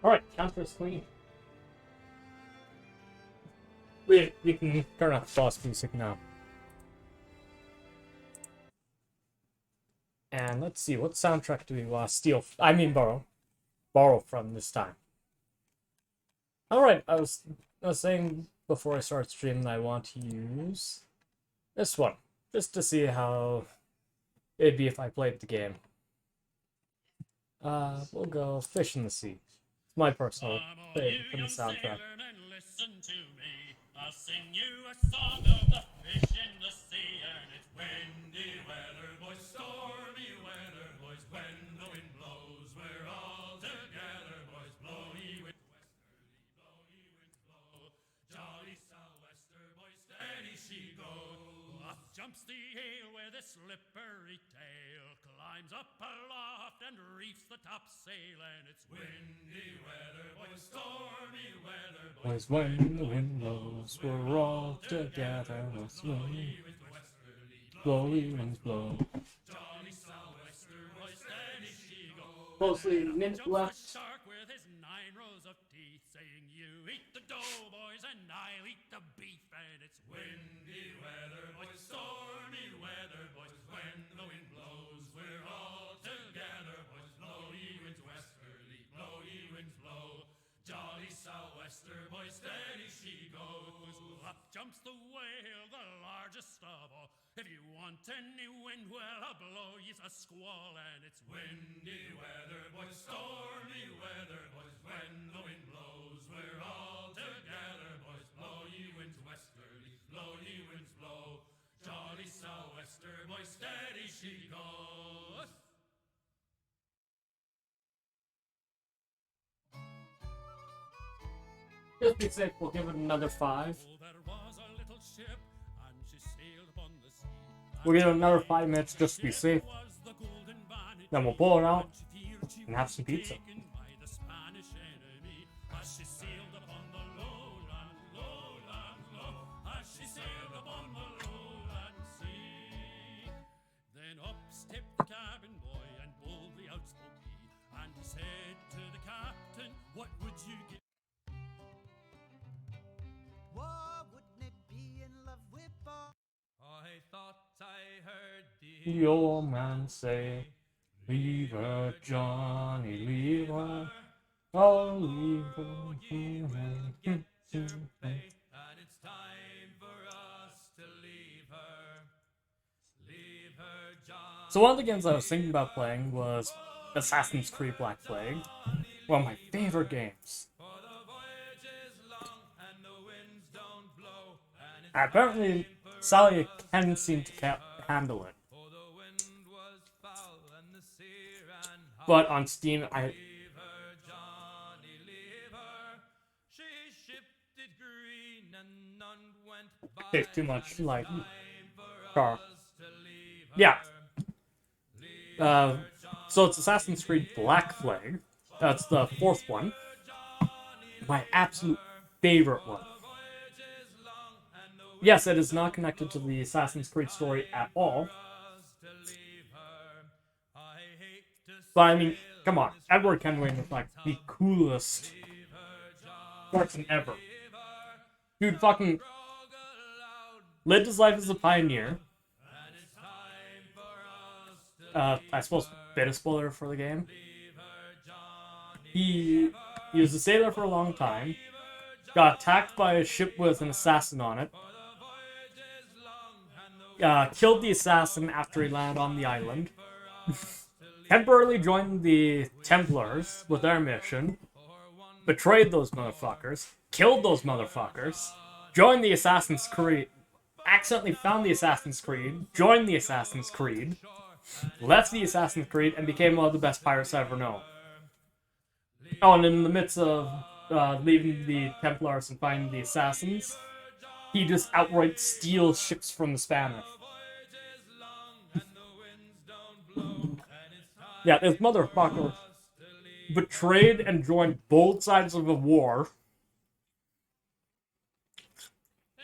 Alright, counter is clean. We can turn off boss music now. And let's see, what soundtrack do we want to steal? I mean borrow from this time. Alright, I was saying before I start streaming I want to use this one, just to see how it'd be if I played the game. We'll go Fish in the Sea. It's my personal favorite from the soundtrack. I'll sing you a song of the fish in the sea, and it's windy weather, boys, stormy weather, boys, when the wind blows, we're all together, boys, blowy winds westerly, blowy winds blow, jolly sou'wester, boys, steady she goes. Up jumps the eel with a slippery tail, climbs up aloft and reefs the topsail, and it's windy weather, boys, stormy weather, Boys, when the wind blows, we're all together. Blowy winds blow. jolly sou'wester, boys, steady she goes. Mostly mint Jumps left. the shark with his 9 rows of teeth, saying, "You eat the dough, boys, and I'll eat the beef." And it's windy weather, boys, stormy weather, boys, when the wind blows, we're all together, boys, blowy winds westerly, blowy winds blow, jolly sou'wester, boys, steady she goes. Up jumps the whale, the largest of all. If you want any wind, well, I'll blow you a squall. And it's windy weather, boys, stormy weather, boys, when the wind blows, we're all together, boys, blow ye winds westerly, blow ye winds blow, jolly sou'wester, boys, steady she goes. Just be safe, we'll give it another 5. Oh, there was a little ship, and she sailed upon the sea. We'll give it another 5 minutes just to be safe. Was the golden vantage Then we'll pull it out and have some pizza. Then up stepped the cabin boy, and boldly out spoke he, and he said to the captain, "What would you give?" What wouldn't it be in love with Bob? I thought I heard the The old man say, "Leave her, Johnny, leave her. Oh, leave her." get your pay, and it's time for us to leave her. Leave her, John. So one of the games I was thinking about playing was Assassin's Creed Black Flag. One of my favorite games. For the voyage is long, and the winds don't blow, and it's Apparently, Sally can't seem to handle it. for the wind was foul, and the sea ran high. But on Steam, I Leave her, Johnny, leave her. She shifted green, and none went by. take too much like Time for car. us to leave her. Yeah. So it's Assassin's Creed Black Flag. That's the fourth one. My absolute favorite one. Yes, it is not connected to the Assassin's Creed story at all. But I mean, come on. Edward Kenway is like the coolest person ever. Dude fucking lived his life as a pioneer. I suppose bit of spoiler for the game. He was a sailor for a long time. Got attacked by a ship with an assassin on it. Killed the assassin after he landed on the island. Temporarily joined the Templars with their mission. Betrayed those motherfuckers. Killed those motherfuckers. Joined the Assassin's Creed. Accidentally found the Assassin's Creed. Joined the Assassin's Creed. Left the Assassin's Creed and became one of the best pirates I've ever known. Oh, and in the midst of leaving the Templars and finding the assassins, he just outright steals ships from the Spanish. Yeah, this motherfucker betrayed and joined both sides of a war,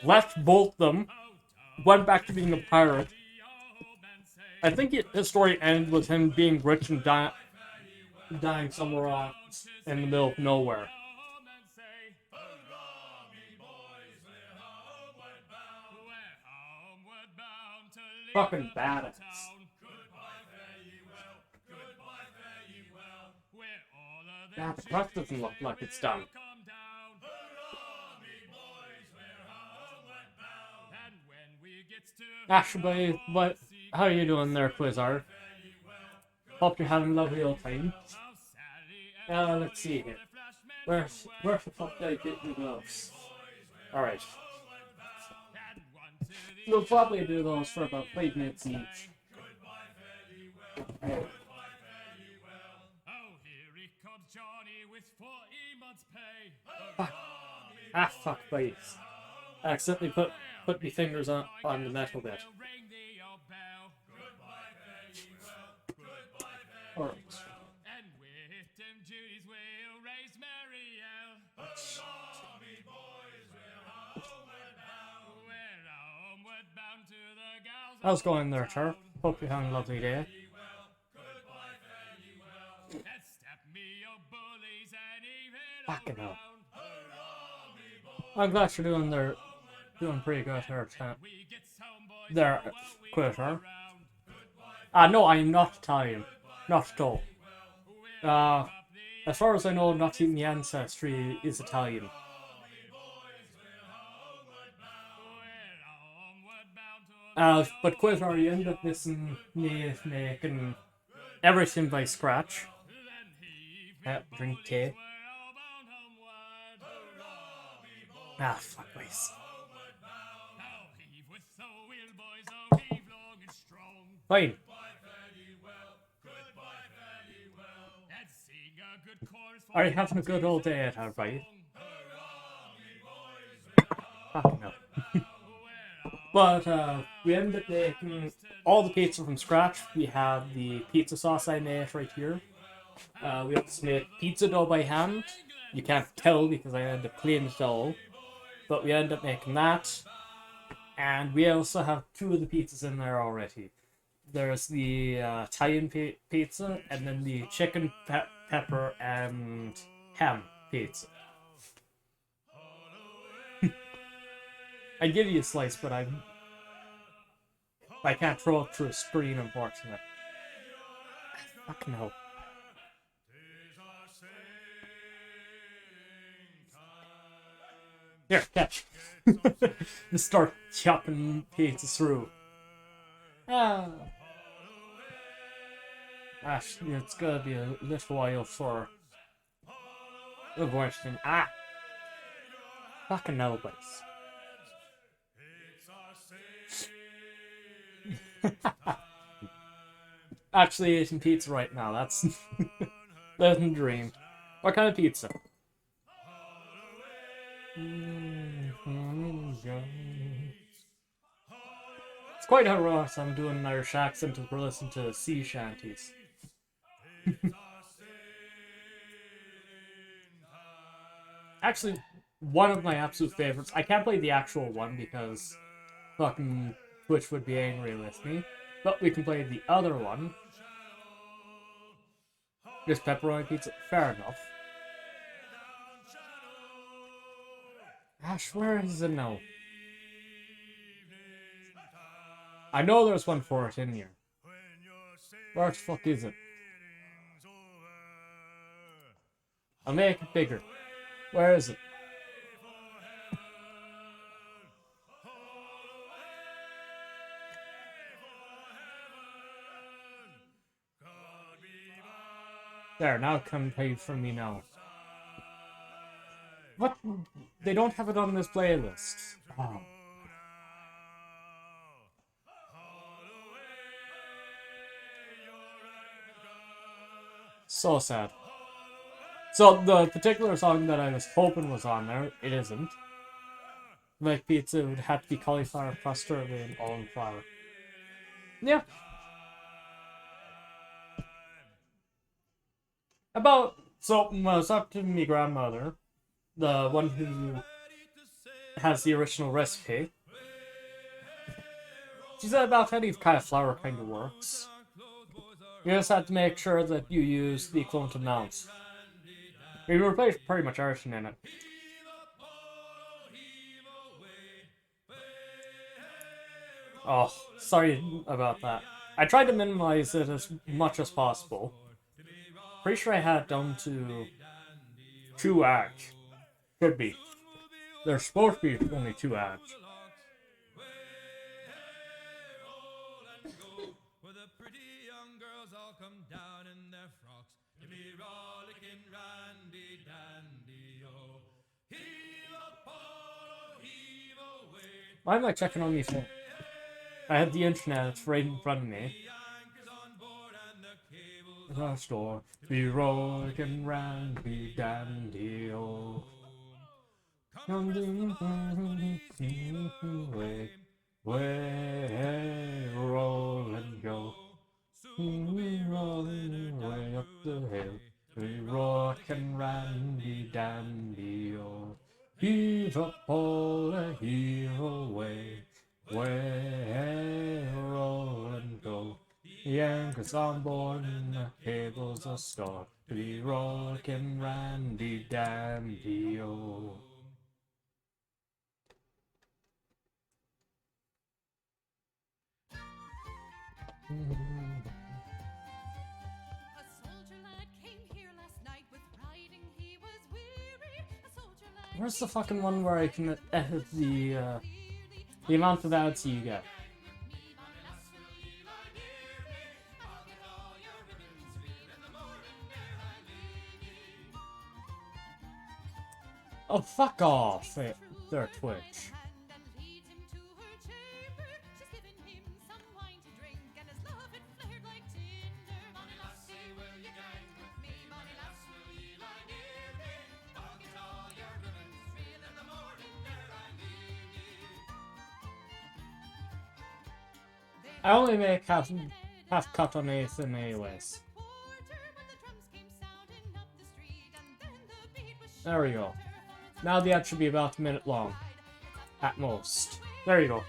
left both them, went back to being a pirate. I think his story ended with him being rich and dying somewhere else in the middle of nowhere. Fucking badass. Yeah, the truck doesn't look like it's done. Actually, how are you doing there, Quizard? Hope you're having a lovely old time. Let's see here. Where the fuck did I get your gloves? Alright. We'll probably do those for about 5 minutes each. Oh, here he comes, Johnny, with 40 months' pay. Fuck. Fuck, please. I accidentally put my fingers on the metal bit. Ring the old bell. Alright. And with them duties we'll raise Mariel. We're homeward bound to the gals. How's it going there, sir? Hope you're having a lovely day. Fucking hell. I'm glad you're doing pretty good there, Quitter. No, I am not Italian. Not at all. As far as I know, not even the ancestry is Italian. But Quitter, you ended up missing me making everything by scratch. Drink tea. Fuck please. Fine. Are you having a good old day at our right? Fucking hell. But we ended up making all the pizza from scratch. We had the pizza sauce I made right here. We also made pizza dough by hand. You can't tell because I ended up cleaning it all. But we ended up making that. And we also have two of the pizzas in there already. There's the Italian pizza and then the chicken, pepper, and ham pizza. I'd give you a slice, but I can't throw it through a screen, unfortunately. Fucking hell. Here, catch. Just start chopping pizzas through. Actually, it's gonna be a little while for the voice thing. Fucking hell, boys. Actually eating pizza right now. That's living the dream. What kind of pizza? It's quite ironic I'm doing an Irish accent as we're listening to sea shanties. Actually, one of my absolute favorites. I can't play the actual one because fucking Twitch would be angry with me. But we can play the other one. Just pepperoni pizza. Fair enough. Ash, where is it now? I know there's one for it in here. Where the fuck is it? I'll make it bigger. Where is it? There, now it can play for me now. What? They don't have it on this playlist. Oh. So sad. So the particular song that I was hoping was on there, it isn't. Like pizza, it would have to be cauliflower custard and almond flour. Yeah. So I was talking to my grandmother, the one who has the original recipe. She said about how cauliflower kind of works. You just have to make sure that you use the equivalent amounts. You replace pretty much everything in it. Oh, sorry about that. I tried to minimize it as much as possible. Pretty sure I had it down to 2 acts. Could be. There's supposed to be only 2 acts. Why am I checking on my phone? I have the internet, it's right in front of me. The store, be rockin' round, be dandy, oh. Way roll and go. We rollin' way up the hill. We rockin' randy dandy, oh. Heave up all a heave away. Way roll and go. The anchor's on board and the cable's a start. Be rockin' randy dandy, oh. Where's the fucking one where I can edit the amount of ads you get? Oh, fuck off, they're Twitch. I only make half cut on anything anyways. There we go. Now the ad should be about a minute long. At most. There you go.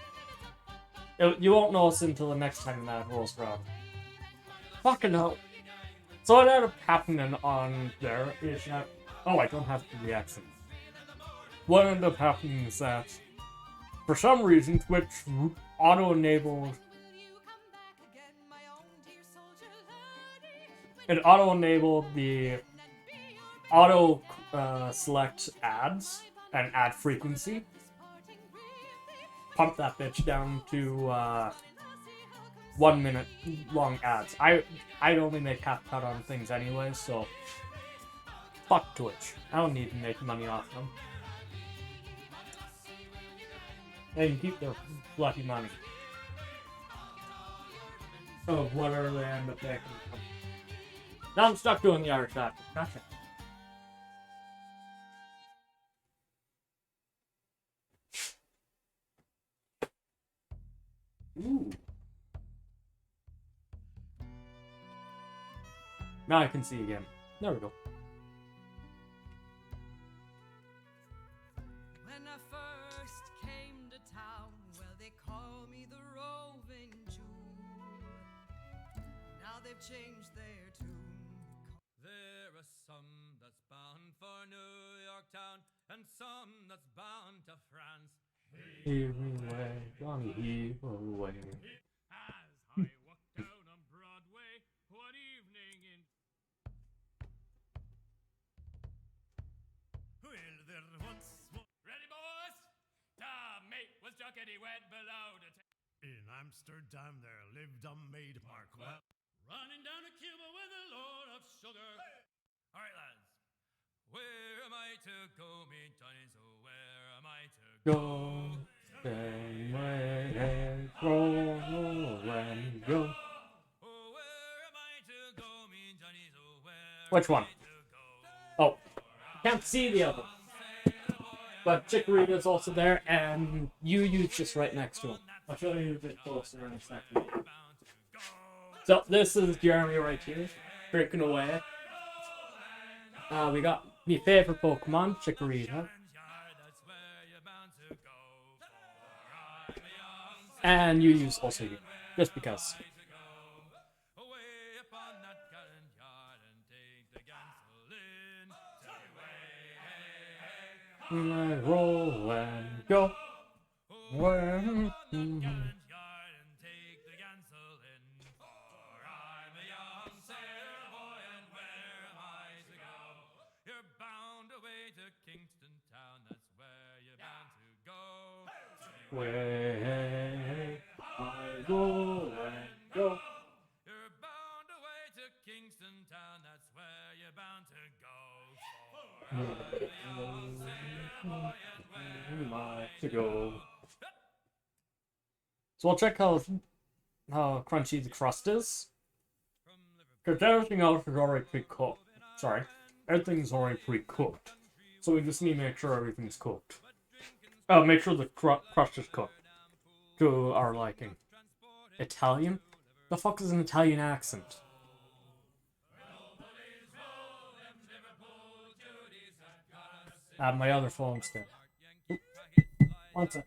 You won't notice until the next time that rolls around. Fucking hell. So what ended up happening on there is that... Oh, I don't have the accent. What ended up happening is that, for some reason, Twitch auto-enabled... It auto-enabled the select ads and ad frequency. Pump that bitch down to 1 minute long ads. I'd only make half cut on things anyway, so fuck Twitch. I don't need to make money off them. They can keep their bloody money. Oh, whatever they end up making. Now I'm stuck doing the Irish accent. Gotcha. Ooh. Now I can see again. There we go. When I first came to town, well, they call me the roving Jew. Now they've changed their tune. There are some that's bound for New York town, and some that's bound to France. Heave away, Johnny, heave away. As I walked down on Broadway one evening in... Well, there once was... Ready, boys? The mate was junkety wet below the... In Amsterdam there lived a maid Markwell, running down to Cuba with a load of sugar. All right, lads. Where am I to go, me Johnnies? Oh, where am I to Go, same way, roll and go. Oh, where am I to go, me Johnnies? Oh, where Which one? am I to go? Oh, can't see the other. But Chikorita's also there, and Yu's just right next to him. I'll show you a bit closer in a second. So this is Jeremy right here, drinking away. We got my favorite Pokemon, Chikorita. And Yu's also here, just because. I roll and go. Where? Where I roll and go. You're bound away to Kingston town, that's where you're bound to go. To go. So we'll check how crunchy the crust is. Because everything else is already pre-cooked. Sorry, everything's already pre-cooked. So we just need to make sure everything's cooked. Make sure the crust is cooked to our liking. Italian? The fuck is an Italian accent? My other phone's there. Oop. 1 second.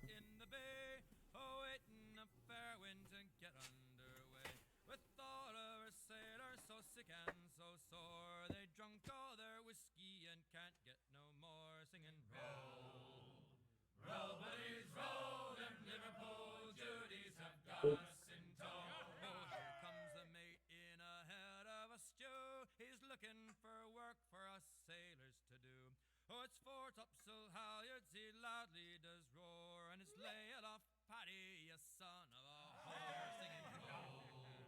It's four topsail halyards, he loudly does roar, and it's lay aloft, Paddy, you son of a whore, singing.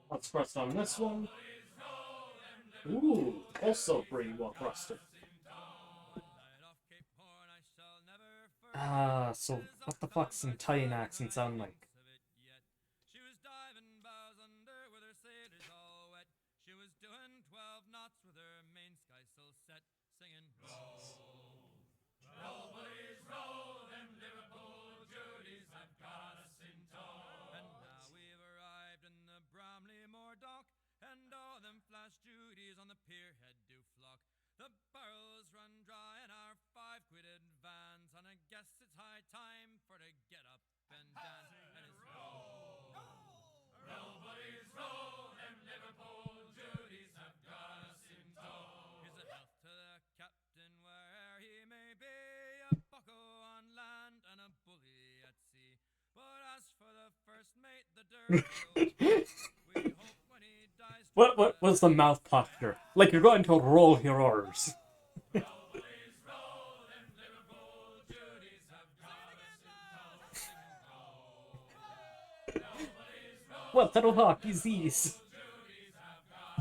Let's press on this one. Ooh, also pretty well crusted. So what the fuck's an Italian accent sound like? She was diving bows under with her sailors all wet. She was doing 12 knots with her main skysail set, singing. Roll, buddies, roll, them Liverpool Judies have got us in tow. And now we've arrived in to get up and dance, and it's roll. Roll, buddies, roll, them Liverpool duties have got us in tow. Here's a health to the captain where he may be, a bucko on land and a bully at sea. But as for the first mate, the dirty we hope when he dies. What was the mouth posture? Like you're going to roll your R's. What the fuck is this?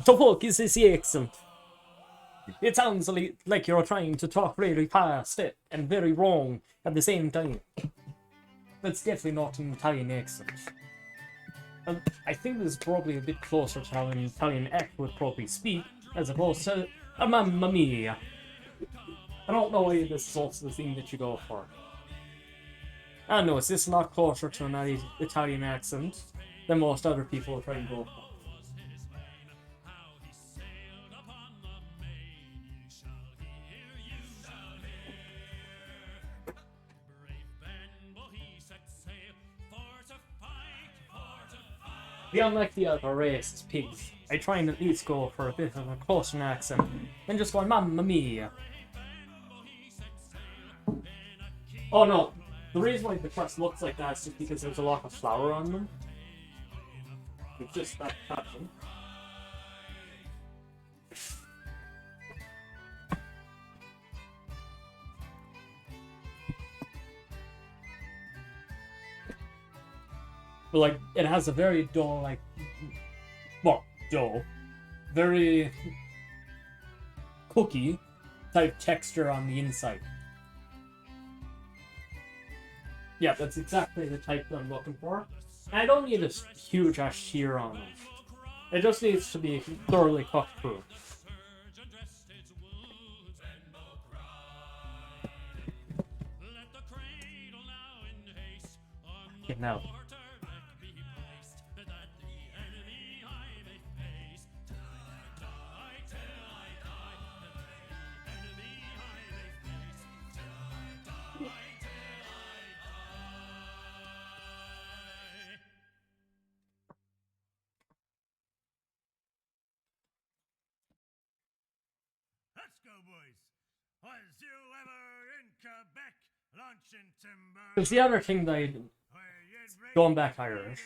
The fuck is this accent? It sounds like you're trying to talk really fast and very wrong at the same time. That's definitely not an Italian accent. I think this is probably a bit closer to how an Italian act would probably speak, as opposed to a mamma mia. I don't know why this is also the thing that you go for. I don't know, is this not closer to an Italian accent than most other people try and go for? Unlike the other racist pigs, I try and at least go for a bit of a closer accent than just going mamma mia. Oh no, the reason why the crust looks like that is just because there's a lot of flour on them. It's just that caption. But like, it has a very dull, like, well, dull, very cookie type texture on the inside. Yeah, that's exactly the type that I'm looking for. And I don't need a huge ass shear on it. It just needs to be thoroughly cooked through. Okay, now. Let's go, boys. Was you ever in Quebec launching timber? Because the other thing that I, going back Irish,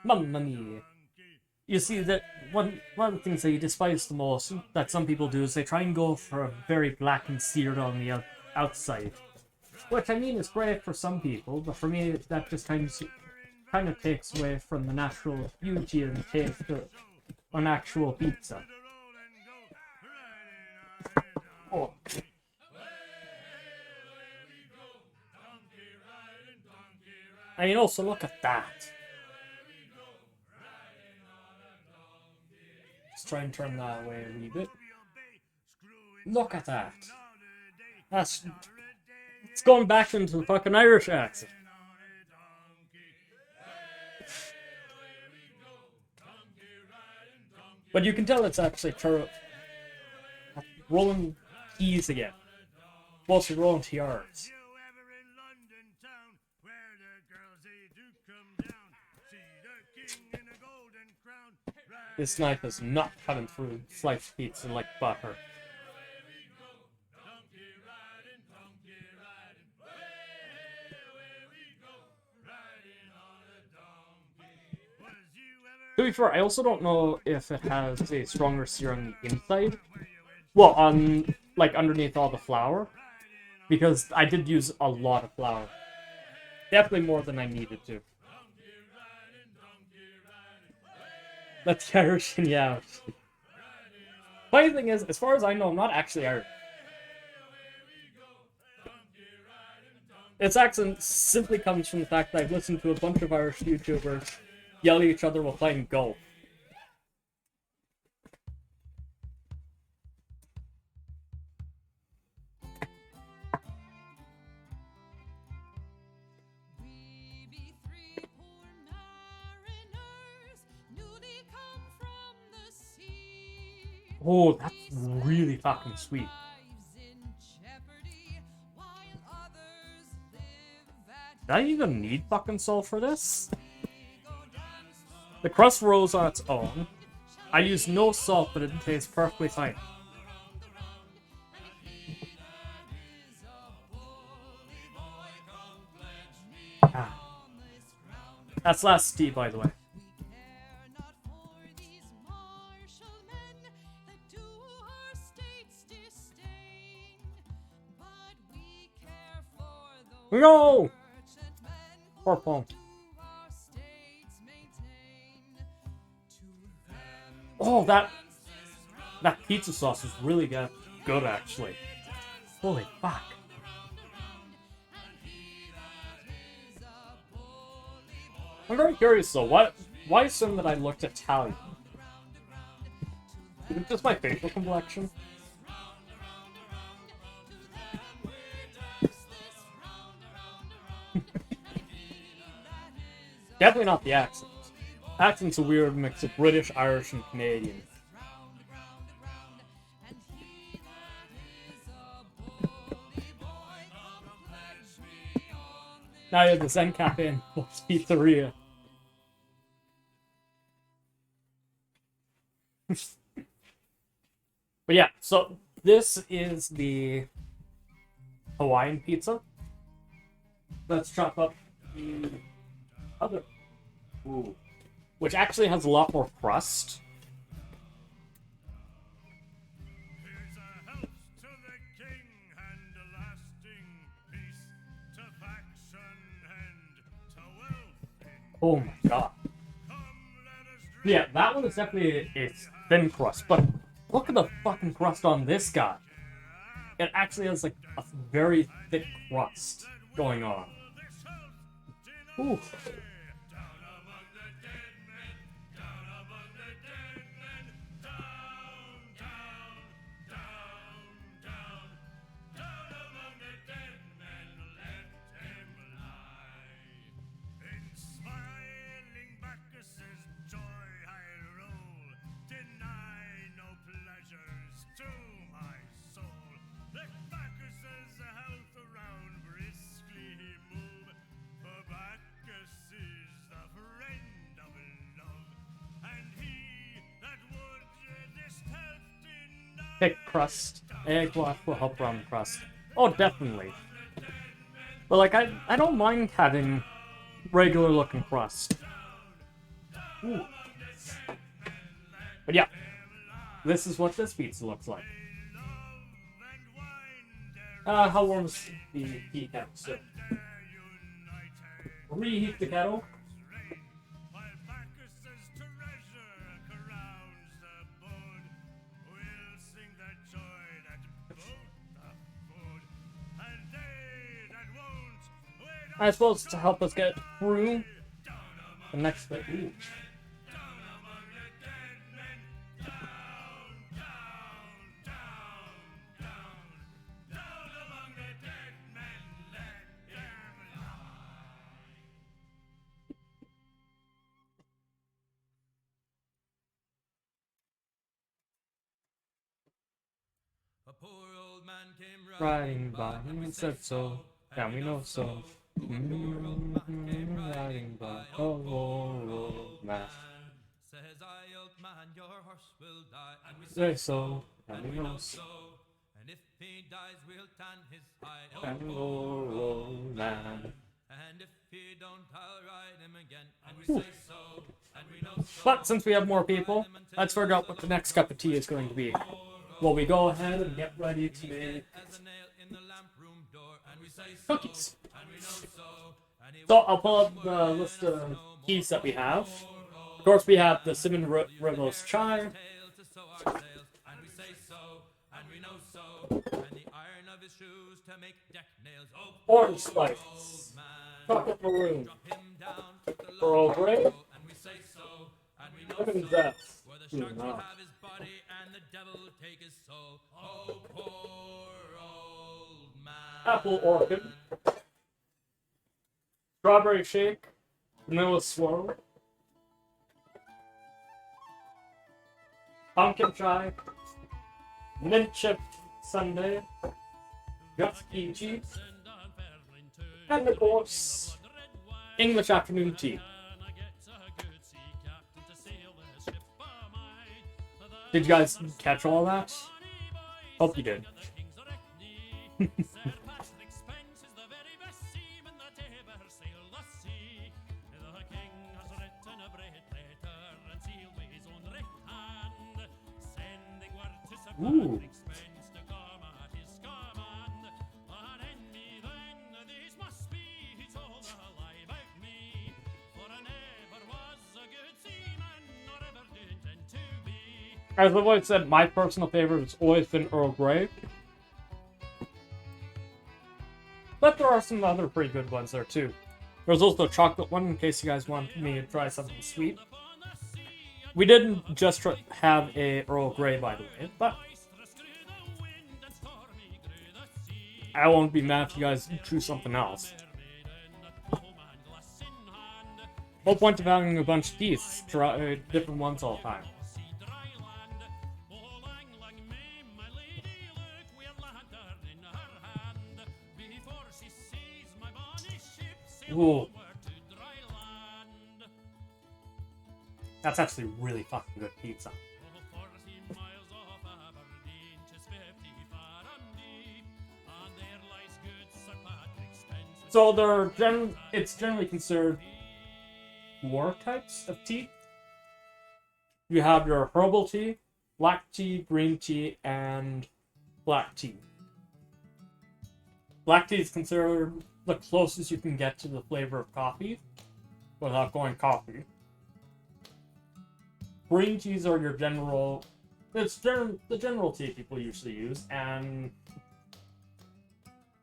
mamma mia. You see that one of the things that you despise the most that some people do is they try and go for a very black and seared on the outside. Which I mean is great for some people, but for me that just kind of takes away from the natural beauty and taste of an actual pizza. Oh. I mean, also look at that. Let's try and turn that away a wee bit. Look at that. It's going back into the fucking Irish accent. But you can tell it's actually rolling keys again. Mostly rolling TRs. This knife is not cutting through sliced pizza like butter. To be fair, I also don't know if it has a stronger sear on the inside. Well, on, like, underneath all the flour. Because I did use a lot of flour. Definitely more than I needed to. Let the Irish in you out. Funny thing is, as far as I know, I'm not actually Irish. Its accent simply comes from the fact that I've listened to a bunch of Irish YouTubers yell at each other while playing golf. We be three poor mariners, newly come from the sea. Oh, that's really fucking sweet. Lives in jeopardy, while others live Did I even need fucking salt for this? The crust rose on its own. I used no salt, but it tastes perfectly fine. Ah. That's last tea, by the way. No! Poor Paul. Oh, that pizza sauce is really good, actually. Holy fuck. I'm very curious though, why assume that I looked Italian? Is it just my facial complexion? Definitely not the accent. Accent's a weird mix of British, Irish, and Canadian. Now you have the Zen Cafe and Pizzeria. But yeah, so this is the Hawaiian pizza. Let's chop up the other. Ooh. Which actually has a lot more crust. Here's a health to the king and a lasting peace to faction and to wealth. Oh my god. Yeah, that one is definitely a thin crust, but look at the fucking crust on this guy. It actually has like a very thick crust going on. Ooh. Thick crust. Egg wash will help around the crust. Oh, definitely. But like, I don't mind having regular looking crust. Ooh. But yeah, this is what this pizza looks like. How warm is the heat kettle still? Reheat the kettle. I suppose to help us get through the next bit. Ooh. A poor old man came Riding by and said so. Yeah, we know so. Riding by a old man. Says I, old man, your horse will die. And we Say so, and we know so. And if he dies, we'll tan his hide. And old man. And if he don't, I'll ride him again. And we say so, and we know so. But since we have more people, let's figure out what the next cup of tea is going to be. Well, we go ahead and get ready to make cookies. So I'll pull up the list of teas that we have. Of course, we have the cinnamon rose chai. Orange spice. Chocolate maroon. Earl Grey. Lemon zest. No. Apple orchid. Strawberry shake. Vanilla swirl. Pumpkin chai. Mint chip sundae. Guts peachy. And of course, English afternoon tea. Did you guys catch all that? Hope you did. Ooh. As I've always said, my personal favorite has always been Earl Grey. But there are some other pretty good ones there too. There's also a chocolate one in case you guys want me to try something sweet. We didn't just have a Earl Grey, by the way, but I won't be mad if you guys choose something else. Whole point of having a bunch of teas, try different ones all the time. Ooh. That's actually really fucking good pizza. So it's generally considered 4 types of tea. You have your herbal tea, black tea, green tea, and black tea. Black tea is considered the closest you can get to the flavor of coffee without going coffee. Green teas are your general... the general tea people usually use, and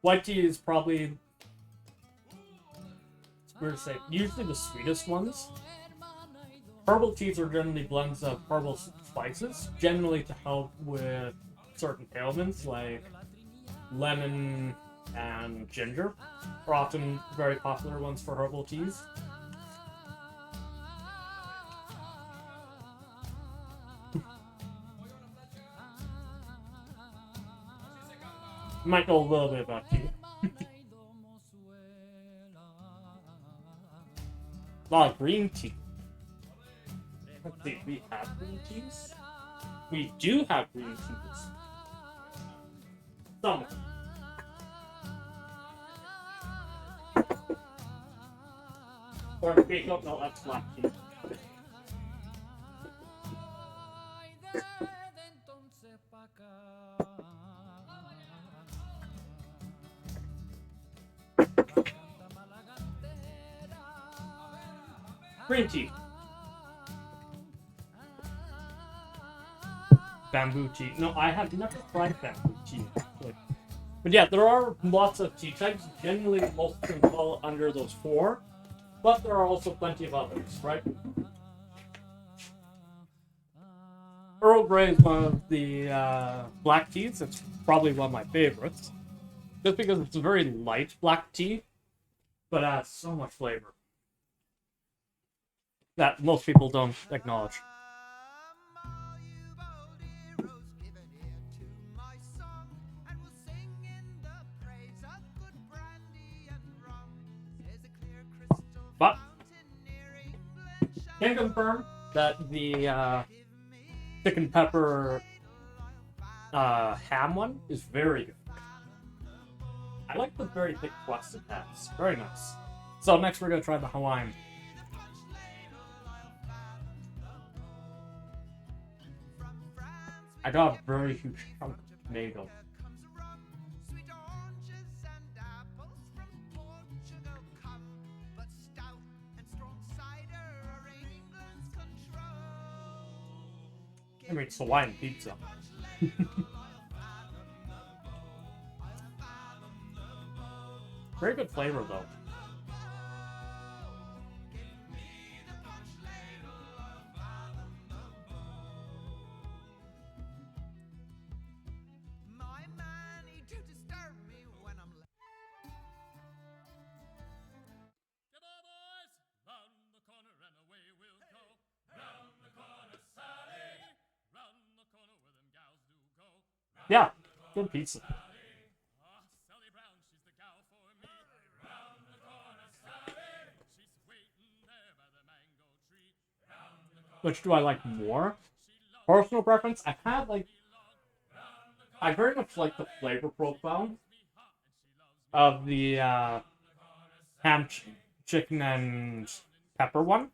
white tea is probably... it's weird to say, usually the sweetest ones. Herbal teas are generally blends of herbal spices, generally to help with certain ailments like lemon and ginger are often very popular ones for herbal teas. You might know a little bit about tea. A lot of green tea. Let's see, we have green teas? We do have green teas. Some. Or wait, no, that's black tea. Green tea. Bamboo tea. No, I have never tried bamboo tea, actually. But yeah, there are lots of tea types. Generally, most of them fall under those 4. But there are also plenty of others, right? Earl Grey is one of the black teas. It's probably one of my favorites. Just because it's a very light black tea, but has so much flavor that most people don't acknowledge. But can confirm that the chicken pepper ham one is very good. I like the very thick crust it has. Very nice. So next we're gonna try the Hawaiian. I got a very huge chunk of tomato. I mean, it's Hawaiian pizza. Very good flavor, though. Yeah, good pizza. which do I like more? Personal preference, I very much like the flavor profile of the ham, chicken, and pepper one.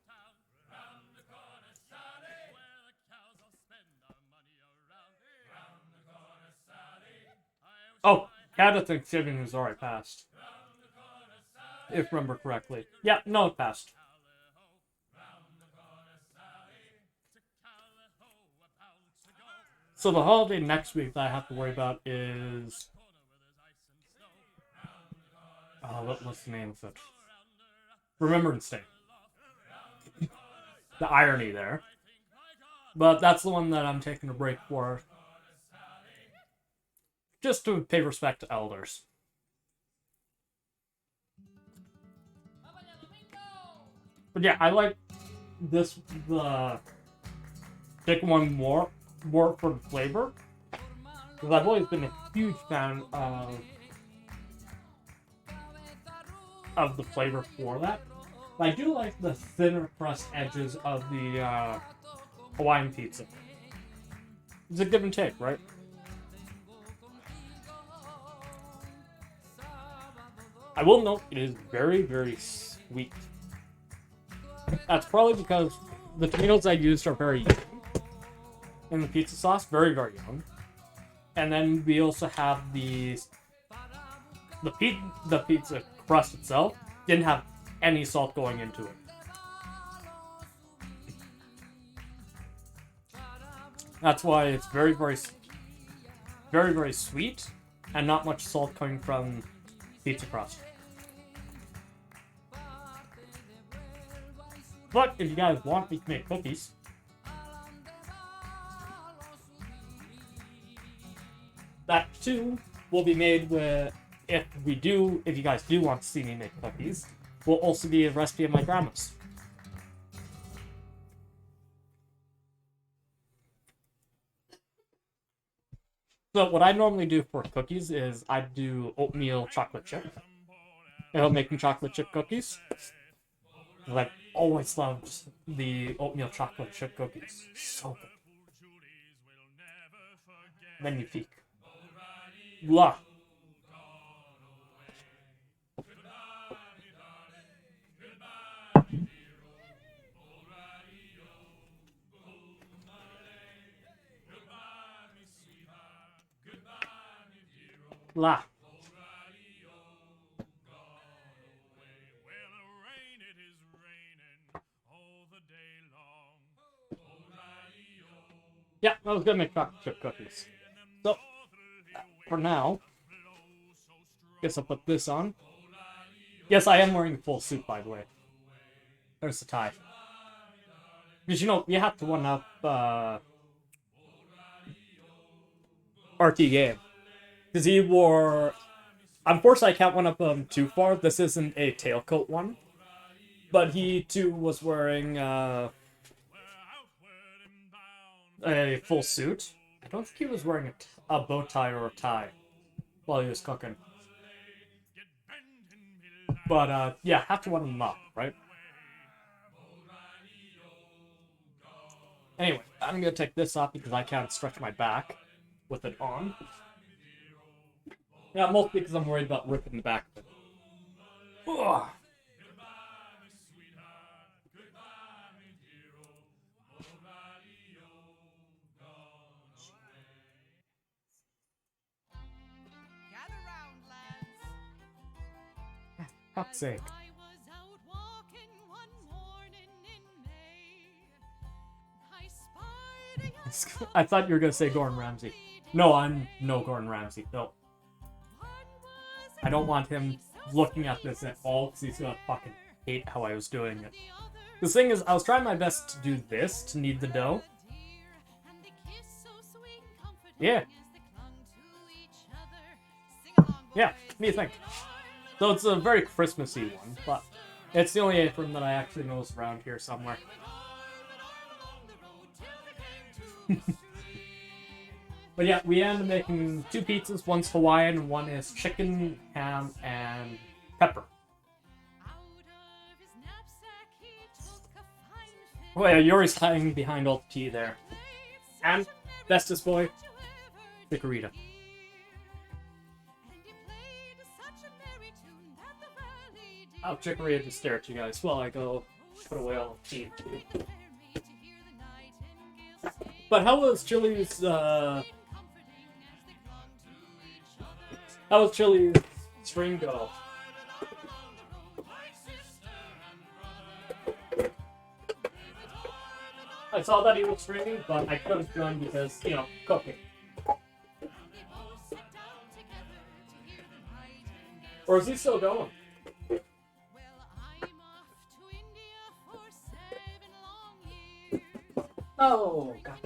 Oh, Canada Thanksgiving was already passed. If I remember correctly. Yeah, no, it passed. So the holiday next week that I have to worry about is... Oh, what's the name of it? Remembrance Day. The irony there. But that's the one that I'm taking a break for. Just to pay respect to elders. But yeah, I like the chicken one more for the flavor. Because I've always been a huge fan of the flavor for that. But I do like the thinner crust edges of the Hawaiian pizza. It's a give and take, right? I will note it is very, very sweet. That's probably because the tomatoes I used are very young in the pizza sauce, very, very young. And then we also have the pizza crust itself didn't have any salt going into it. That's why it's very, very, very, very sweet and not much salt coming from pizza crust. But if you guys want me to make cookies, that too will be made with, if you guys do want to see me make cookies, will also be a recipe of my grandma's. So what I normally do for cookies is I do oatmeal chocolate chip. And I'm making chocolate chip cookies. I've always loved the oatmeal chocolate chip cookies. So good. Magnifique. Blah. Blah. Yeah, I was gonna make chocolate chip cookies. So, for now, guess I'll put this on. Yes, I am wearing a full suit, by the way. There's the tie. Because, you have to one-up, RT Game. Because he wore... Unfortunately, I can't one-up him too far. This isn't a tailcoat one. But he, too, was wearing, a full suit. I don't think he was wearing a bow tie or a tie while he was cooking. But, yeah, have to one them up, right? Anyway, I'm gonna take this off because I can't stretch my back with it on. Yeah, mostly because I'm worried about ripping the back of it. Ugh. Fuck's sake. I was out walking one morning in May. I spied a young I thought you were gonna say Gordon Ramsay. No, I'm no Gordon Ramsay. No. I don't want him looking at this at all because he's gonna fucking hate how I was doing it. The thing is, I was trying my best to do this to knead the dough. Yeah. Yeah, what do you think? So it's a very Christmassy one, but it's the only apron that I actually know is around here somewhere. But yeah, we end up making 2 pizzas. One's Hawaiian, and one is chicken, ham, and pepper. Oh yeah, Yuri's hiding behind Alt T there. And bestest boy, Chikorita. I'll Chikorita just stare at you guys while I go put away all the tea. But how was Chili's stream go? I saw that he was streaming, but I couldn't join because, you know, cooking. Or is he still going? Oh, God.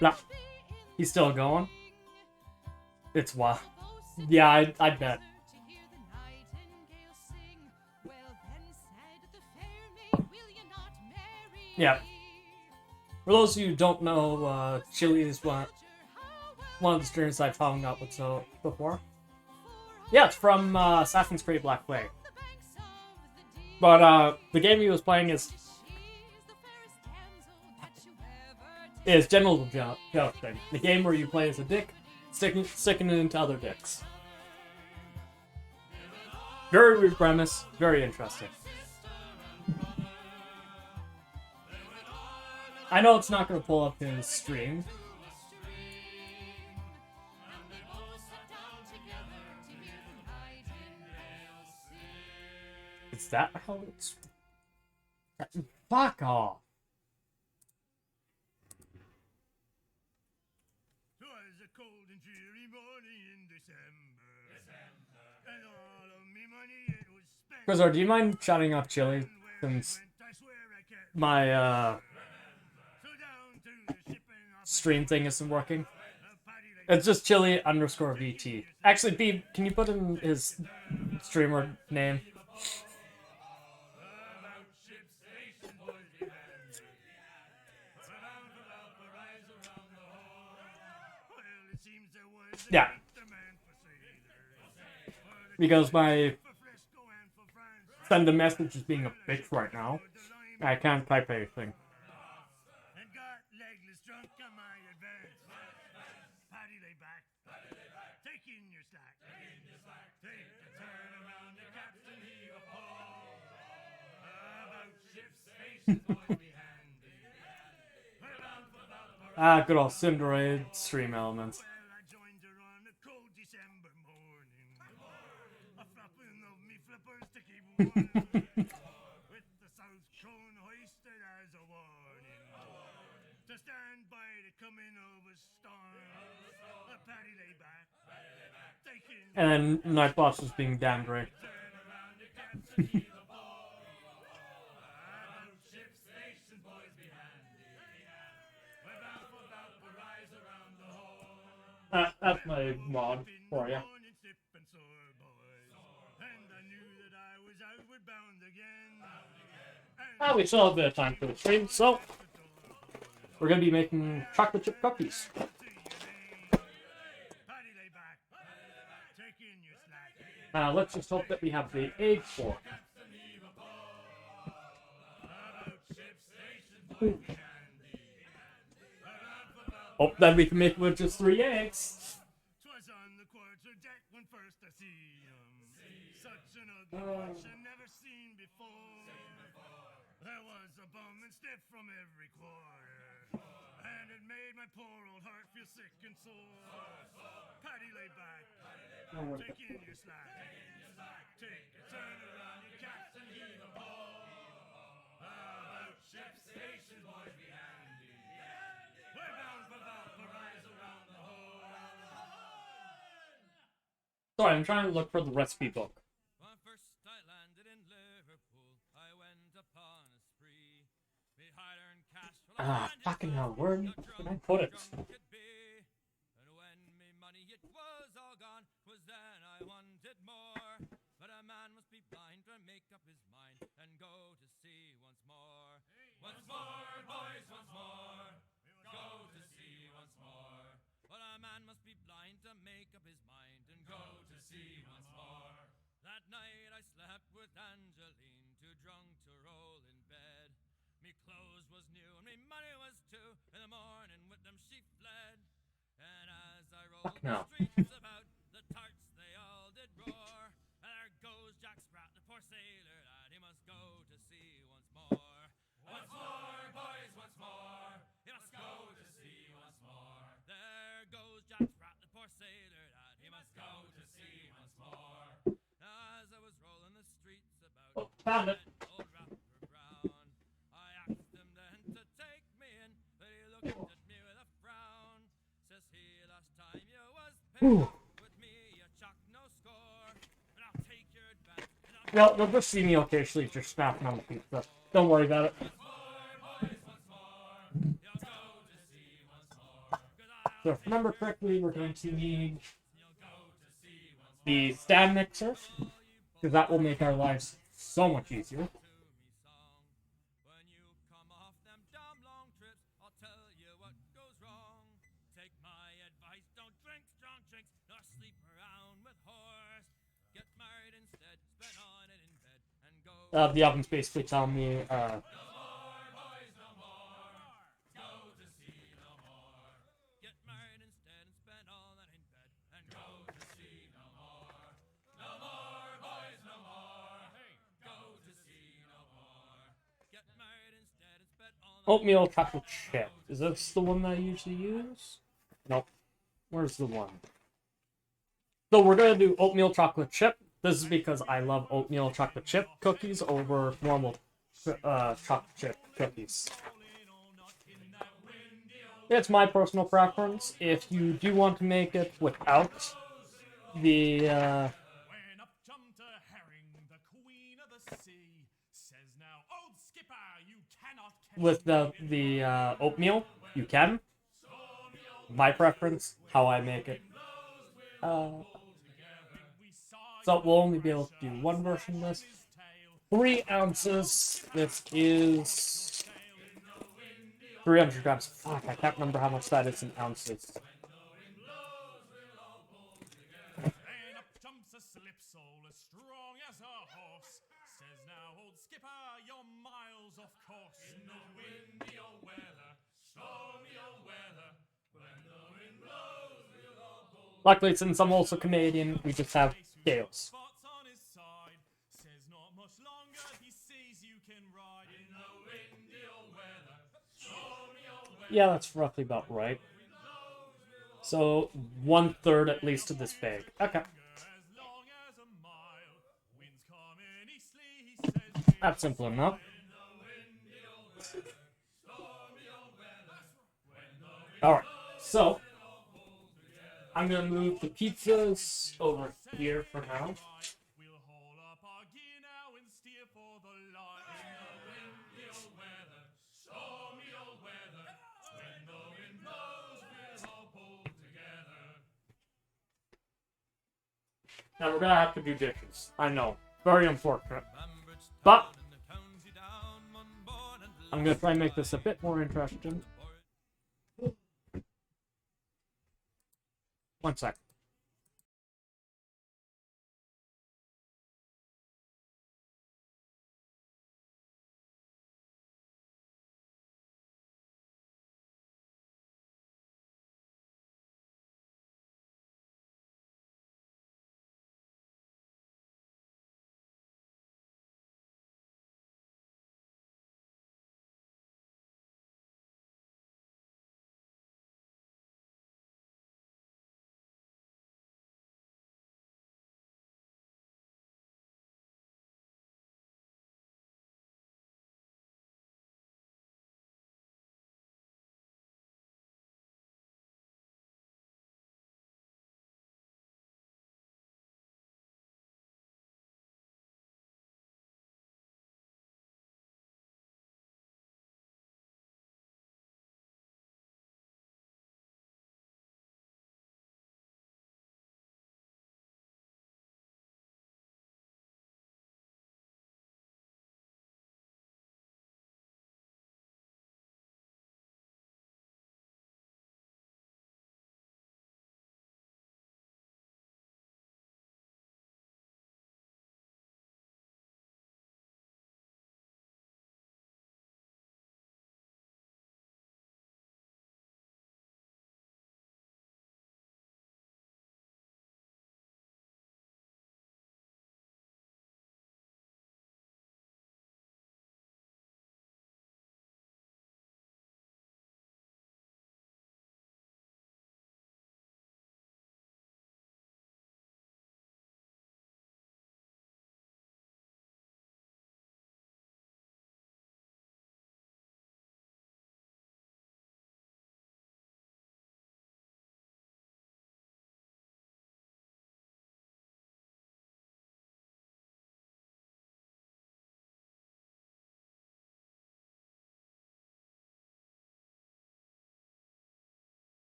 Nah, he's still going? It's wild. Yeah, I bet. Yeah. For those of you who don't know, Chili is one of the streamers I've hung out with before. Yeah, it's from Assassin's Creed Black Flag. But the game he was playing is General Jousting, the game where you play as a dick, sticking it into other dicks. Very weird premise, very interesting. I know it's not going to pull up his stream. Is that how it's... Fuck off. Twas a cold and dreary morning in December. And all of me money it was spent. Grizor, do you mind shutting up Chili? Since my stream thing isn't working. It's just Chili_VT. Actually, B, can you put in his streamer name? Yeah. Because my send a message is being a bitch right now. I can't type anything. Good old Cinderaid stream elements. With the south cone hoisted as a warning to stand by the coming of a storm. A paddy lay back, taking And then Nightboss is being damn great. That's my mod for you. We still have a bit of time for the stream, so we're gonna be making chocolate chip cookies. Let's just hope that we have the egg fork. Hope that we can make it with just 3 eggs. Twas on the quarter deck when first I see such an ugly watch I never seen before. There was a bum and stiff from every quarter, and it made my poor old heart feel sick and sore. Paddy lay back, take in your slack, take a turn around your cats and heave a ball. About ship station, boys, be handy. We're bound for Valparaiso around the whole. Sorry, I'm trying to look for the recipe book. When first I landed in Liverpool, I went upon a spree. Me hard-earned cash full of Fucking hell, where did I put it? And when me money it was all gone, 'twas then I wanted more. But a man must be blind to make up his mind and go to sea once more. Once more, boys, once more. Go to sea once more. But a man must be blind to make up his mind and go to sea money was two. In the morning with them she fled. And as I rolled Fuck no. the streets about, the tarts they all did roar. And there goes Jack Sprat, the poor sailor lad, he must go to sea once more. Once more, boys, once more, he must go to sea once more. There goes Jack Sprat, the poor sailor lad, he must go to sea once more. As I was rolling the streets about, Oh, found it. old Rapper Brown, I asked him then to take me in, but he looked at me with a frown. Says he, last time you was paid with me, you chuck no score, and I'll take your advance. Well, they'll just see me occasionally just snapping on the pizza. Don't worry about it. So if I remember correctly, we're going to need the stand mixer, because that will make our lives so much easier. When you come off them damn long trips, I'll tell you what goes wrong. Take my advice, don't drink strong drinks, nor sleep around with horse. Get married instead, spend on it in bed, and go. The oven's basically telling me, Get married instead and spend all that in bed, and go to sea no more. No more, boys, no more. Hey, go to sea no more. Get married instead and spend all that. oatmeal chocolate chip. Is this the one that I usually use? Nope. Where's the one? So we're going to do oatmeal chocolate chip. This is because I love oatmeal chocolate chip cookies over normal chocolate chip cookies. It's my personal preference. If you do want to make it without the When up jumped a herring, the queen of the sea, says now, old skipper, you cannot catch with the oatmeal, you can. My preference, how I make it. So we'll only be able to do one version of this. 3 ounces. This is 300 grams. Fuck, I can't remember how much that is in ounces. And up jumps a slipsole as strong as a horse. Says now, old skipper, you're miles off course. In the windy old weather, stormy old weather, when the wind blows, we'll all pull. Luckily, since I'm also Canadian, we just have scales. Spots on his side, says not much longer, he sees you can ride. In the windy old weather, stormy old weather. Yeah, that's roughly about right. So 1/3 at least of this bag. Okay, As long as a mile, winds coming eastly, he says. that's simple enough. Alright, so I'm gonna move the pizzas over here for now. We'll haul up our gear now and steer for the line. In the windy old weather, stormy old weather, when the wind blows, we'll all pull together. Now we're gonna have to do dishes. I know, very unfortunate. But I'm gonna try and make this a bit more interesting. One sec.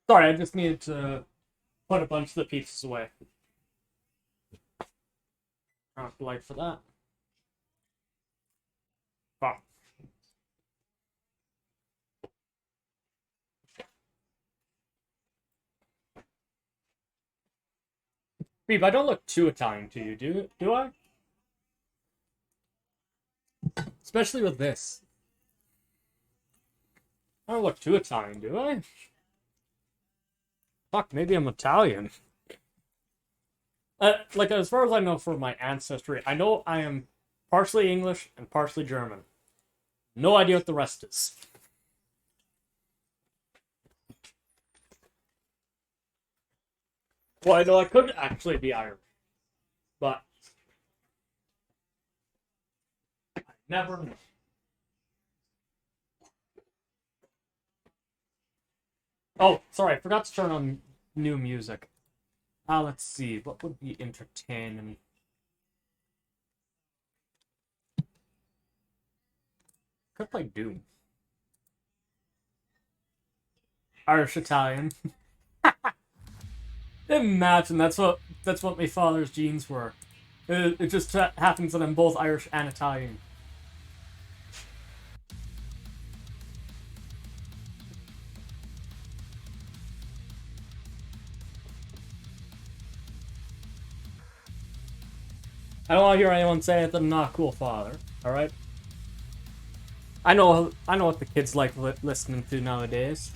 Sorry, I just needed to put a bunch of the pieces away. Not the light for that. Oh. Beep, I don't look too Italian to you, do I? Especially with this. I don't look too Italian, do I? Fuck, maybe I'm Italian. Like, as far as I know from my ancestry, I know I am partially English and partially German. No idea what the rest is. Well, I know I could actually be Irish, but I never know. Oh, sorry, I forgot to turn on new music. Let's see, what would be entertaining? Could play Doom. Irish Italian. Imagine that's what my father's genes were. It just happens that I'm both Irish and Italian. I don't want to hear anyone say that I'm not a cool father. All right. I know what the kids like listening to nowadays.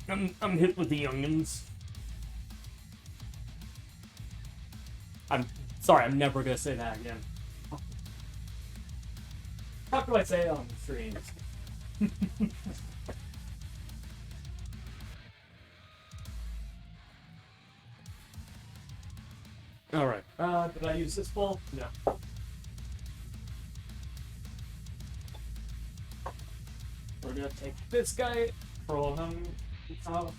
I'm hit with the youngins. I'm sorry, I'm never gonna say that again. How do I say it on the streams? Alright. Did I use this bowl? No. We're gonna take this guy, throw him out.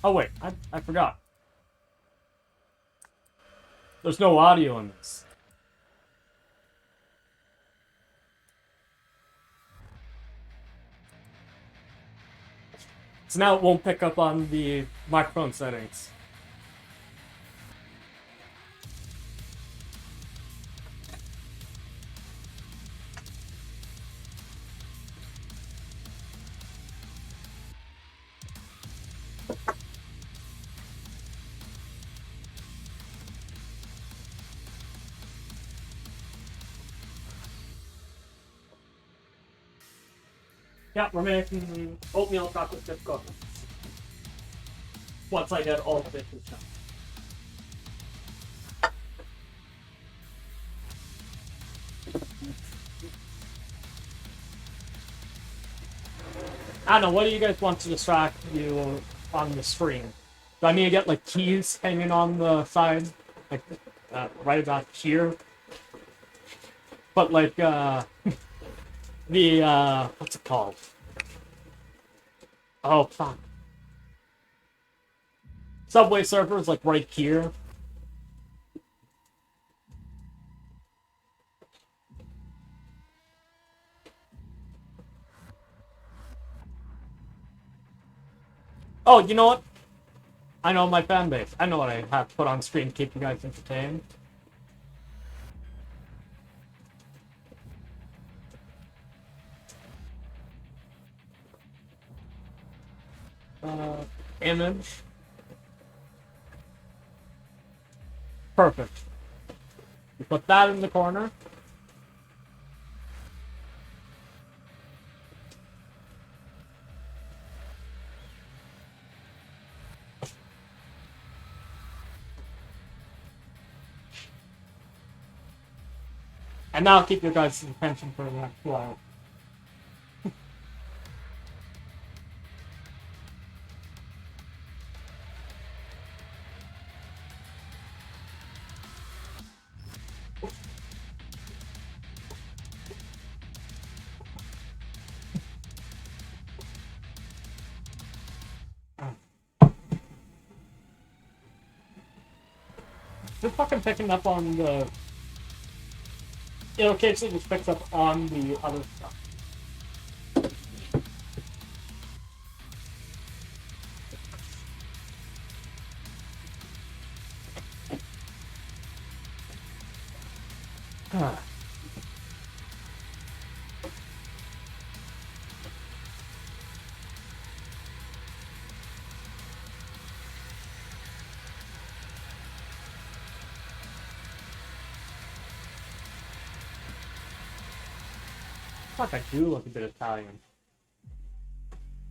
Oh wait, I forgot. There's no audio in this. So now it won't pick up on the microphone settings. Yeah, we're making oatmeal chocolate chip cookies. Once I get all of it done. I don't know, what do you guys want to distract you on the screen? Do I need to get like keys hanging on the side? Like right about here? But like the what's it called? Oh fuck. Subway Surfer is like right here. Oh, you know what? I know my fan base. I know what I have put on screen to keep you guys entertained. Image. Perfect. You put that in the corner. And now I'll keep your guys' attention for the next while. Just fucking picking up on the it occasionally just picks up on the other stuff. Ah. Fuck, I do look a bit Italian.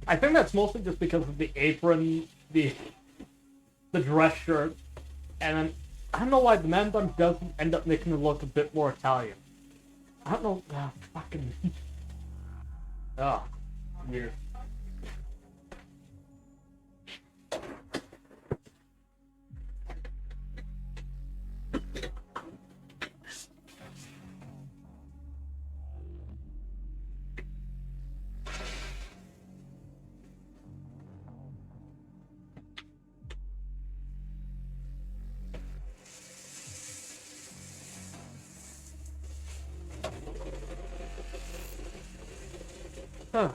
I think that's mostly just because of the apron, the dress shirt, and then I don't know why the man bun doesn't end up making it look a bit more Italian. I don't know. Fucking. Ah, weird. Huh.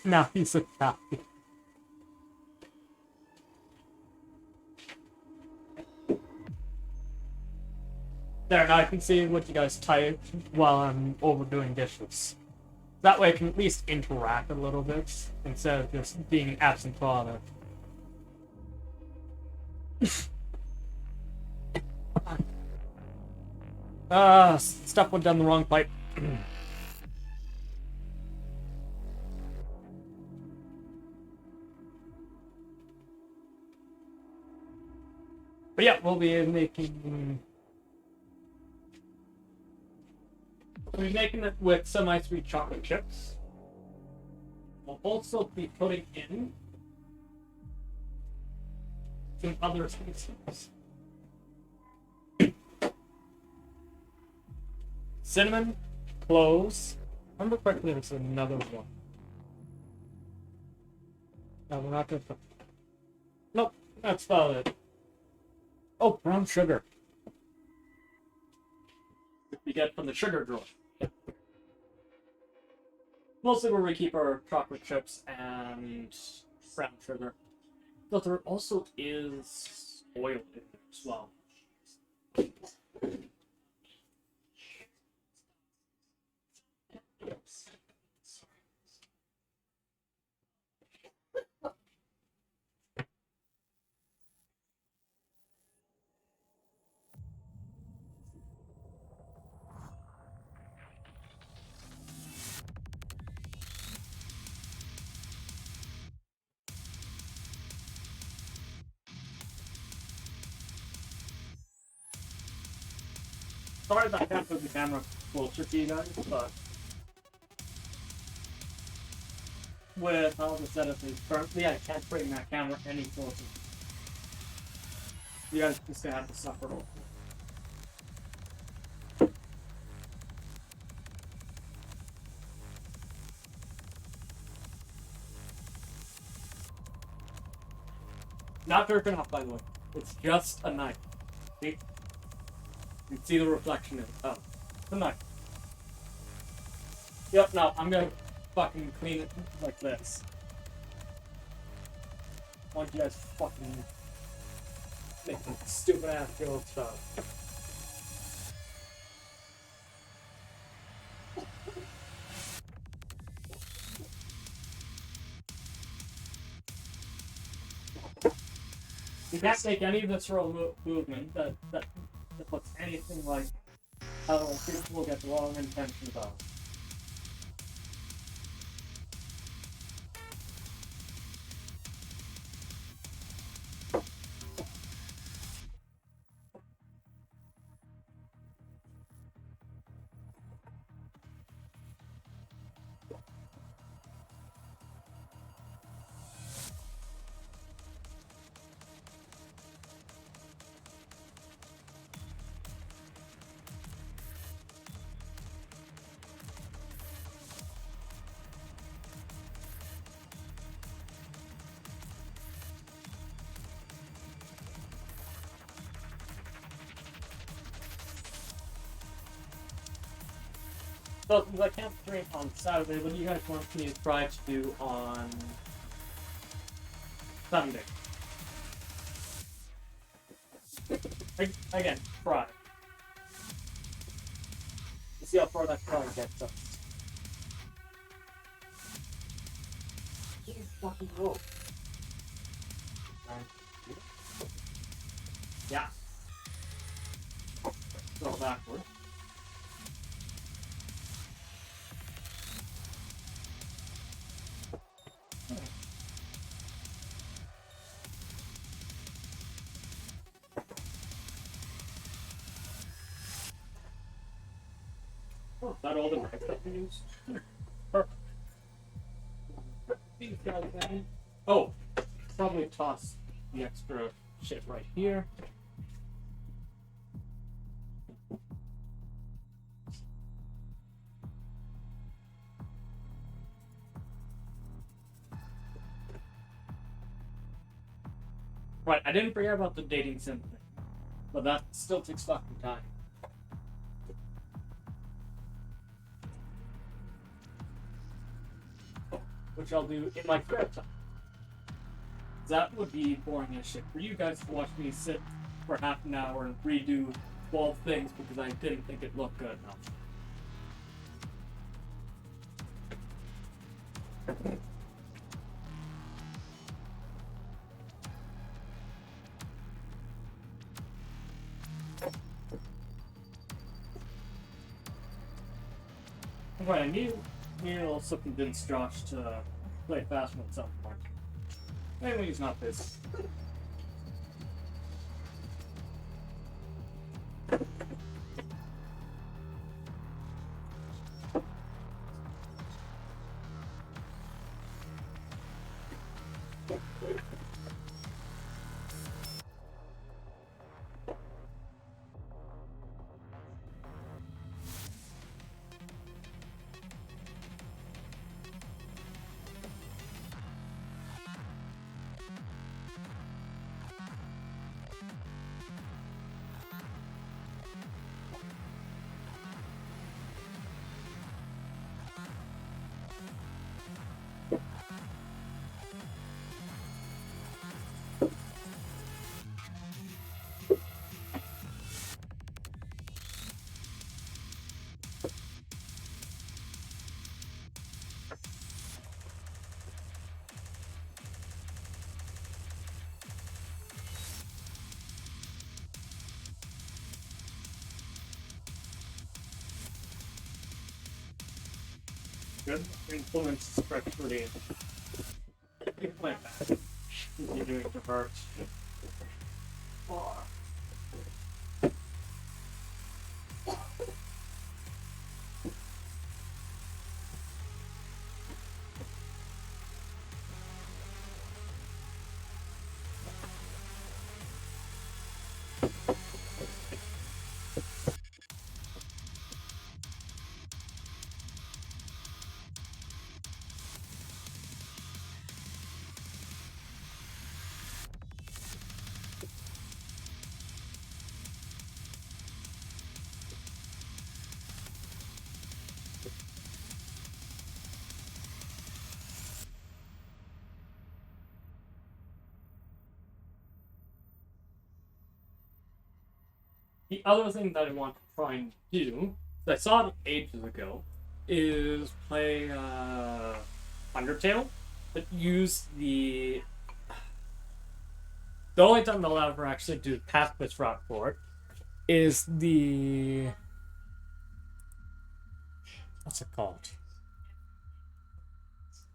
Now he's Italian. There, now I can see what you guys type while I'm overdoing dishes. That way I can at least interact a little bit, instead of just being an absent father. Stuff went down the wrong pipe. But yeah, we'll be making it with semi-sweet chocolate chips. We'll also be putting in some other spices. Cinnamon, cloves. If I remember correctly, there's another one. No, we're not gonna put. Nope, that's about it. Oh, brown sugar. We get from the sugar drawer. Yeah. Mostly where we keep our chocolate chips and brown sugar. But there also is oil in there as well. Sorry that I can't put the camera closer to you guys, but with how the setup is currently, I can't bring that camera any closer. You guys just gonna have to suffer. Not jerking off, by the way. It's just a knife. See? You can see the reflection in it. Oh, it's a knife. Yep, no, I'm gonna fucking clean it like this. Why don't you guys fucking make the stupid ass joke stuff? You can't make any visceral movement that looks anything like how people get the wrong intention about. So, since I can't stream on Saturday, what do you guys want me to try to do on Sunday? Again, try. Let's see how far that try gets us. Fucking roll. Yeah. Go backward. Oh, is that all the knives that we used? Perfect. These guys then. Oh, probably toss the extra shit right here. Right, I didn't forget about the dating sim thing, but that still takes fucking time. Which I'll do in my spare time. That would be boring as shit for you guys to watch me sit for half an hour and redo 12 things because I didn't think it looked good enough. Right, I need a little something convince Josh to play fast at some point. Maybe he's not busy. Good. Influence spread pretty. You play back. You're doing divert. The other thing that I want to try and do, that I saw it ages ago, is play Undertale, but use the only time I'll ever actually do the pacifist route for it is the what's it called?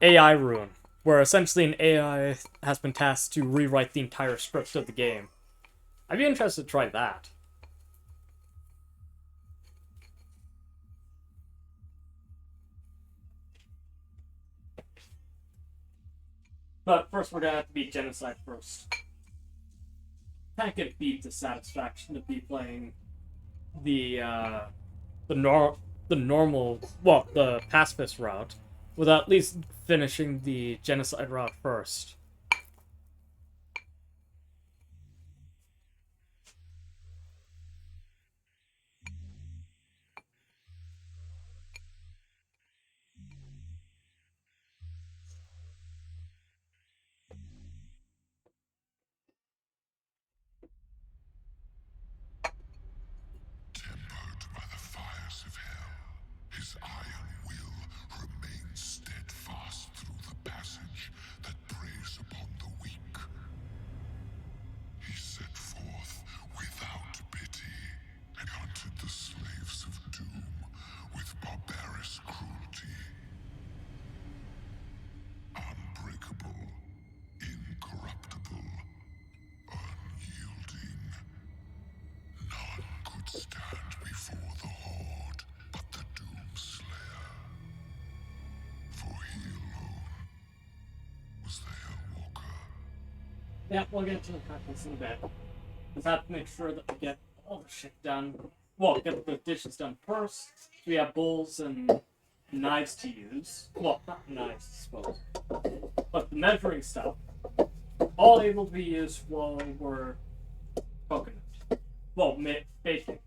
AI rune, where essentially an AI has been tasked to rewrite the entire script of the game. I'd be interested to try that. But first, we're gonna have to beat Genocide first. Can't get beat the satisfaction to be playing the normal, well, the pacifist route, without at least finishing the Genocide route first. Yeah, we'll get to the practice in a bit. Just have to make sure that we get all the shit done. Well, get the dishes done first. We have bowls and knives to use. Well, not knives, I suppose. But the measuring stuff, all able to be used while we're cooking it. Well, baking.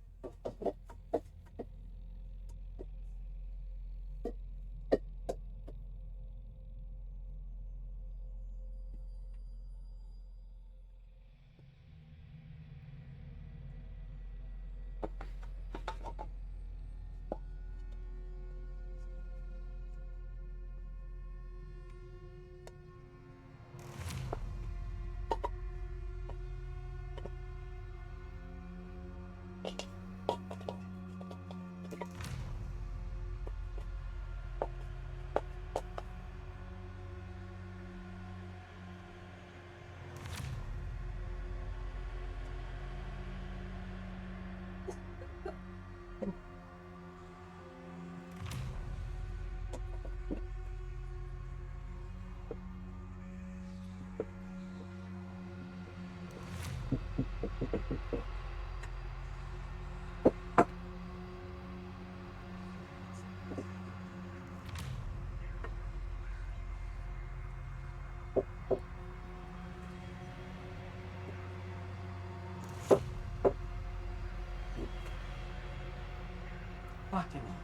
Fucking hell.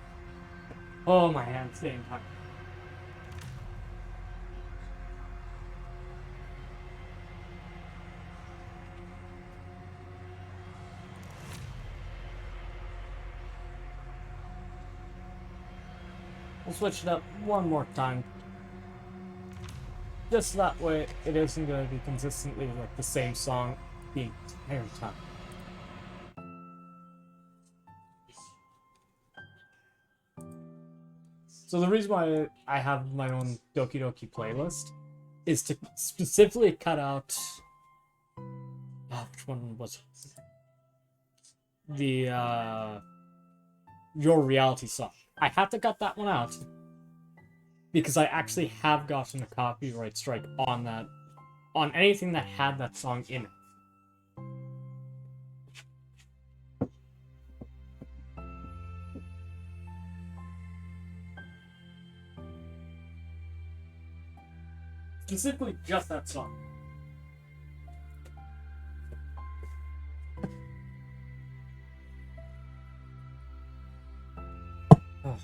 Oh, my hand's getting tired. We'll switch it up one more time. Just that way it isn't going to be consistently like the same song the entire time. So the reason why I have my own Doki Doki playlist is to specifically cut out... which one was it? The, Your Reality song. I had to cut that one out because I actually have gotten a copyright strike on that, on anything that had that song in it. Specifically just that song. Ugh.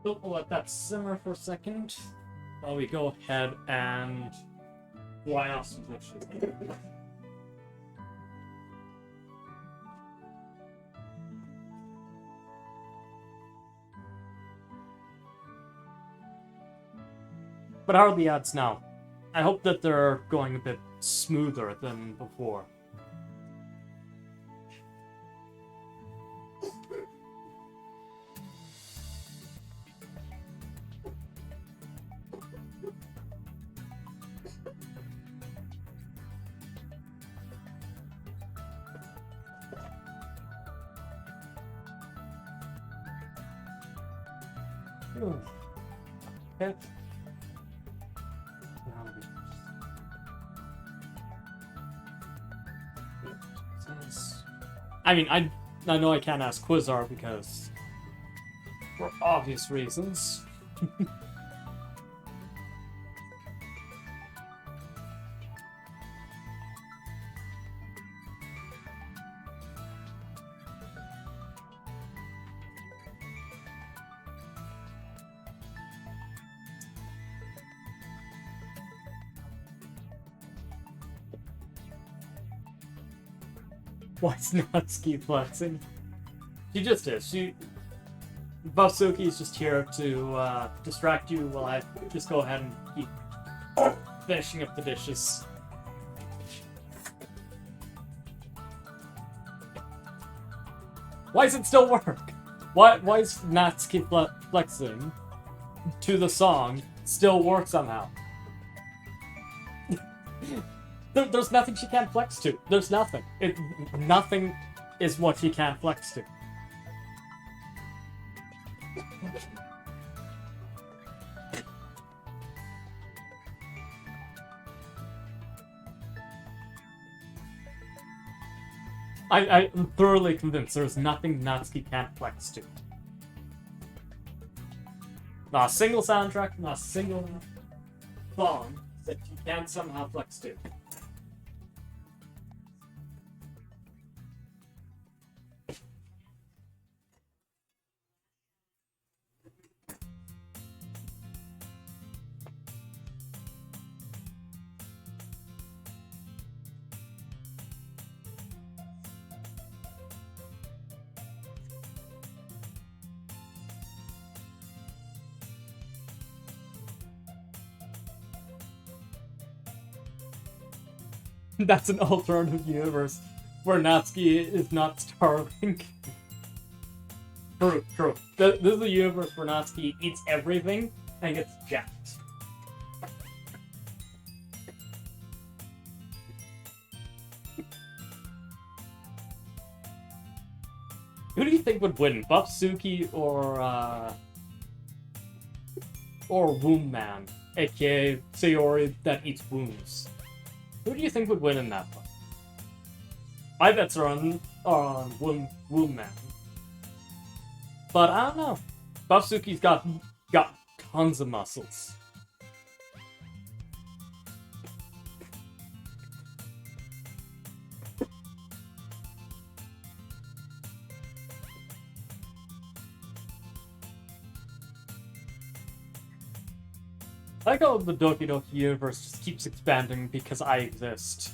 So we'll let that simmer for a second while we go ahead and Why else position? But how are the ads now? I hope that they're going a bit smoother than before. Okay. I mean, I know I can't ask Quizar because for obvious reasons. Why is Natsuki flexing? She just is. Buffsuki is just here to distract you while I just go ahead and keep finishing up the dishes. Why does it still work? Why is Natsuki flexing to the song still work somehow? There's nothing she can't flex to. There's nothing. Nothing is what she can't flex to. I'm thoroughly convinced there's nothing Natsuki can't flex to. Not a single soundtrack, not a single song that she can't somehow flex to. That's an alternative universe where Natsuki is not starving. True. This is a universe where Natsuki eats everything and gets jacked. Who do you think would win, Buffsuki or Womb Man, aka Sayori that eats wombs? Who do you think would win in that one? My bets are on Womb Man. But I don't know. Buffsuki's got tons of muscles. I like how the Doki Doki universe just keeps expanding because I exist.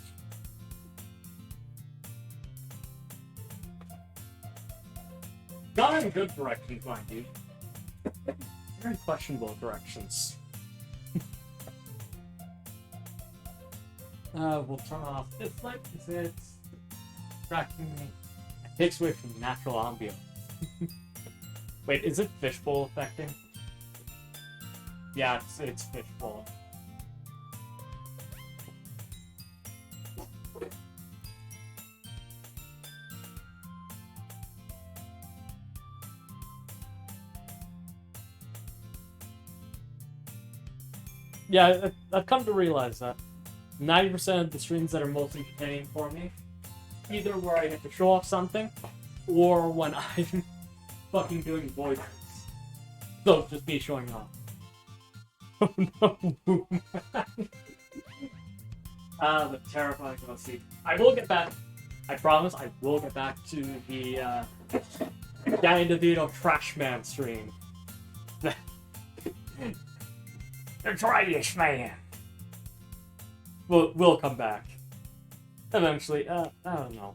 Not in good directions, mind you. Very questionable directions. We'll turn off this light because it's distracting me. It takes away from the natural ambiance. Wait, is it fishbowl affecting? Yeah, it's fishbowl. Yeah, I've come to realize that 90% of the streams that are most entertaining for me, either where I get to show off something, or when I'm fucking doing voices. So, just me showing off. Oh no. The terrifying see. I will get back. I promise I will get back to the Danny DeVito Trash Man stream. The Trash Man. we'll come back. Eventually, I don't know.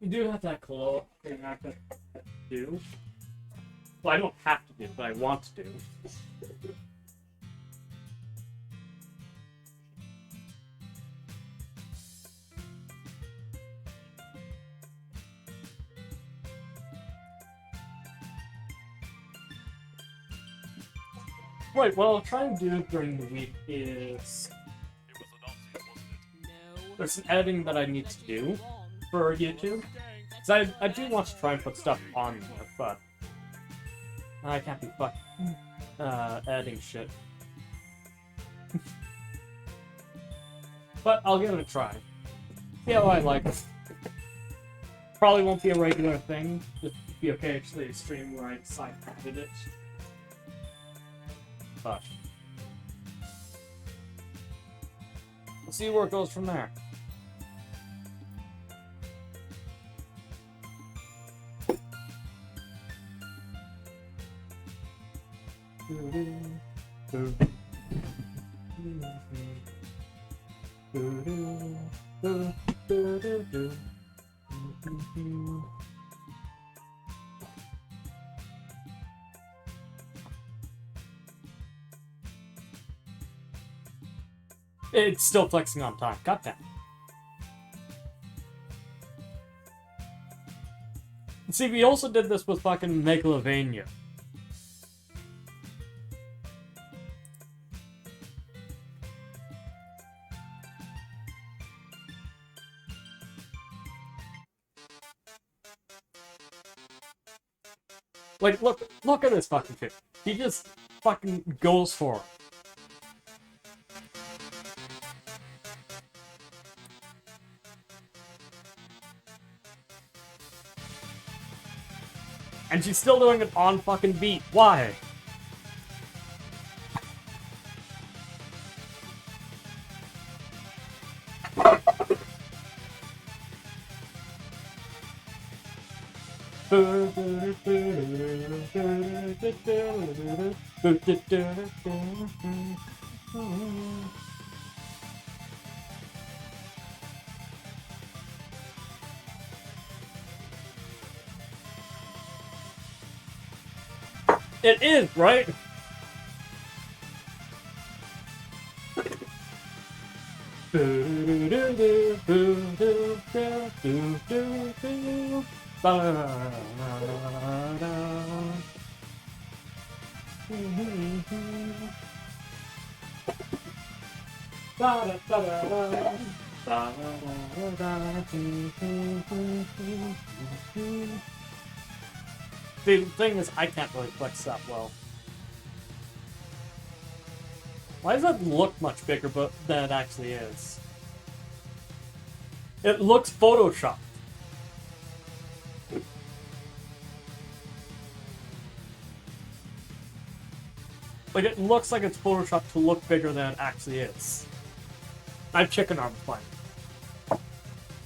You do have that claw thing I could do. Well, I don't have to do, but I want to do. Right, what I'll try and do during the week is... There's some editing that I need to do for YouTube. Because I do want to try and put stuff on there, but... I can't be fucking editing shit. But I'll give it a try. See how I like it. Probably won't be a regular thing. Just be occasionally a stream where I decide to edit it. But we'll see where it goes from there. It's still flexing on time. Got that. See, we also did this with fucking Megalovania. Like, look at this fucking shit. He just fucking goes for it. And she's still doing it on fucking beat. Why? It is, right? The thing is, I can't really flex that well. Why does that look much bigger than it actually is? It looks photoshopped. Like, it looks like it's photoshopped to look bigger than it actually is. I have chicken arms fine.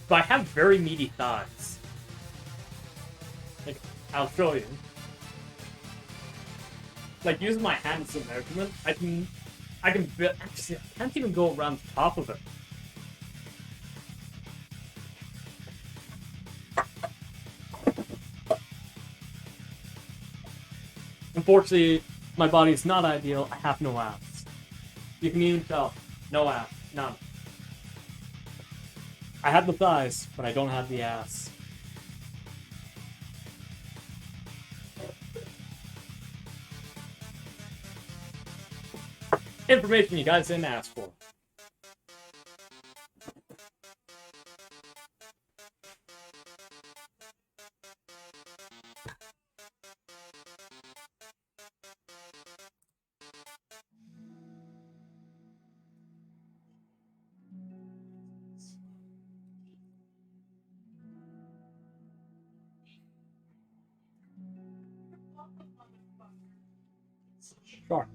But I have very meaty thighs. Like, I'll show you. Like, using my hand as a measurement, actually, I can't even go around the top of it. Unfortunately, my body is not ideal. I have no abs. You can even tell. No abs. None. I have the thighs, but I don't have the ass. Information you guys didn't ask for. Sure.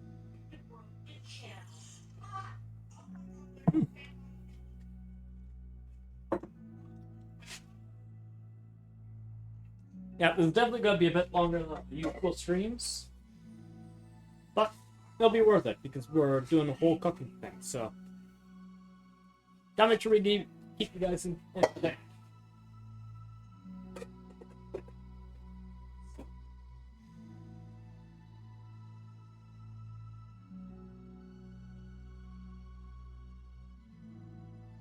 Yeah, this is definitely going to be a bit longer than the usual streams. But it'll be worth it because we're doing a whole cooking thing. So, gotta make sure we keep you guys entertained.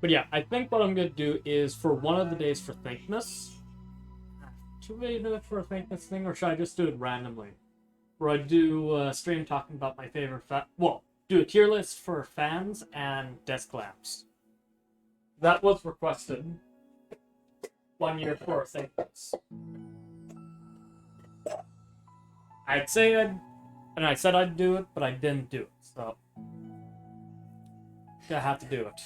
But yeah, I think what I'm gonna do is for one of the days for Thankmas. Should we do it for a Thankmas thing, or should I just do it randomly? Where I do a stream talking about my favorite do a tier list for fans and desk lamps. That was requested 1 year for a Thankmas. I said I'd do it, but I didn't do it, so I have to do it.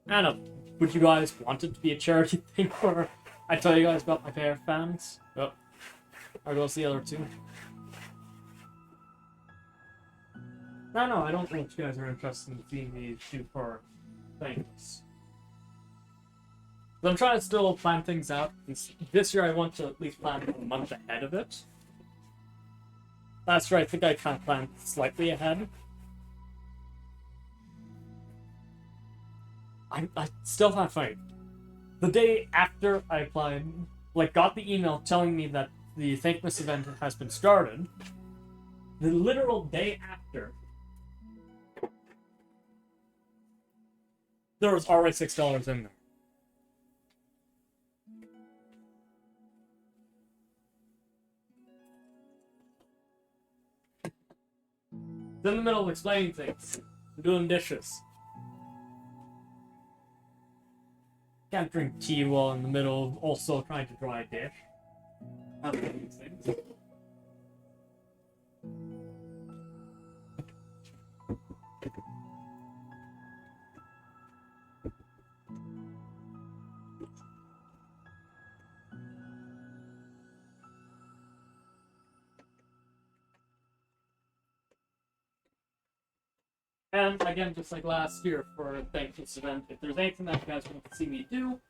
I don't know. Would you guys want it to be a charity thing where I tell you guys about my favorite fans? Oh, there goes the other two. No, I don't think you guys are interested in seeing me do for things. But I'm trying to still plan things out. This year I want to at least plan a month ahead of it. Last year I think I kind of planned slightly ahead. I still can't find. The day after I applied, got the email telling me that the Thankmas event has been started, the literal day after, there was already $6 in there. It's in the middle of explaining things. I'm doing dishes. Can't drink tea while in the middle of also trying to dry a dish. These things. And again, just like last year for Thankmas event, if there's anything that you guys want to see me do,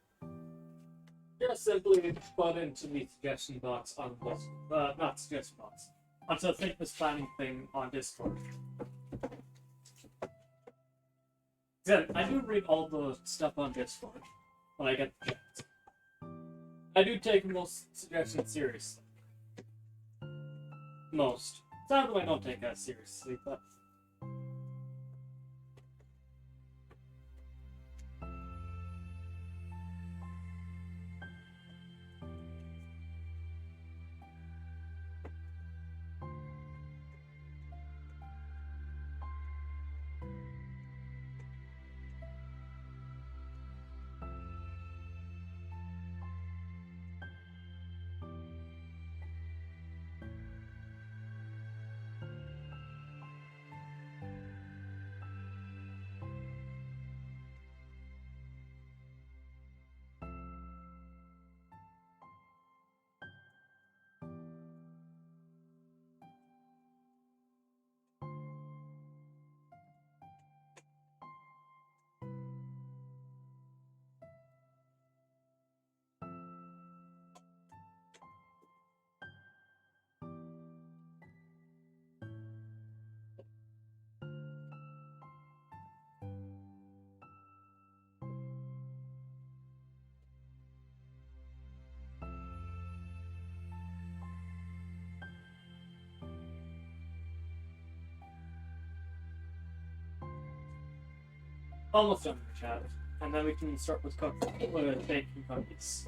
just simply put into the suggestion box on not suggestion box, onto the Thankmas planning thing on Discord. Yeah, I do read all the stuff on Discord when I get the chance. I do take most suggestions seriously. Most. Some of them I don't take as seriously, but almost done with the chat. And then we can start with baking cookies.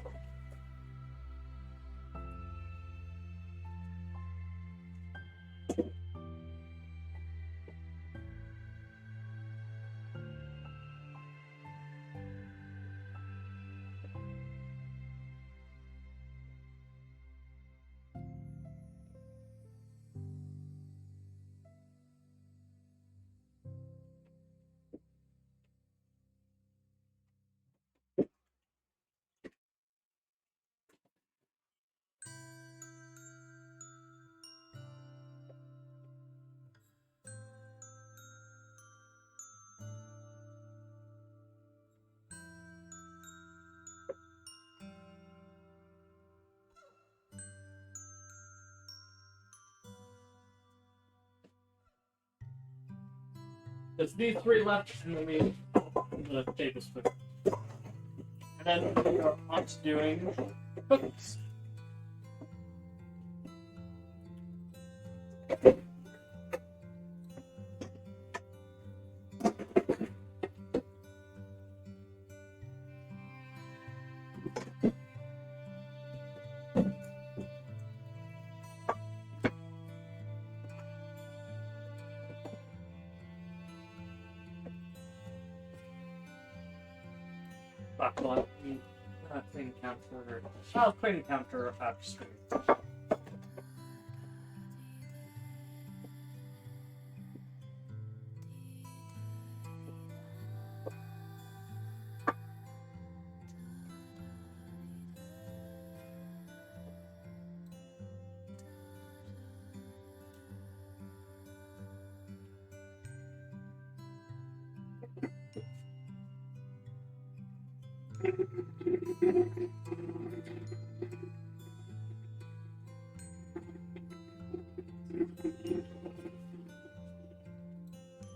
There's these three left, and then we the tablespoon. And then we are on to doing cookies. Back clean counter. I'll clean counter after screen.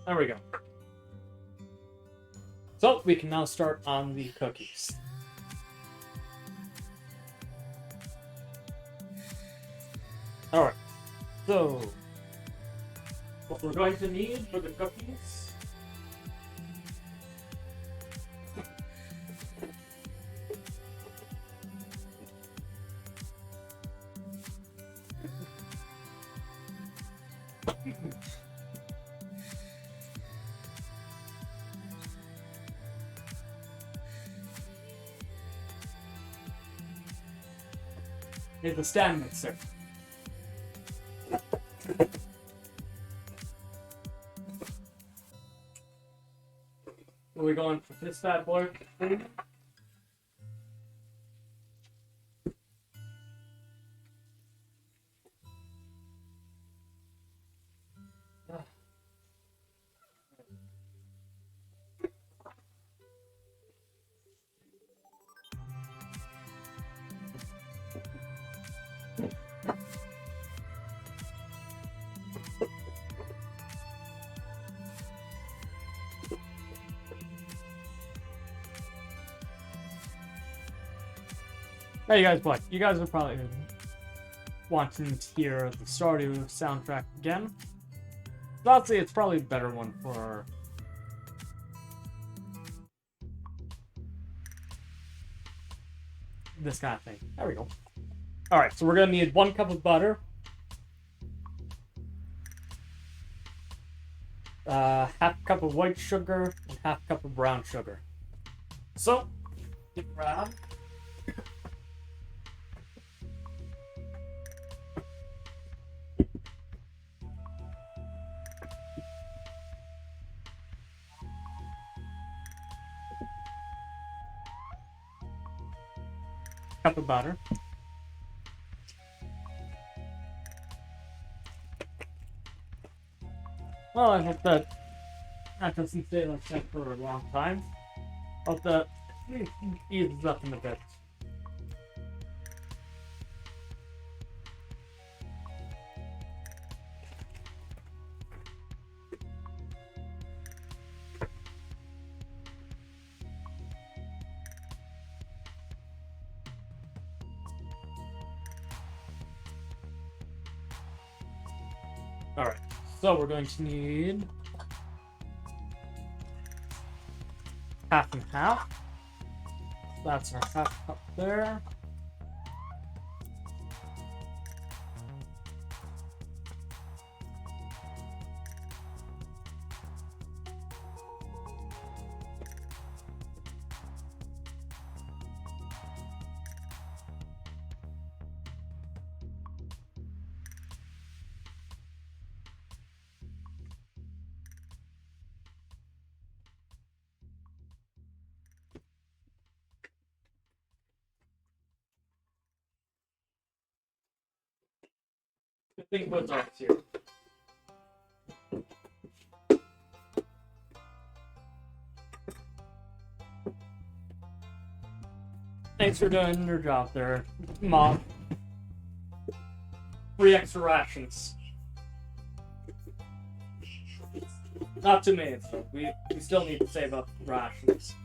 There we go. So we can now start on the cookies. Alright, so what we're going to need for the cookies is the stand mixer. Are we going for this bad boy? Hey you guys, what? You guys are probably wanting to hear the Stardew soundtrack again. So I'd say it's probably a better one for this kind of thing. There we go. Alright, so we're gonna need 1 cup of butter. Half cup of white sugar and half cup of brown sugar. So, grab cup of butter. Well, I hope that doesn't stay like that for a long time. Hope that eases up in a bit. Alright, so we're going to need half and half. That's our half cup there. I think what's off here. Thanks for doing your job there, Mom. 3 extra rations. Not too many. So we still need to save up rations.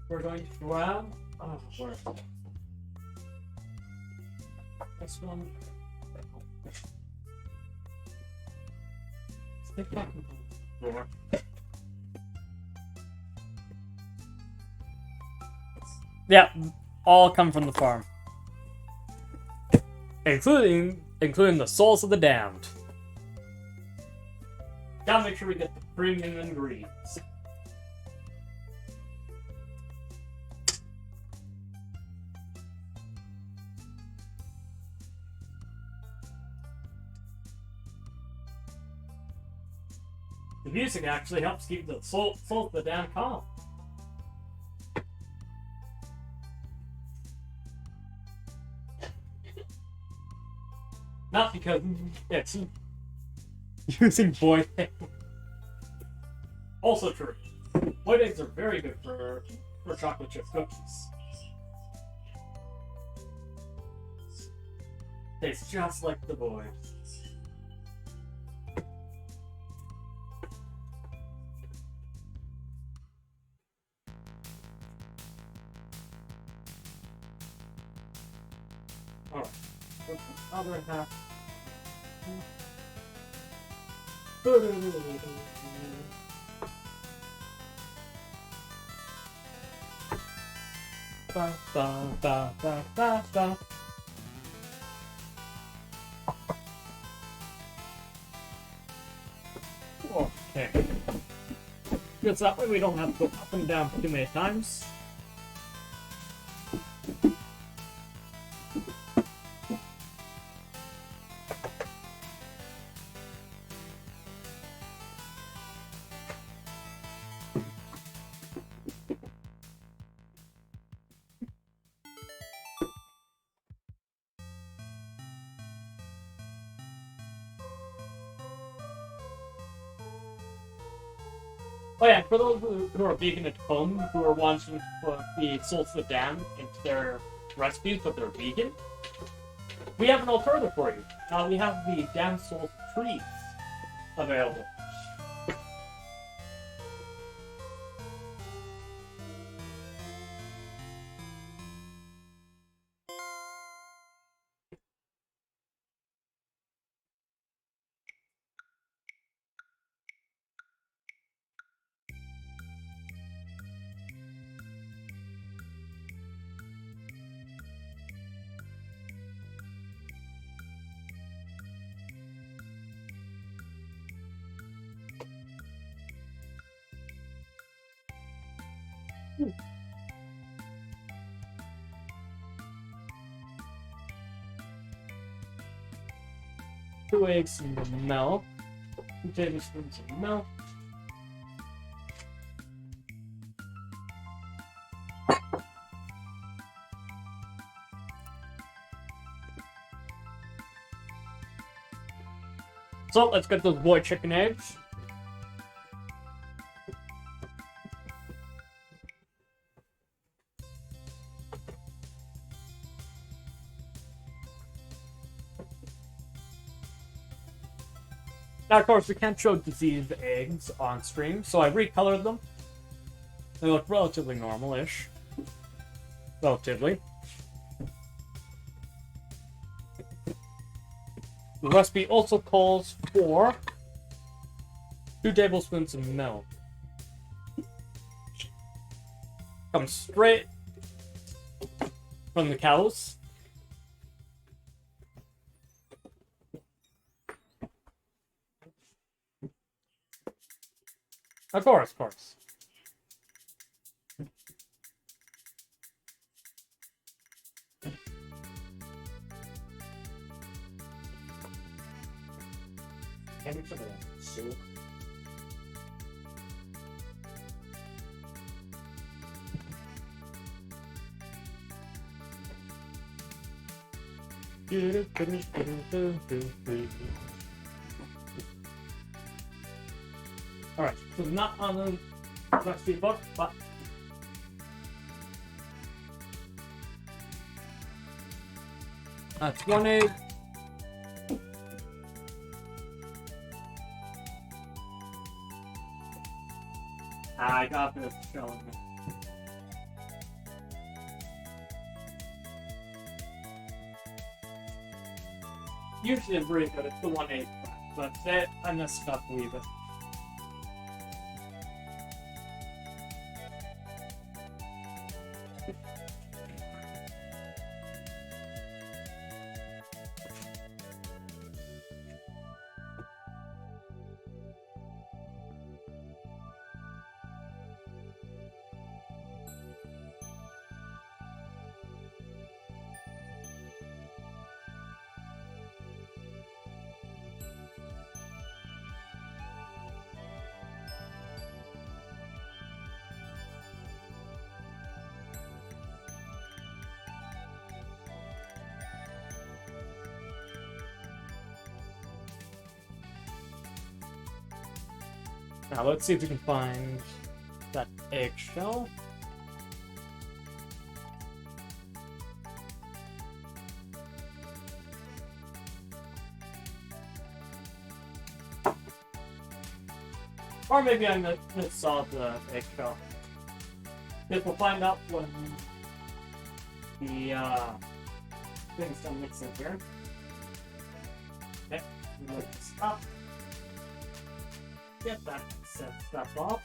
We're going to grab. Oh, where? This one. Stick back on the floor. Yeah, all come from the farm, including the souls of the damned. Gotta make sure we get the premium ingredients. The music actually helps keep the soul of the damned calm. Not because it's using boiled egg. Also true. Boiled eggs are very good for chocolate chip cookies. Tastes just like the boys. Alright. Other half. Ba, ba, ba, ba, ba, ba. Okay. Because that way we don't have to go up and down too many times. Oh yeah, for those who are vegan at home, who are wanting to put the Souls of the Damned into their recipes, but they're vegan, we have an alternative for you. We have the Damned Souls trees available. Two eggs in the milk, 2 tablespoons of milk. So let's get those boiled chicken eggs. Now, of course, we can't show diseased eggs on stream, so I recolored them. They look relatively normal-ish. Relatively. The recipe also calls for 2 tablespoons of milk. Comes straight from the cows. Of course. Maybe some of that soup. Alright, so not on the recipe book, but that's 1 egg. I got this showing me. Usually I'm pretty good at the 1 egg crack, but today I messed up a wee bit. Now let's see if we can find that eggshell. Or maybe I missaw the eggshell. If we'll find out when the thing's done mixing here. Okay, let's stop. Get that set stuff off.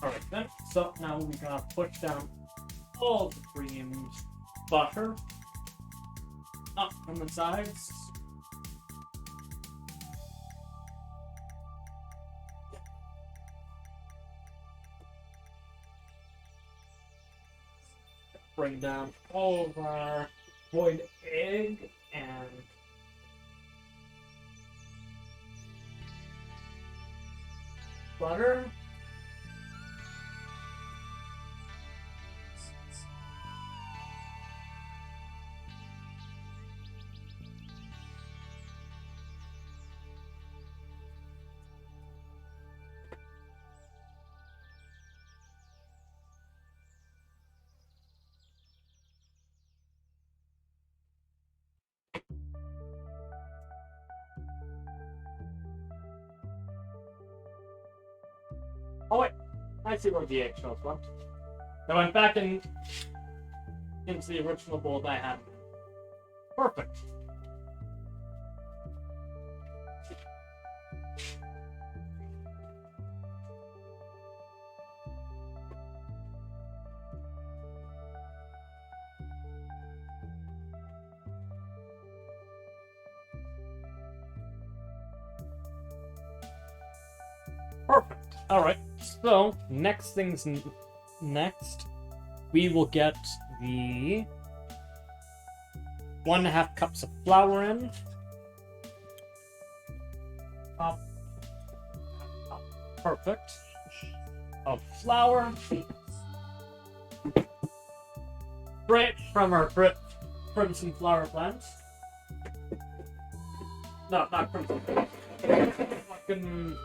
Alright then, so now we're gonna push down all the creamed butter up from the sides. Bring down all of our boiled egg and butter. Oh wait, I see where the eggshells went. They went back into the original bowl that I had. Perfect. Perfect. All right. So next things next, we will get the 1.5 cups of flour in. Perfect. Of flour. Straight from our crimson flour blend. No, not crimson. Fucking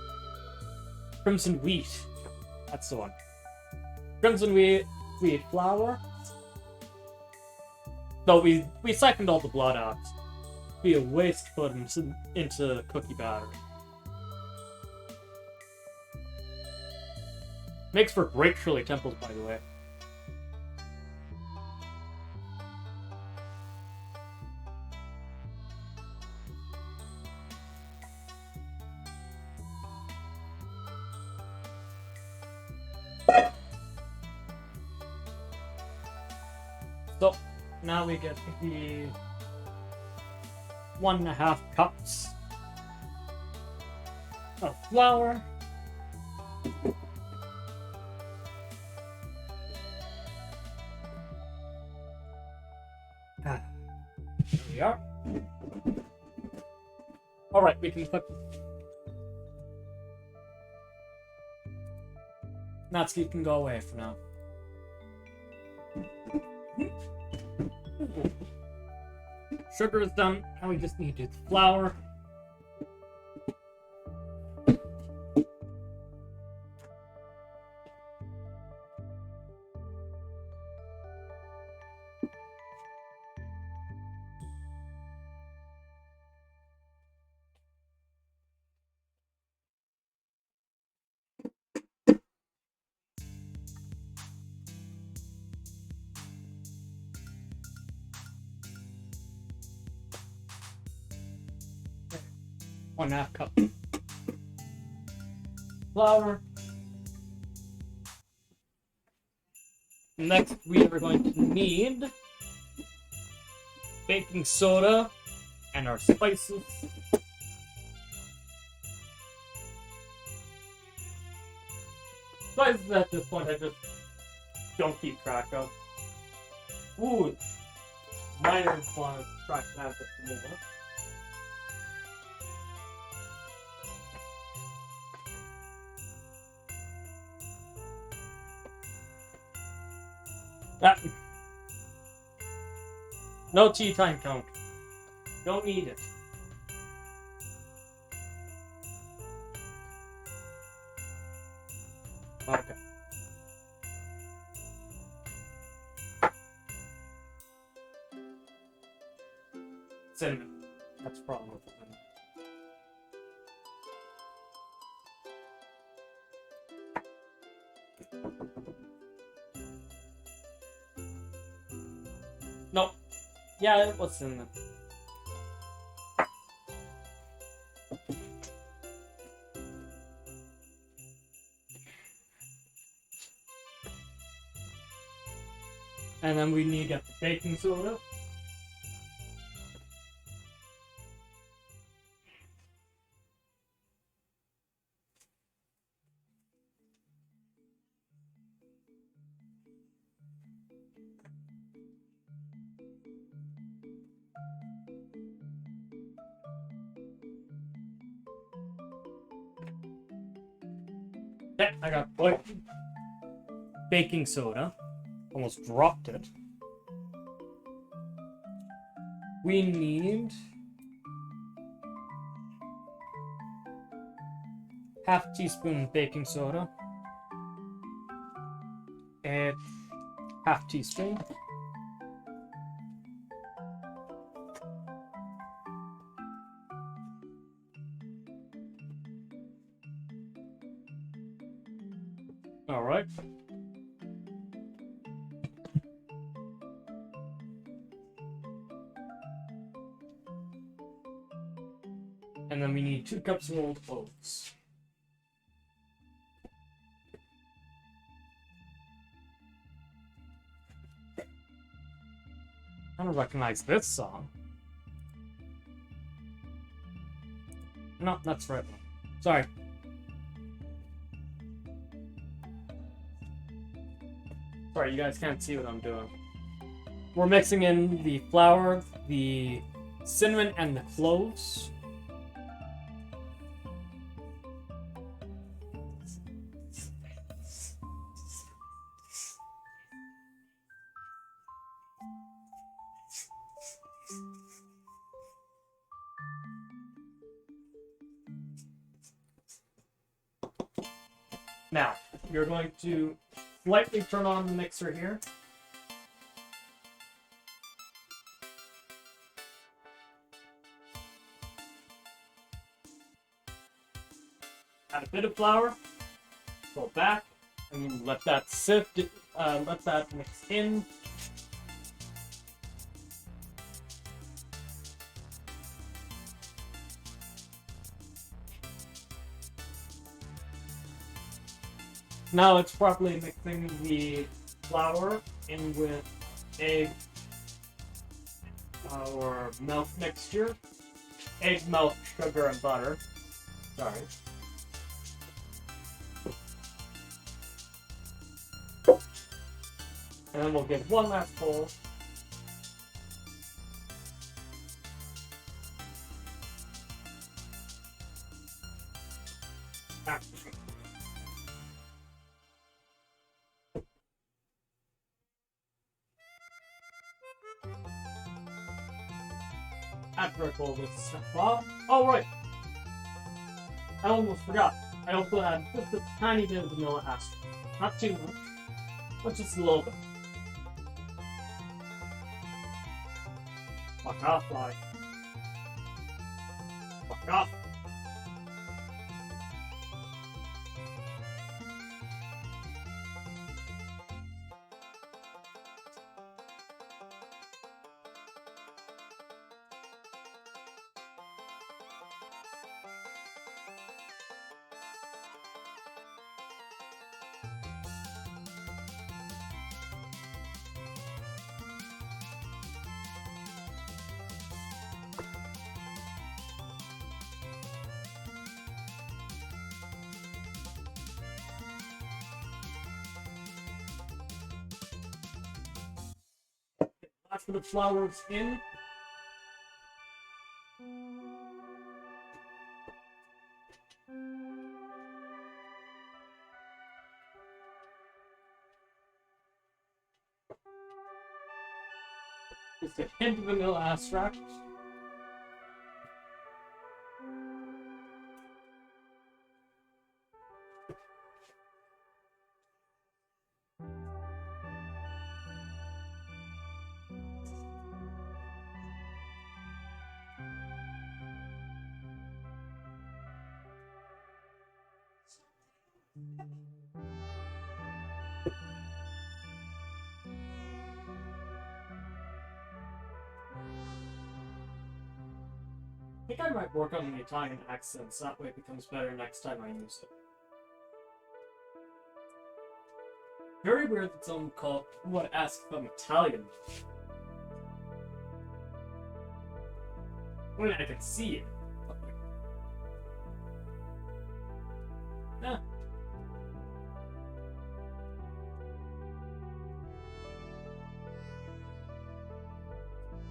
crimson wheat. That's the one. Crimson wheat flour. Though we siphoned all the blood out. It'd be a waste to put into cookie batter. Makes for great Shirley Temples, by the way. So, now we get the 1.5 cups of flour. There we are. Alright, we can put... Natsuki can go away for now. Sugar is done, and we just need to do the flour. One half cup flour. Next, we are going to need baking soda and our spices. Spices at this point I just don't keep track of. Ooh, might want to track that a bit more. No tea time count. Don't need it. Okay. Cinnamon. That's a problem with cinnamon. No. Yeah, it was cinnamon. And then we need to get the baking soda. Yeah, I got baking soda. Almost dropped it. We need half teaspoon baking soda. And half teaspoon. All right. And then we need 2 cups of rolled oats. I don't recognize this song. No, that's the right one. Sorry. Sorry, you guys can't see what I'm doing. We're mixing in the flour, the cinnamon, and the cloves. Now, you're going to slightly turn on the mixer here. Add a bit of flour, go back, and let that sift, let that mix in. Now it's properly mixing the flour in with egg or milk mixture. egg, milk, sugar, and butter. Sorry. And then we'll give one last pull. After I pull this stuff off. Oh, right. I almost forgot. I also add just a tiny bit of vanilla extract. Not too much, but just a little bit. Fuck off, fly. Fuck off. After the flour's in. Just a hint of vanilla extract. I think I might work on the Italian accents, that way it becomes better next time I use it. Very weird that someone would ask if I'm Italian. I mean, I can see it. But like, nah.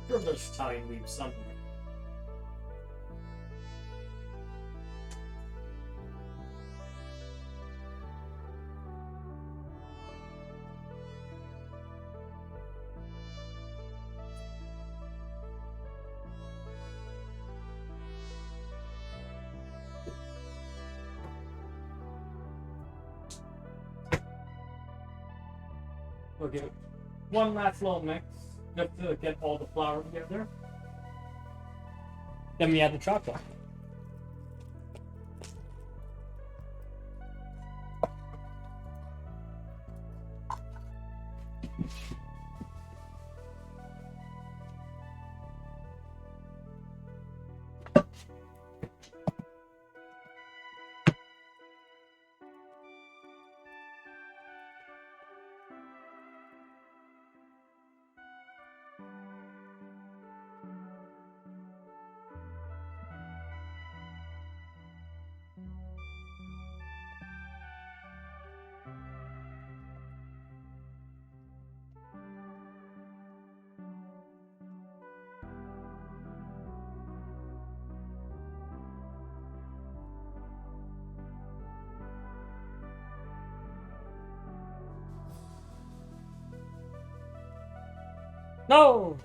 Sure, there's Italian weebs somewhere. We'll give it one last little mix just to get all the flour together. Then we add the chocolate. No!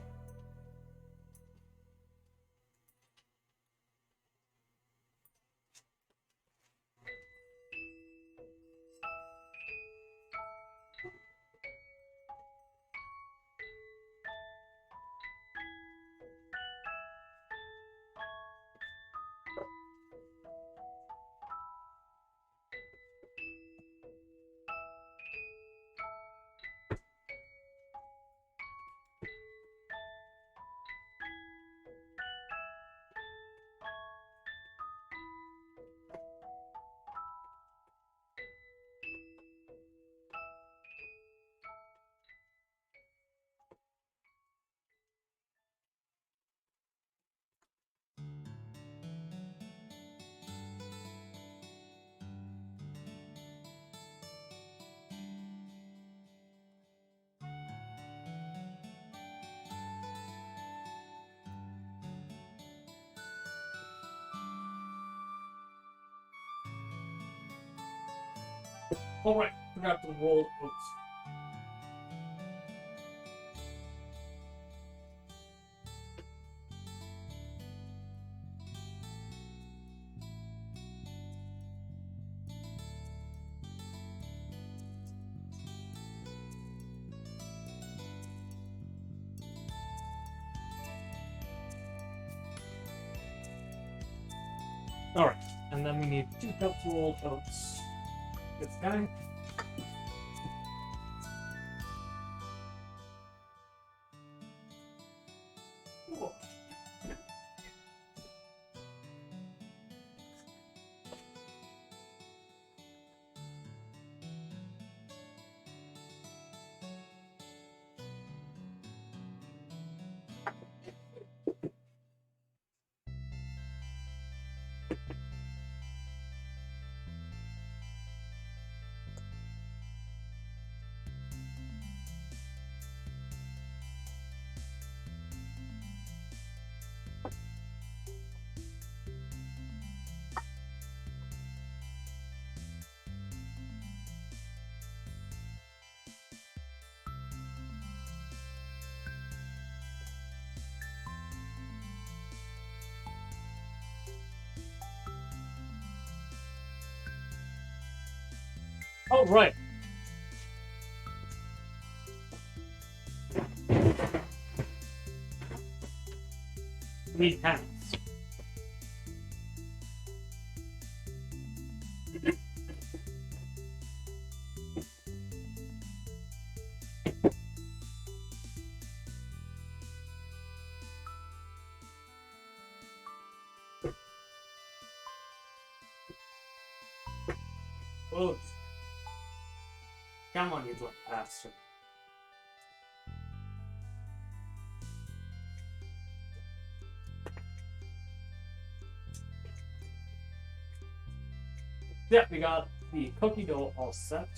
Alright, forgot the rolled oats. Alright, and then we need 2 cups of rolled oats. This guy. Cool. Oh, right. Need hands. Oh. Come on, you little bastard. Yeah, we got the cookie dough all set.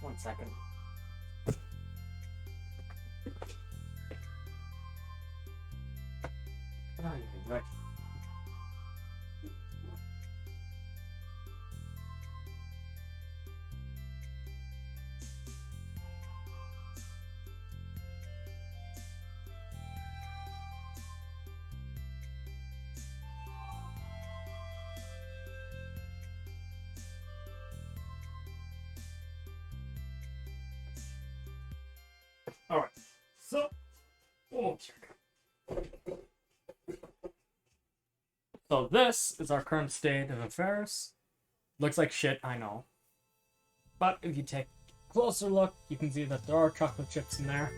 One second. Oh, you're right. Alright, so, oh, so this is our current state of affairs. Looks like shit, I know. But if you take a closer look, you can see that there are chocolate chips in there.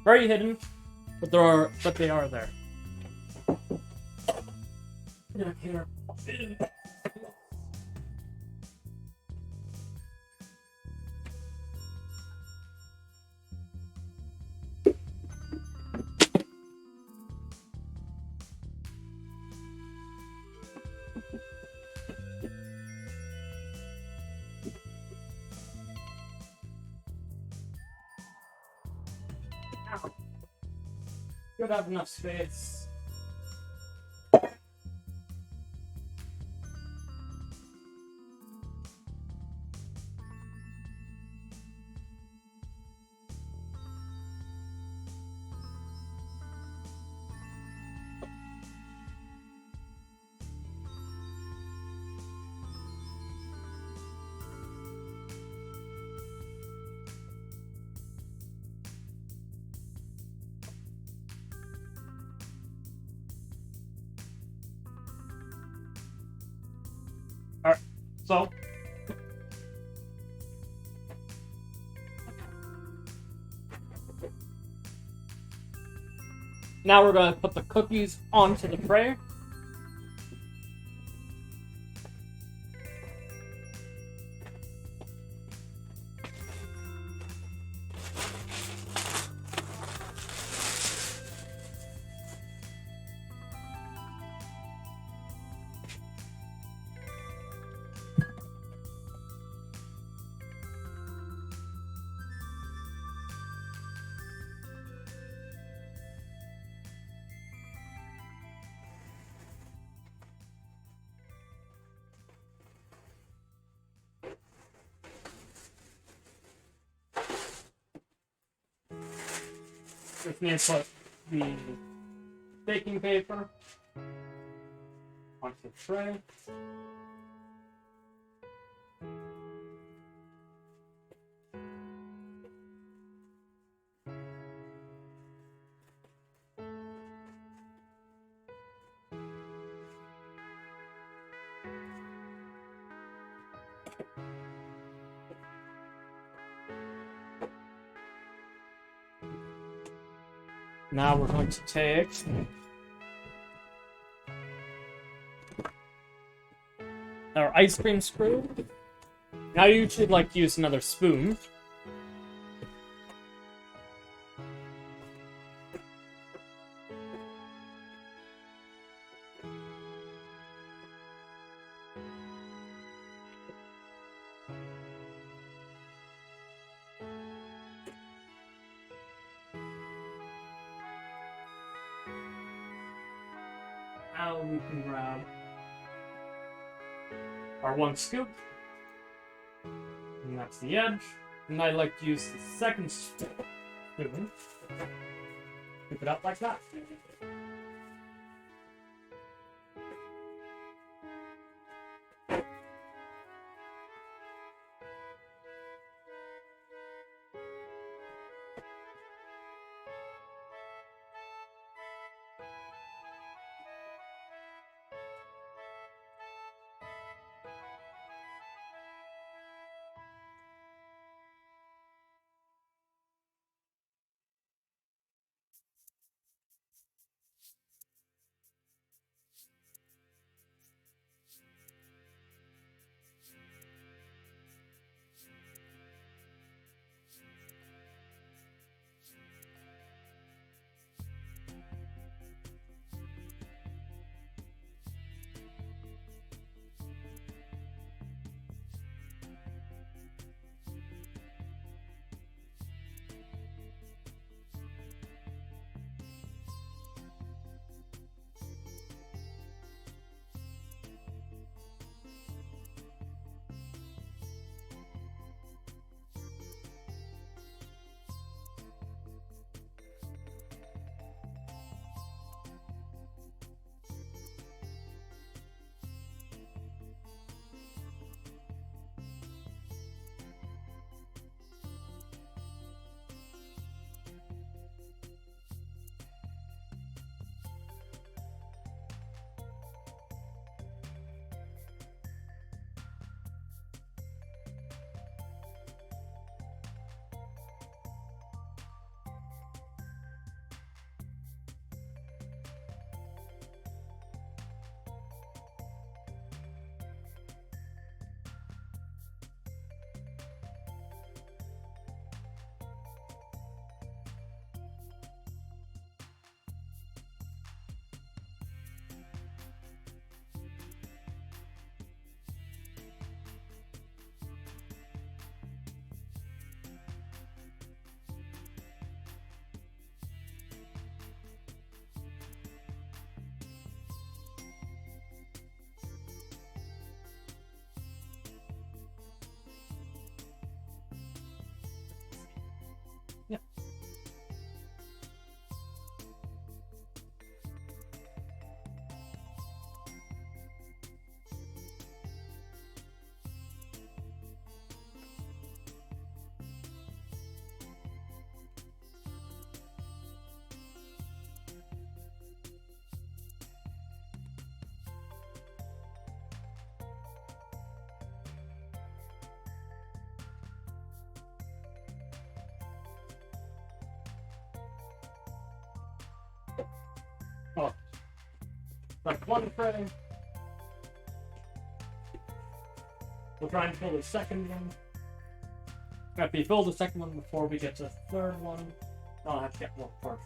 Very hidden, but they are there. Yeah, here. Should have enough space. Alright, so now we're going to put the cookies onto the tray. Just need to put the baking paper onto the tray. Now we're going to take our ice cream screw. Now you should like use another spoon. Now we can grab our one scoop, and that's the edge. And I like to use the second spoon. Scoop it up like that. Oh, that's one frame. We'll try and fill the second one. If we fill the second one before we get to the third one, I'll have to get more parts.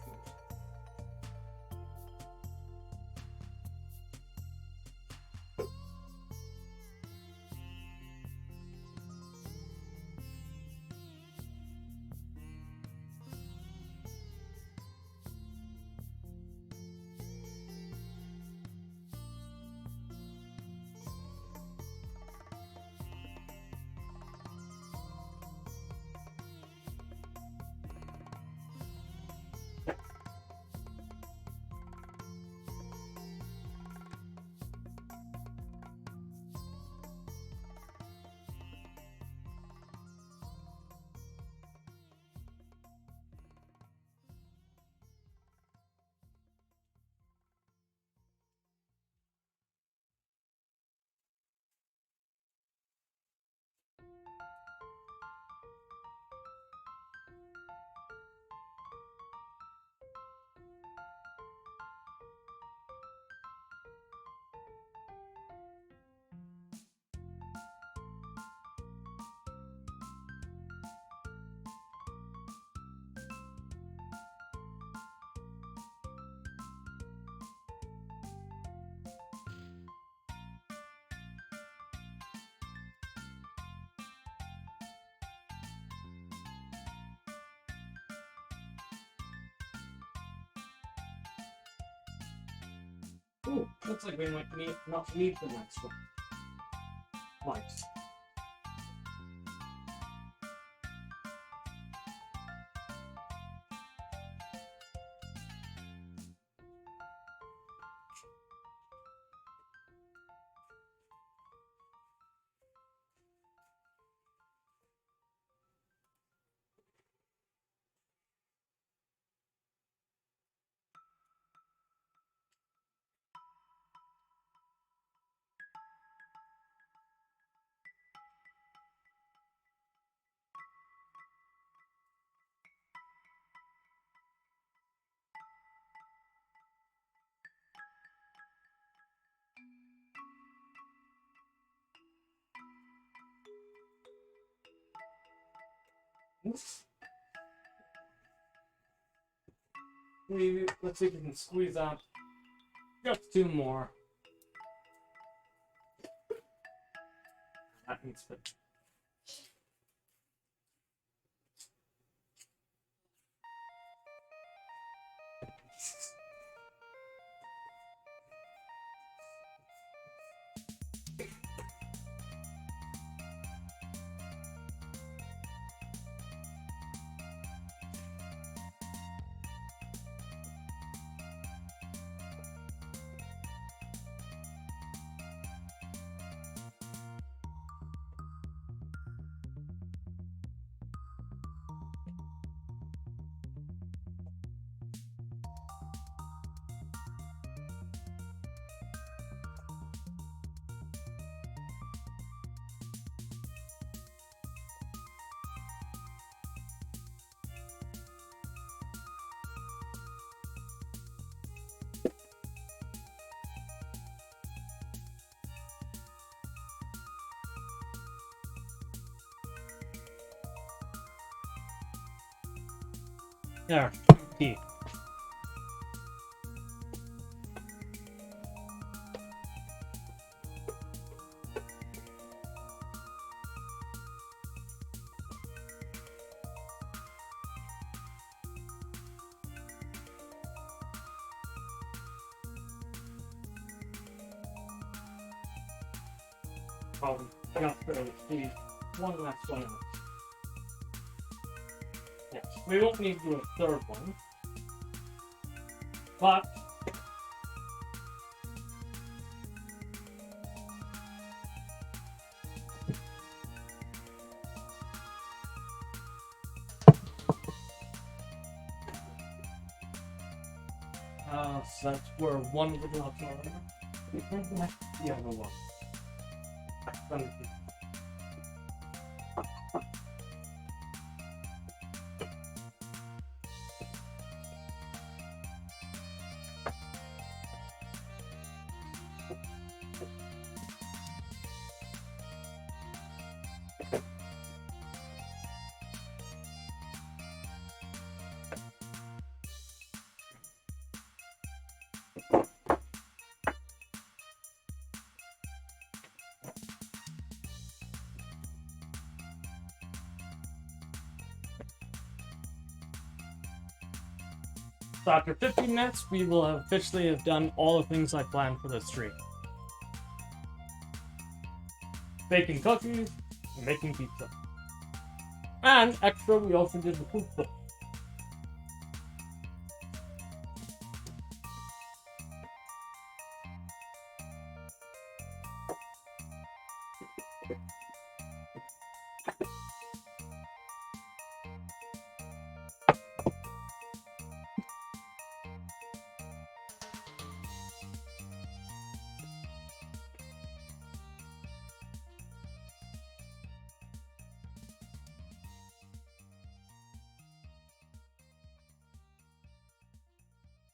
Ooh, looks like we might not need the next one. Might. Let's see if we can squeeze out just 2 more. That needs to. There, P. I got the one last one. Yes, we won't need to do a third one, but so that's where one of the gloves are. The other one. So after 15 minutes, we will officially have done all the things I planned for this stream. Baking cookies, and making pizza. And extra, we also did the food book.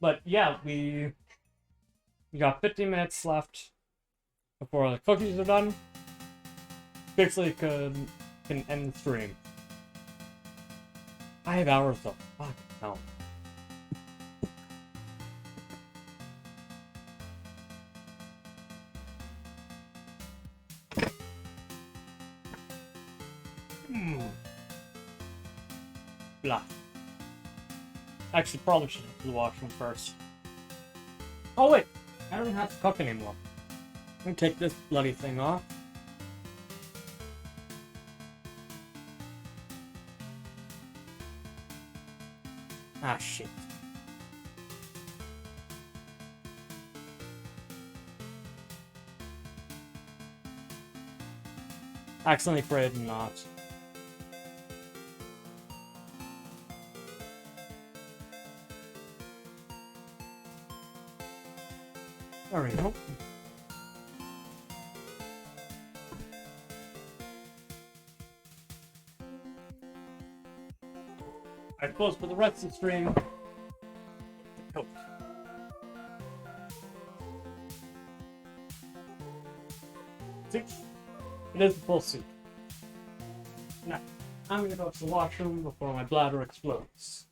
But yeah, we got 15 minutes left before the cookies are done. Basically, can end the stream. 5 hours though. Fuck hell. Blah. Actually, probably should have to the washroom first. Oh wait, I don't have to cook anymore. Let me take this bloody thing off. Ah, shit. Accidentally created a knot. There we go. I suppose for the rest of the stream, coat. See? It is the full suit. Now, I'm gonna go to the washroom before my bladder explodes.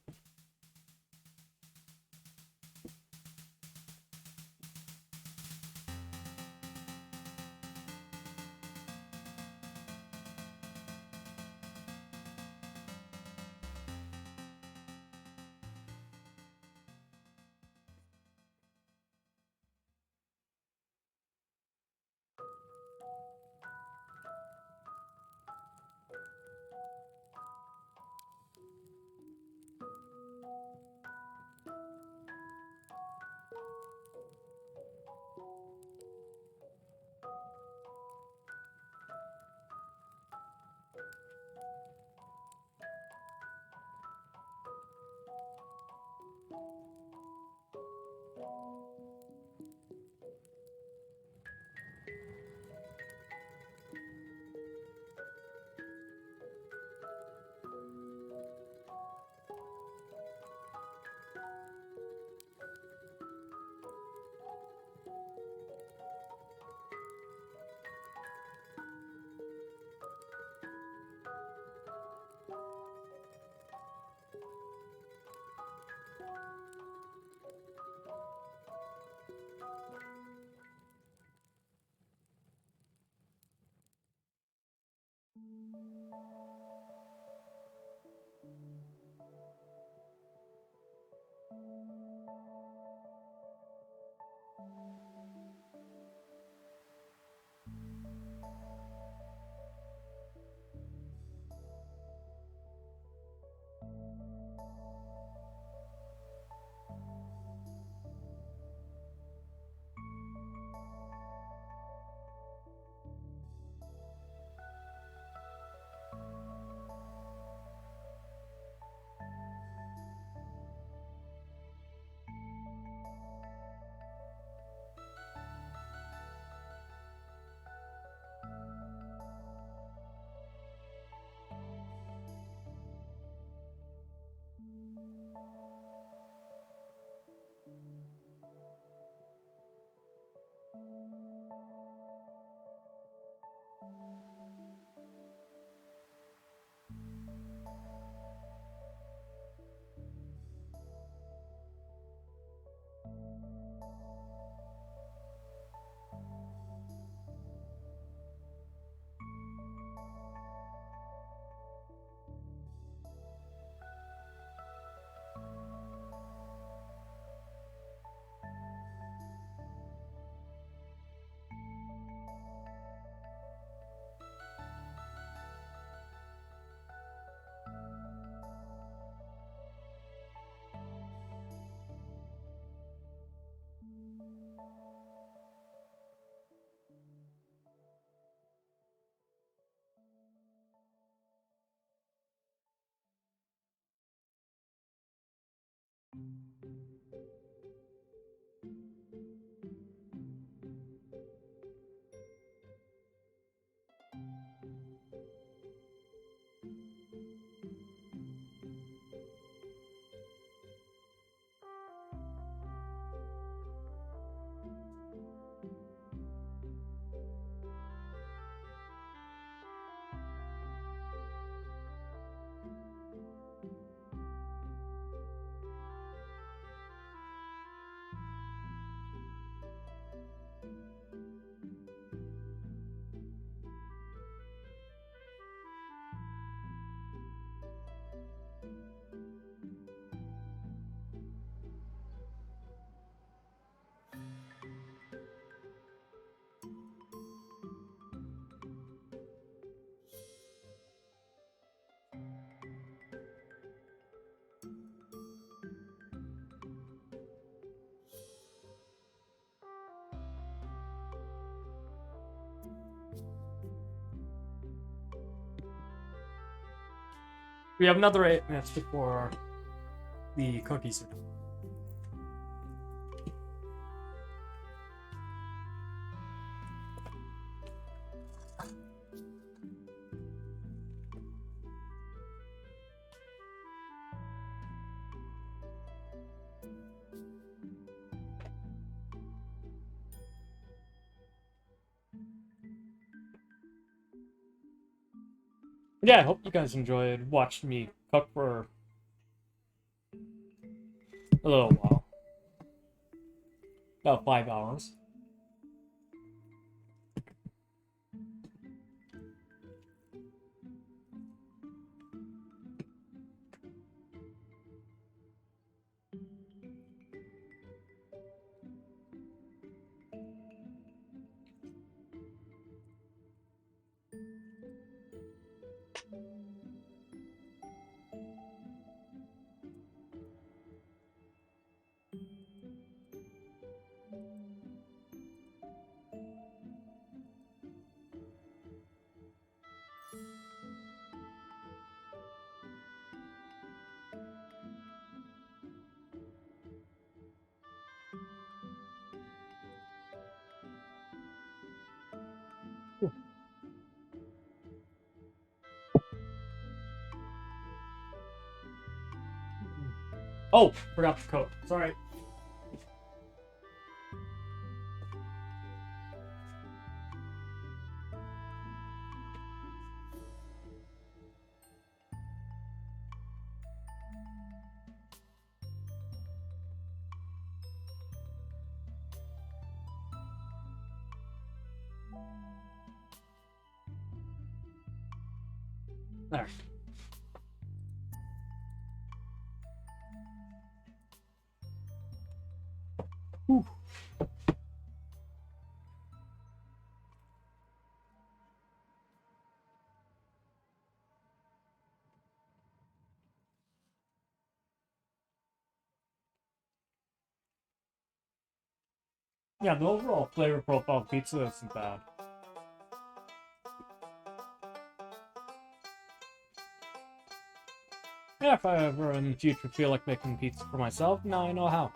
We have another 8 minutes before the cookies are done. Yeah, I hope you guys enjoyed watching me cook for a little while. About 5 hours. Oh, forgot the coat. Sorry. There. Whew. Yeah, the overall flavor profile of pizza isn't bad. Yeah, if I ever in the future feel like making pizza for myself, now I know how.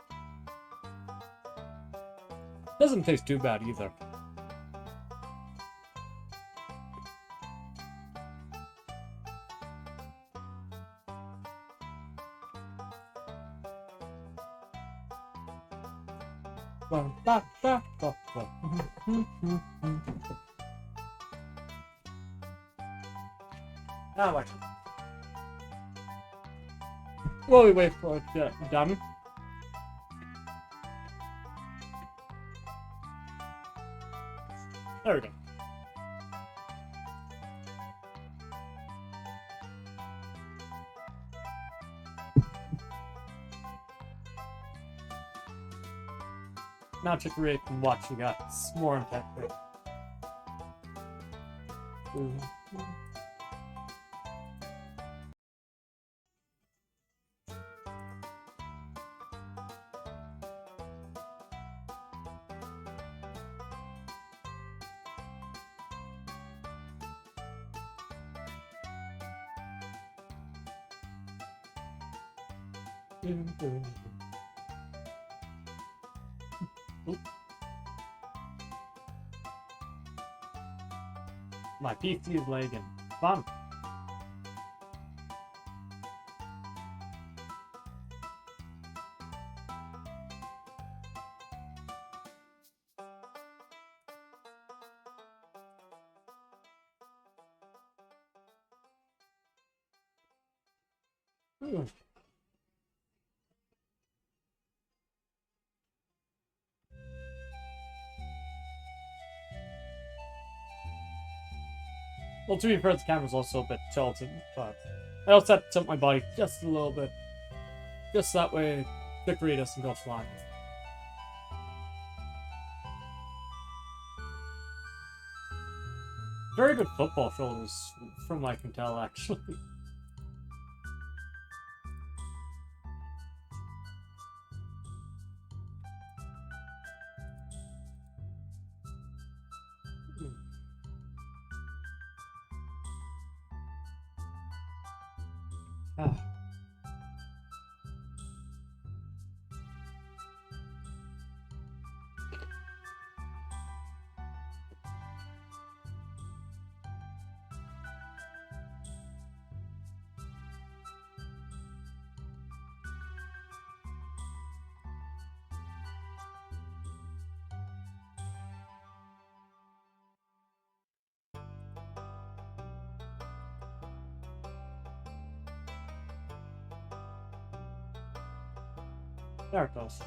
Doesn't taste too bad either. Ah, wait. While we wait for it to get done. There we go. Now to create and watching us more intently. My PC is lagging. Fun. Well, to be fair, the camera's also a bit tilted, but I also have to tilt my body just a little bit. Just that way the grid doesn't go flying. Very good football shoulders, from what I can tell, actually. There it goes.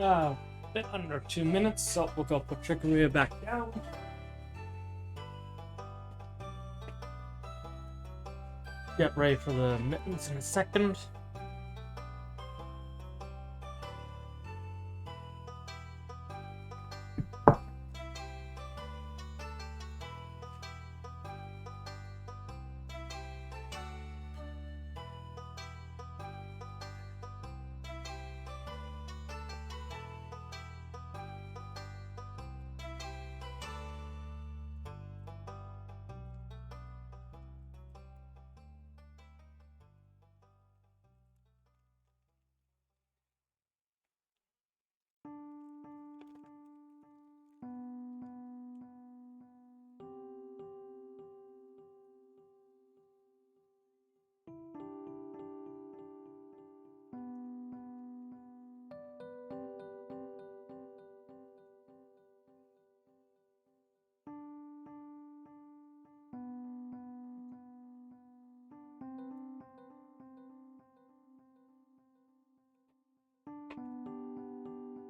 A bit under 2 minutes, so we'll go put Chicoria back down. Get ready for the mittens in a second.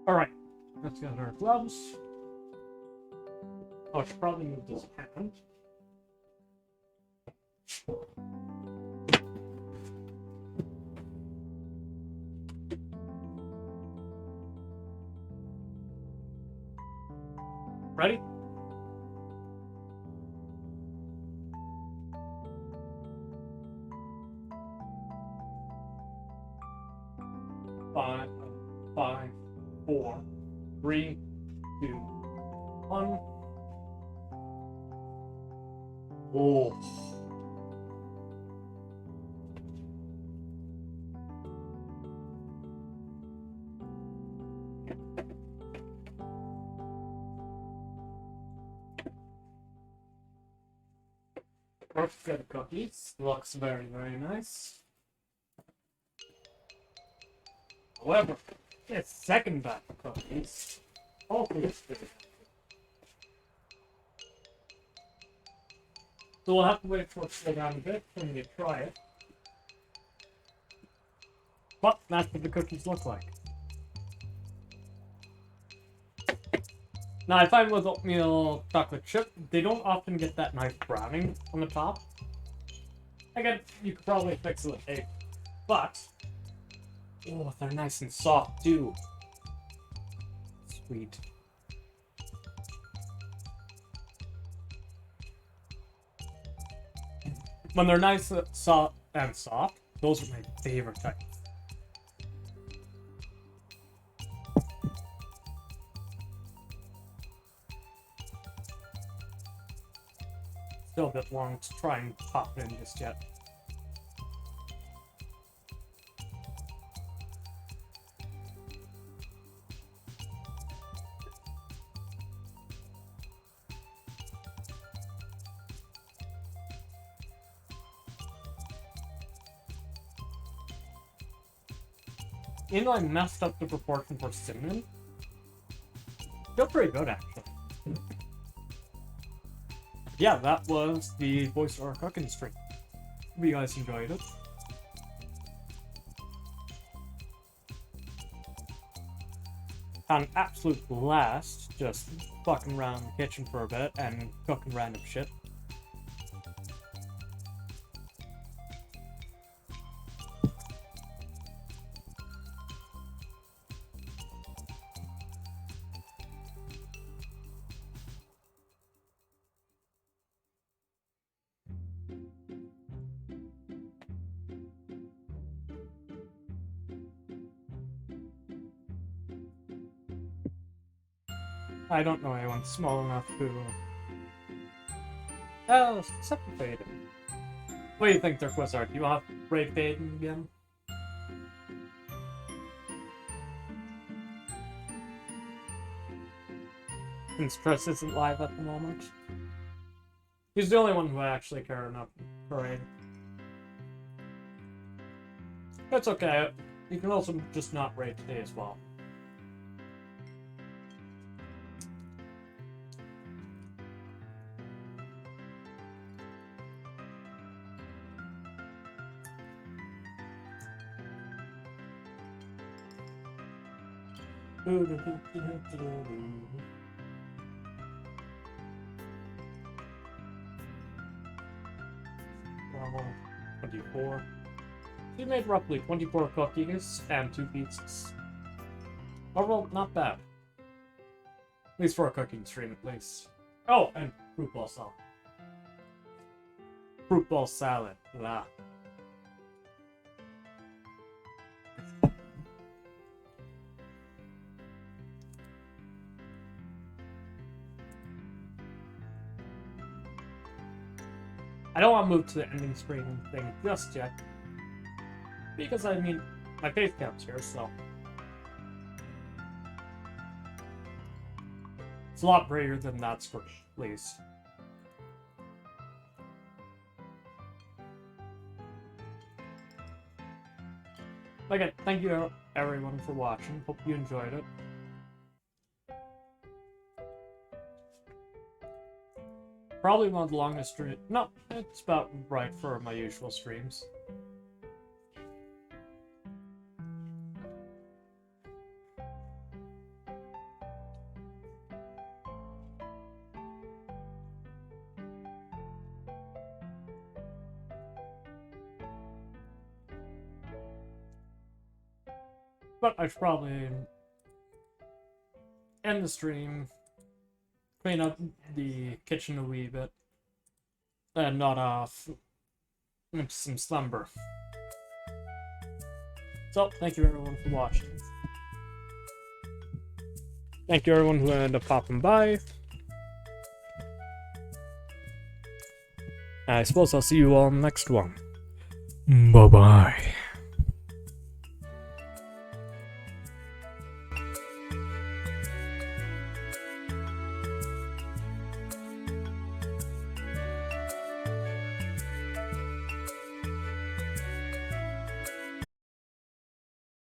Alright, let's get our gloves. Oh, I should probably move this hand. Ready? Five, 4, 3, 2, 1. Oh. First set of cookies. Looks very, very nice. However, this second batch of cookies also is good. So we'll have to wait for it to slow down a bit when we try it. But that's what the cookies look like. Now I find with oatmeal chocolate chip, they don't often get that nice browning on the top. Again, you could probably fix it with egg, but oh, they're nice and soft too. Sweet. When they're nice, soft, those are my favorite types. Still a bit long to try and pop in just yet. You know, I messed up the proportion for cinnamon. Feel pretty good, actually. Yeah, that was the Voice of Our Cooking stream. Hope you guys enjoyed it. Had an absolute blast just fucking around the kitchen for a bit and cooking random shit. I don't know anyone small enough to... except for Faden. What do you think, Dirk Wizard? You want to raid Faden again? Since Chris isn't live at the moment. He's the only one who I actually care enough for raid. That's okay. You can also just not raid today as well. Well, 24. We made roughly 24 cookies and 2 pizzas. Overall, not bad. At least for a cooking stream, at least. Oh, and fruit ball salad. Fruit ball salad. Blah. I don't want to move to the ending screen thing just yet. Because, I mean, my face cam's here, so... It's a lot brighter than that screen, at least. Again, thank you everyone for watching. Hope you enjoyed it. Probably one of the longest streams. No, it's about right for my usual streams. But I should probably end the stream, clean up the kitchen a wee bit, and nod off into some slumber. So, thank you everyone for watching. Thank you everyone who ended up popping by. I suppose I'll see you all in the next one. Bye-bye.